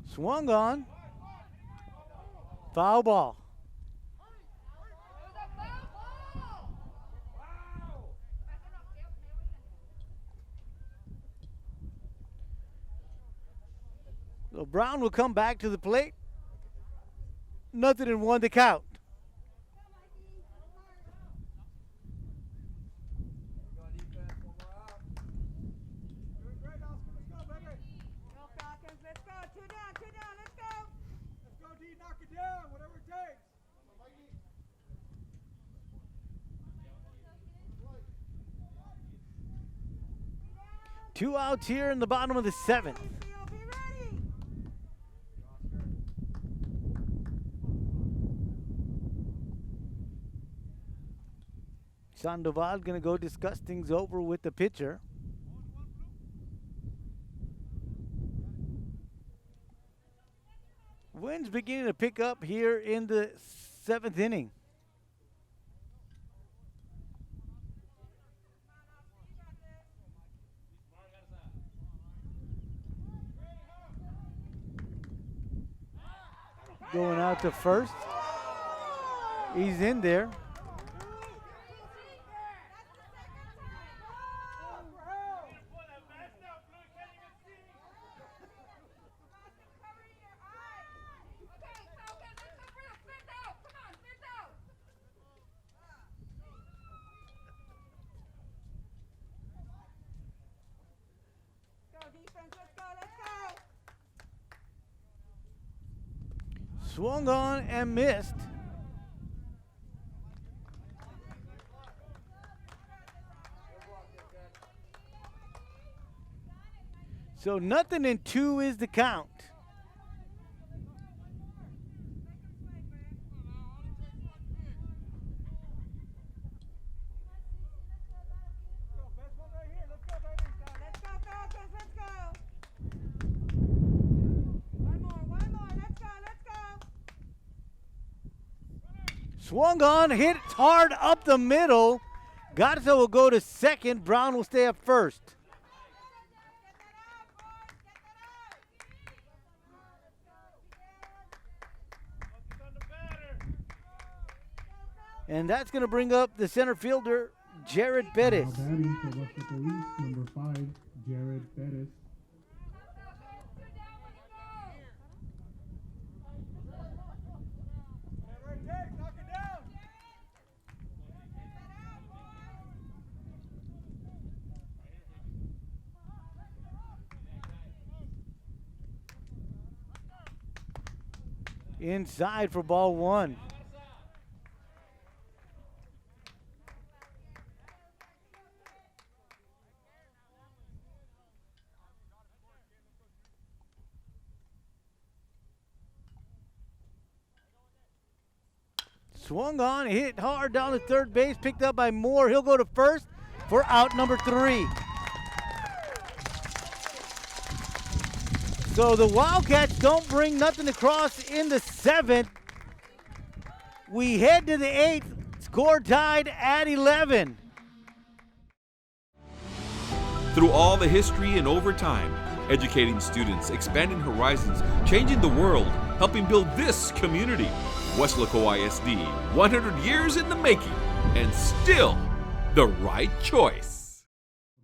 Swung on. Foul ball. So Brown will come back to the plate. 0-1 to count. Go Falcons, let's go. 2 down, let's go. Let's go, D, knock it down, whatever it takes. 2 outs here in the bottom of the 7th. Theo, be ready. Sandoval going to go discuss things over with the pitcher. Wind's beginning to pick up here in the 7th inning. Going out to first. He's in there. Swung on and missed. So 0-2 is the count. Let's go, Falcons, let's go. One more, let's go. Swung on, hit hard up the middle. Garza will go to second. Brown will stay at first. And that's going to bring up the center fielder, Jared Now Bettis. batting for Weslaco East, number 5, Jared Bettis. Inside for ball 1. Swung on, hit hard down to third base, picked up by Moore. He'll go to first for out number 3. So the Wildcats don't bring nothing across in the 7th. We head to the 8th, score tied at 11. Through all the history and over time, educating students, expanding horizons, changing the world, helping build this community. Weslaco ISD, 100 years in the making, and still the right choice.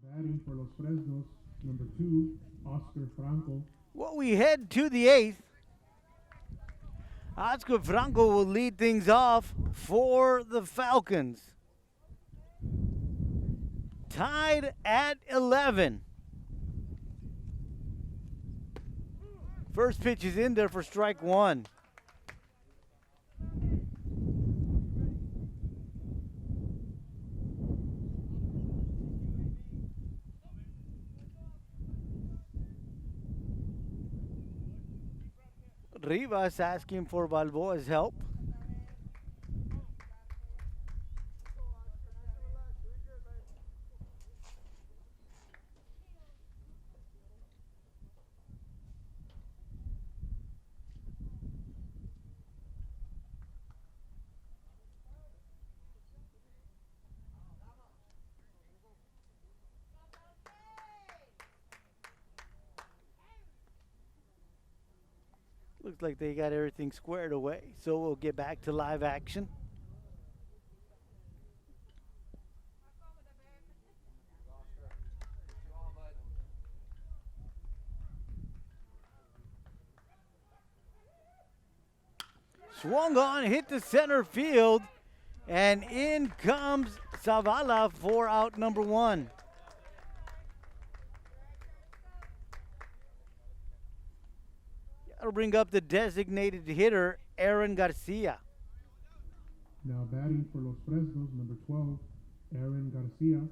Batting for Los Fresnos, number 2, Oscar Franco. Well, we head to the 8th. Oscar Franco will lead things off for the Falcons. Tied at 11. First pitch is in there for strike 1. Rivas asking for Balboa's help. Looks like they got everything squared away, so we'll get back to live action. Swung on, hit the center field, and in comes Zavala for out number 1. That'll bring up the designated hitter, Aaron Garcia. Now batting for Los Fresnos, number 12, Aaron Garcia.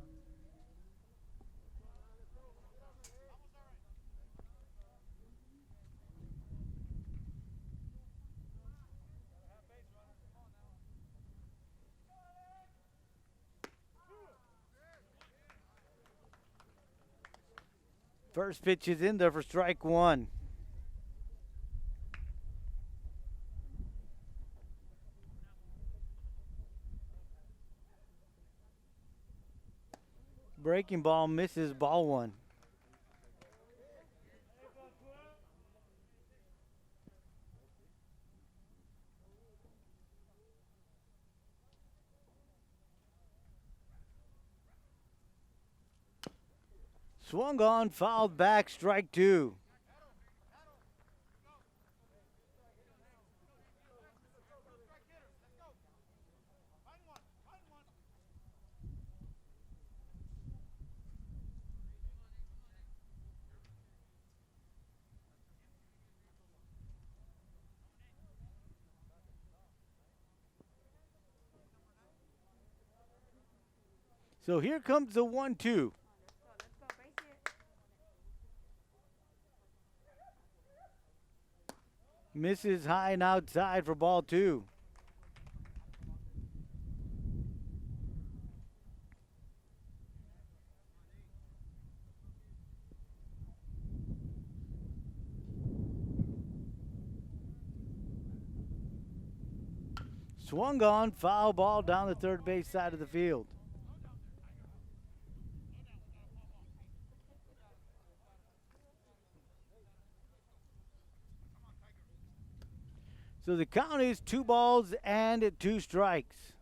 First pitch is in there for strike one. Breaking ball misses, ball one. Swung on, fouled back, strike two. So here comes the 1-2. Let's go, base hit. Misses high and outside for ball two. Swung on, foul ball down the third base side of the field. So the count is 2 balls and 2 strikes.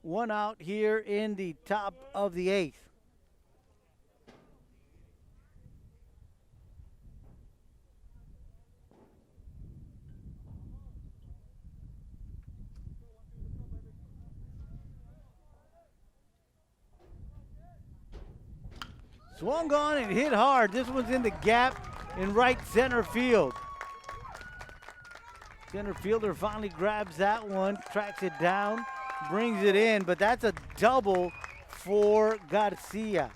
One out here in the top of the 8th. Swung on and hit hard. This one's in the gap in right center field. Center fielder finally grabs that one, tracks it down, brings it in, but that's a double for Garcia.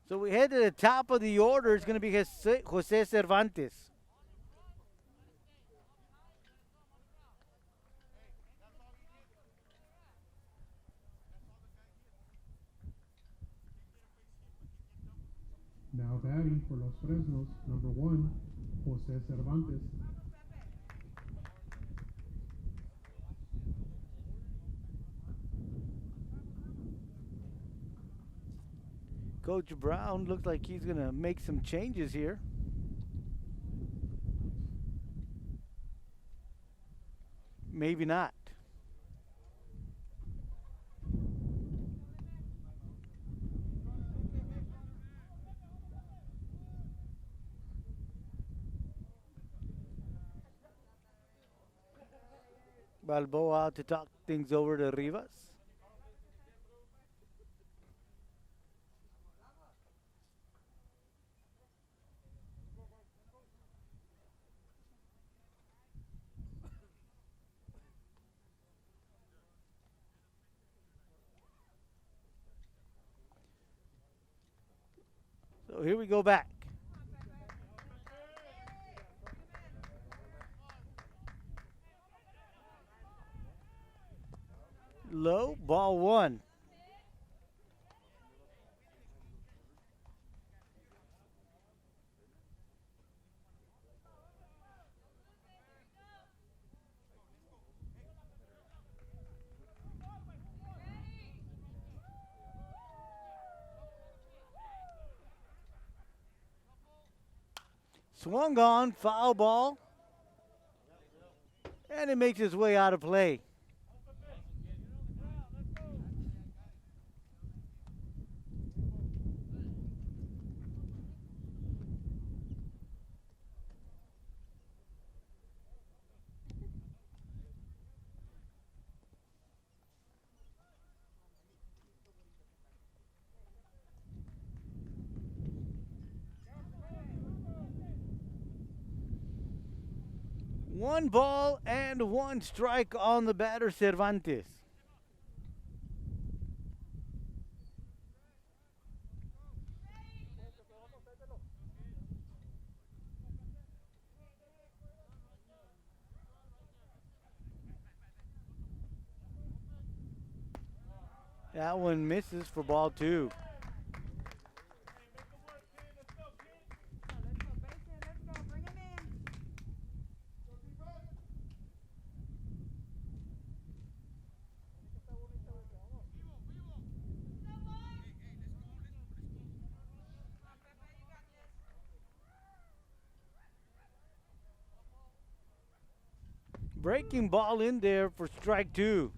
So we head to the top of the order. It's going to be Jose Cervantes. Now batting for Los Fresnos, number 1, Jose Cervantes. Coach Brown looks like he's going to make some changes here. Maybe not. Balboa out to talk things over to Rivas. So here we go back. Low, ball one. Swung on, foul ball. And it makes its way out of play. One ball and one strike on the batter, Cervantes. That one misses for ball 2. Let's go, Basin. Let's go. Bring him in. Breaking ball in there for strike 2.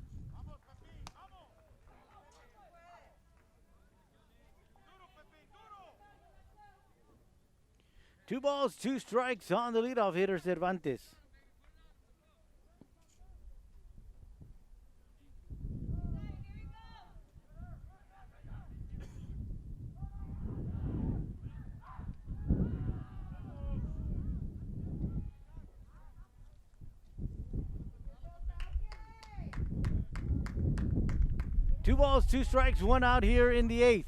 Two balls, 2 strikes on the leadoff hitter, Cervantes. Two balls, 2 strikes, 1 out here in the 8th.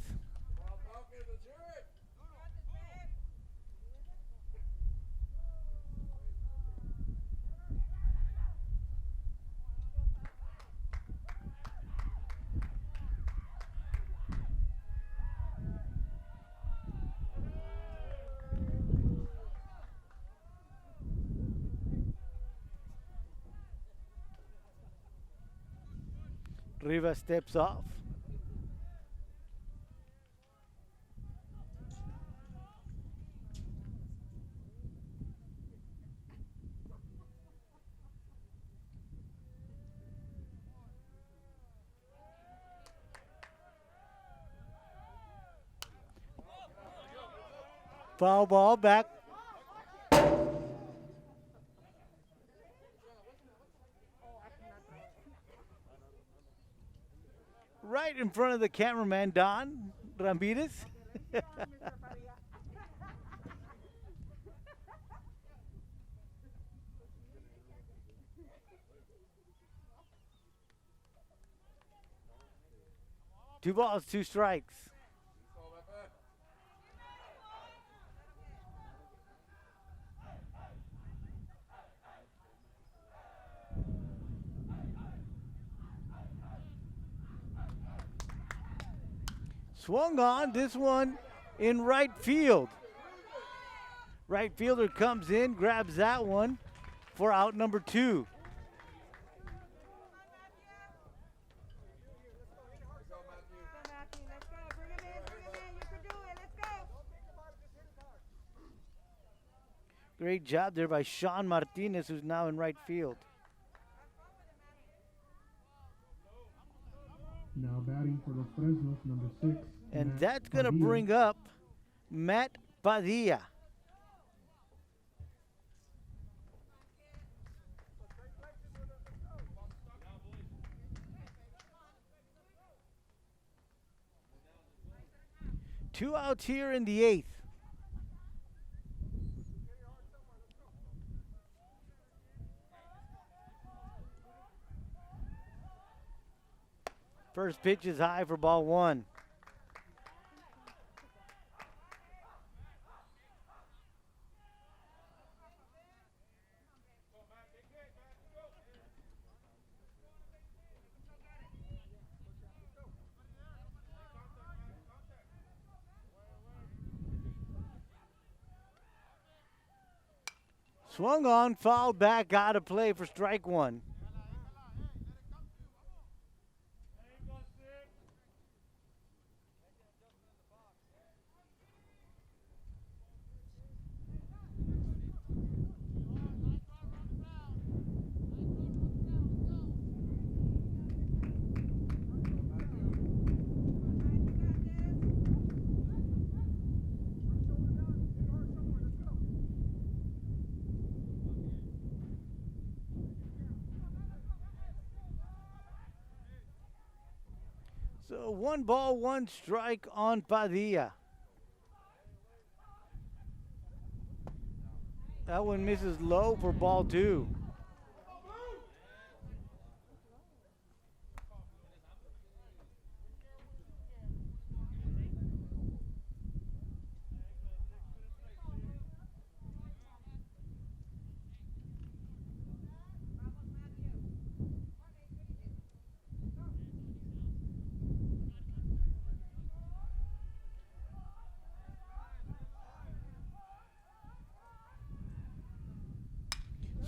Rivas steps off. Foul ball back. Right in front of the cameraman, Don Ramirez. Two balls, 2 strikes. Swung on, this one in right field. Right fielder comes in, grabs that one for out number 2. Matthew. Let's go. Bring him in. Bring him in. You can do it. Let's go. Great job there by Sean Martinez, who's now in right field. Now batting for the Fresnos, number 6. And Matt that's going to Padilla. bring up Matt Padilla. Two outs here in the 8th. First pitch is high for ball 1. Swung on, fouled back, out of play for strike 1. So 1 ball, 1 strike on Padilla. That one misses low for ball 2.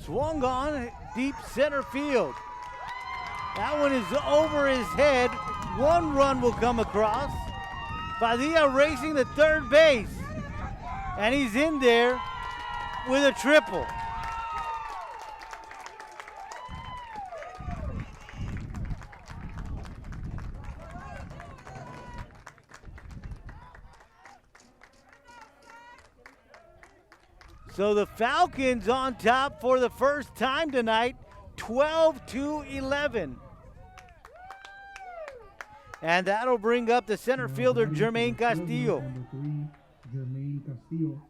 Swung on deep center field. That one is over his head. 1 run will come across. Padilla racing to third base. And he's in there with a triple. So the Falcons on top for the first time tonight, 12-11. And that'll bring up the center fielder, Jermaine Castillo. Number 3, Jermaine Castillo.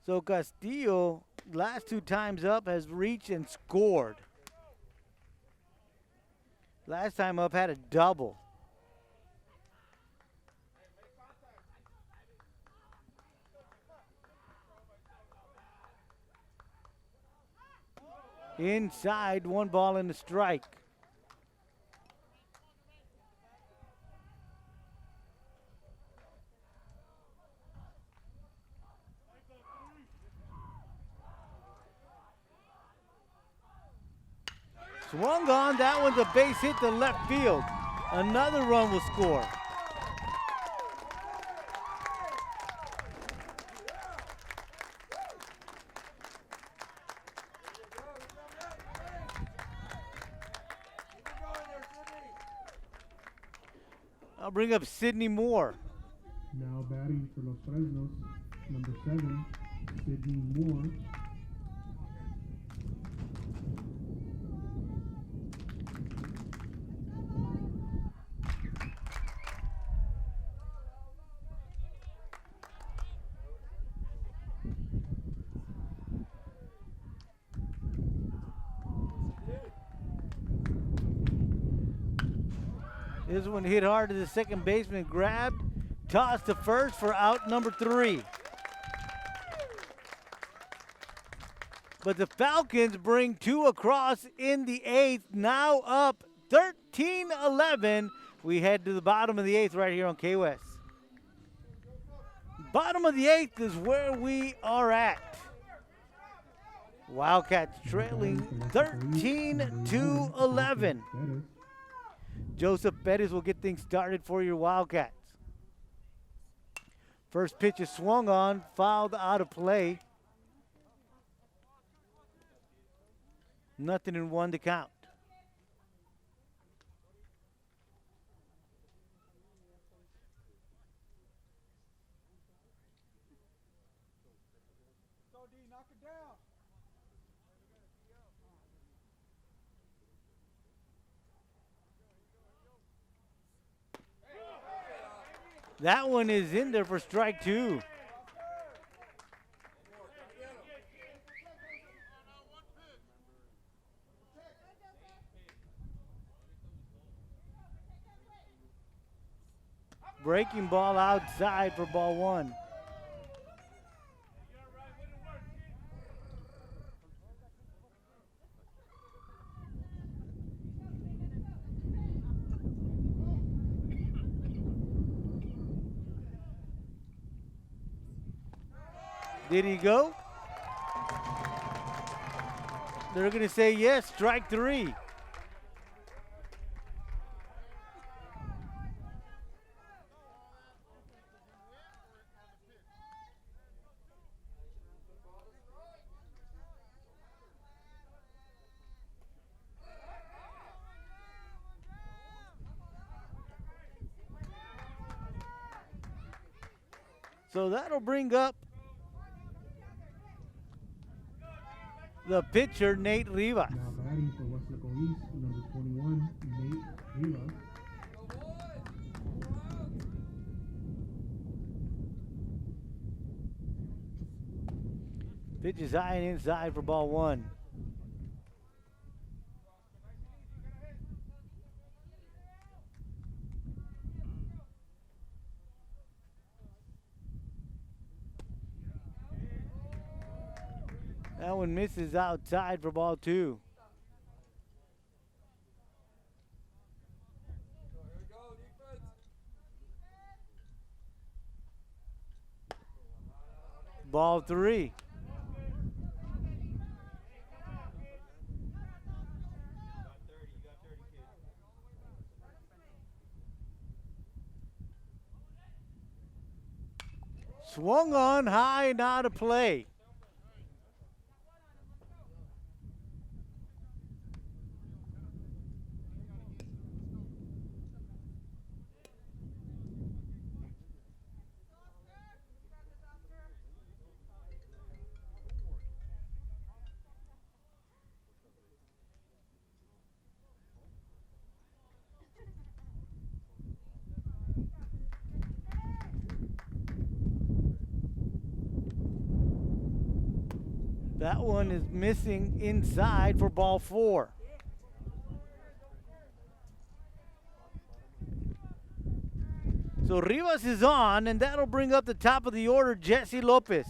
So Castillo, last 2 times up, has reached and scored. Last time up had a double. Inside, 1 ball and a strike. Swung on, that one's a base hit to left field. Another run will score. I'll bring up Sidney Moore. Now batting for Los Fresnos, number 7, Sidney Moore. This one hit hard to the second baseman, grabbed, tossed to first for out number 3. But the Falcons bring 2 across in the 8th, now up 13-11. We head to the bottom of the 8th right here on K-West. Bottom of the 8th is where we are at. Wildcats trailing 13-11. Joseph Bettis will get things started for your Wildcats. First pitch is swung on, fouled out of play. Nothing in 1 to count. Knock it down. That one is in there for strike 2. Breaking ball outside for ball 1. Did he go? They're going to say yes, strike 3. So that'll bring up the pitcher, Nate Rivas. Now batting for Weslaco East, number 21, Nate Rivas. Pitch is high and inside for ball 1. That one misses outside for ball 2. Ball 3. Swung on high and out of play. That one is missing inside for ball 4. So Rivas is on, and that'll bring up the top of the order, Jesse Lopez.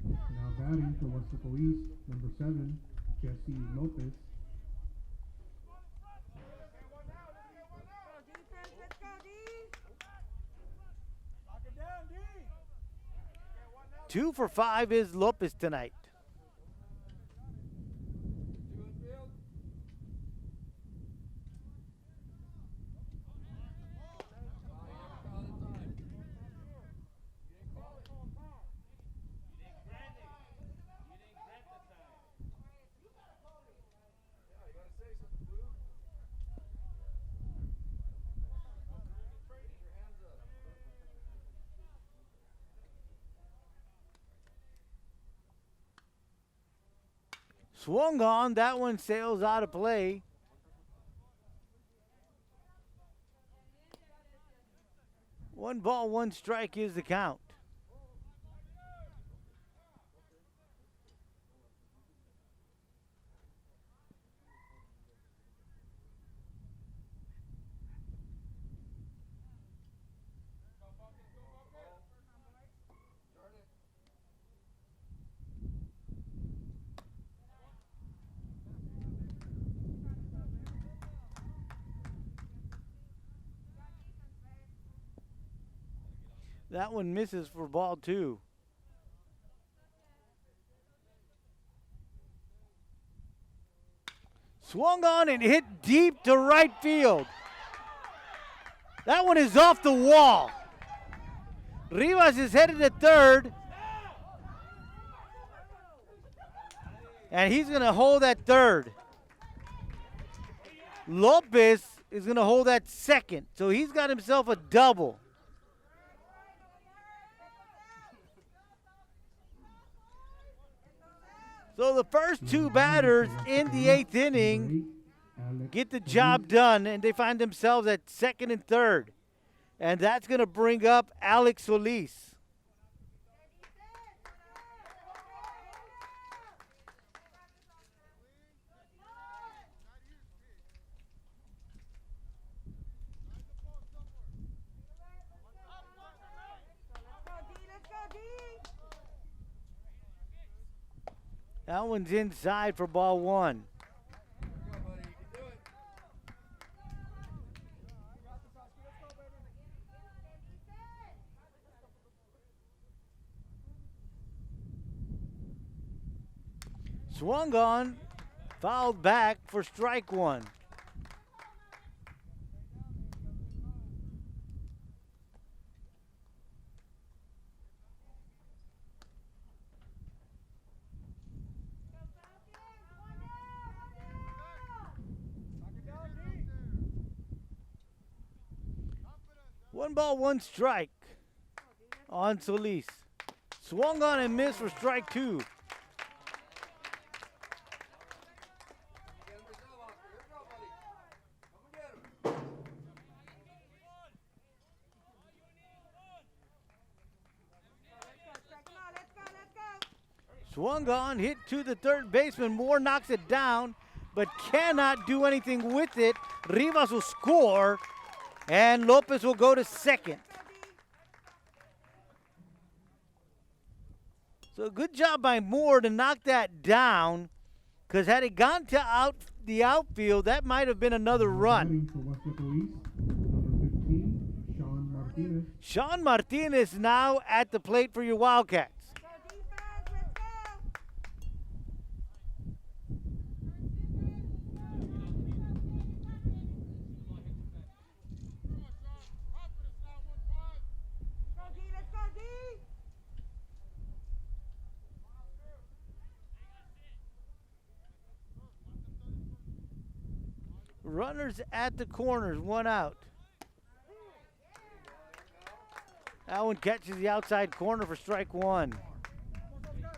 Now batting for Weslaco East, number 7, Jesse Lopez. Defense, let's go, D. 2 for 5 is Lopez tonight. Swung on, that one sails out of play. One ball, one strike is the count. That one misses for ball 2. Swung on and hit deep to right field. That one is off the wall. Rivas is headed to third. And he's going to hold that third. Lopez is going to hold that second. So he's got himself a double. So the first 2 batters in the 8th inning get the job done, and they find themselves at second and third. And that's going to bring up Alex Solis. Let's go, D. That one's inside for ball 1. Swung on, fouled back for strike 1. One ball, one strike on Solis. Swung on and missed for strike 2. Swung on, hit to the third baseman. Moore knocks it down, but cannot do anything with it. Rivas will score, and Lopez will go to second. So good job by Moore to knock that down, because had it gone to the outfield, that might have been another run. Batting for Weslaco East, number 15, Sean Martinez. Sean Martinez now at the plate for your Wildcats. Go defense, let's go. Go D, let's go D. Runners at the corners, one out. That one catches the outside corner for strike one. Be ready.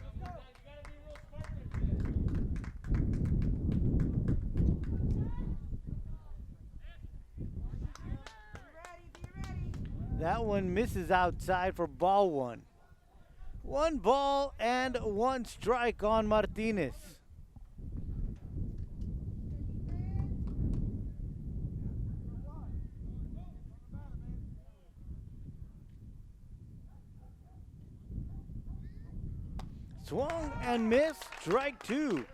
That one misses outside for ball one. 1 ball and 1 strike on Martinez. Swung and missed, strike 2.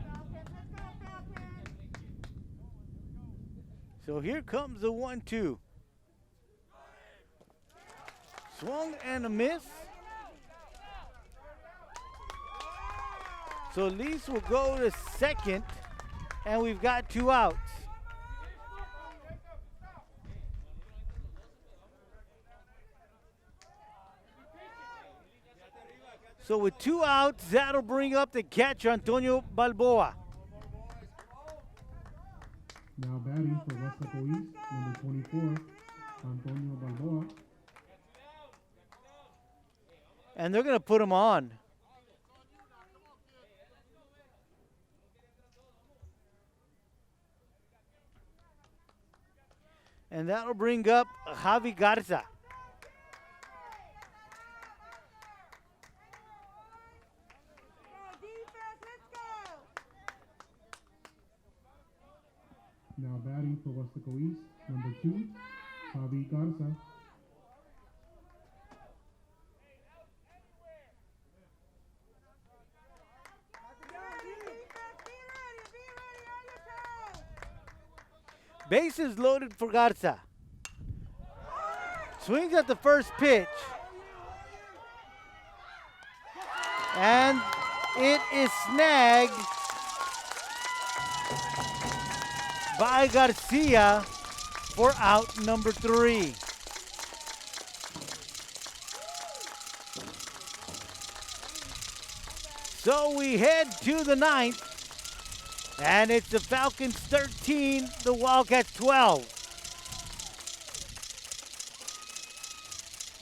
Falcons, let's go, Falcons. So here comes the 1-2. Swung and a miss. So Lease will go to second, and we've got 2 outs. So with 2 outs, that'll bring up the catcher, Antonio Balboa. Now batting for Weslaco East, number 24, Antonio Balboa. And they're going to put him on. And that'll bring up Javi Garza. Go defense, let's go. Now batting for Weslaco East, number 2, Javi Garza. Go defense, be ready on your toes. Bases loaded for Garza. Swings at the first pitch. And it is snagged by Garcia for out number 3. So we head to the 9th. And it's the Falcons 13, the Wildcats 12.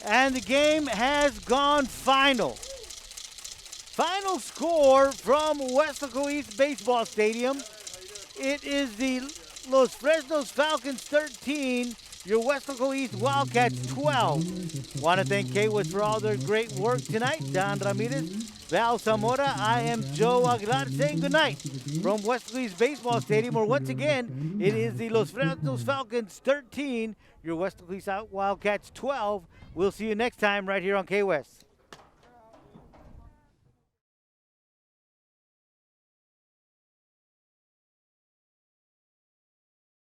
And the game has gone final. Final score from Weslaco East Baseball Stadium. It is the Los Fresnos Falcons 13, your Weslaco East Wildcats 12. Want to thank K-West for all their great work tonight. Don Ramirez, Val Zamora, I am Joe Aguilar saying goodnight from Weslaco East Baseball Stadium, where once again, it is the Los Fresnos Falcons 13, your Weslaco East Wildcats 12. We'll see you next time right here on K-West.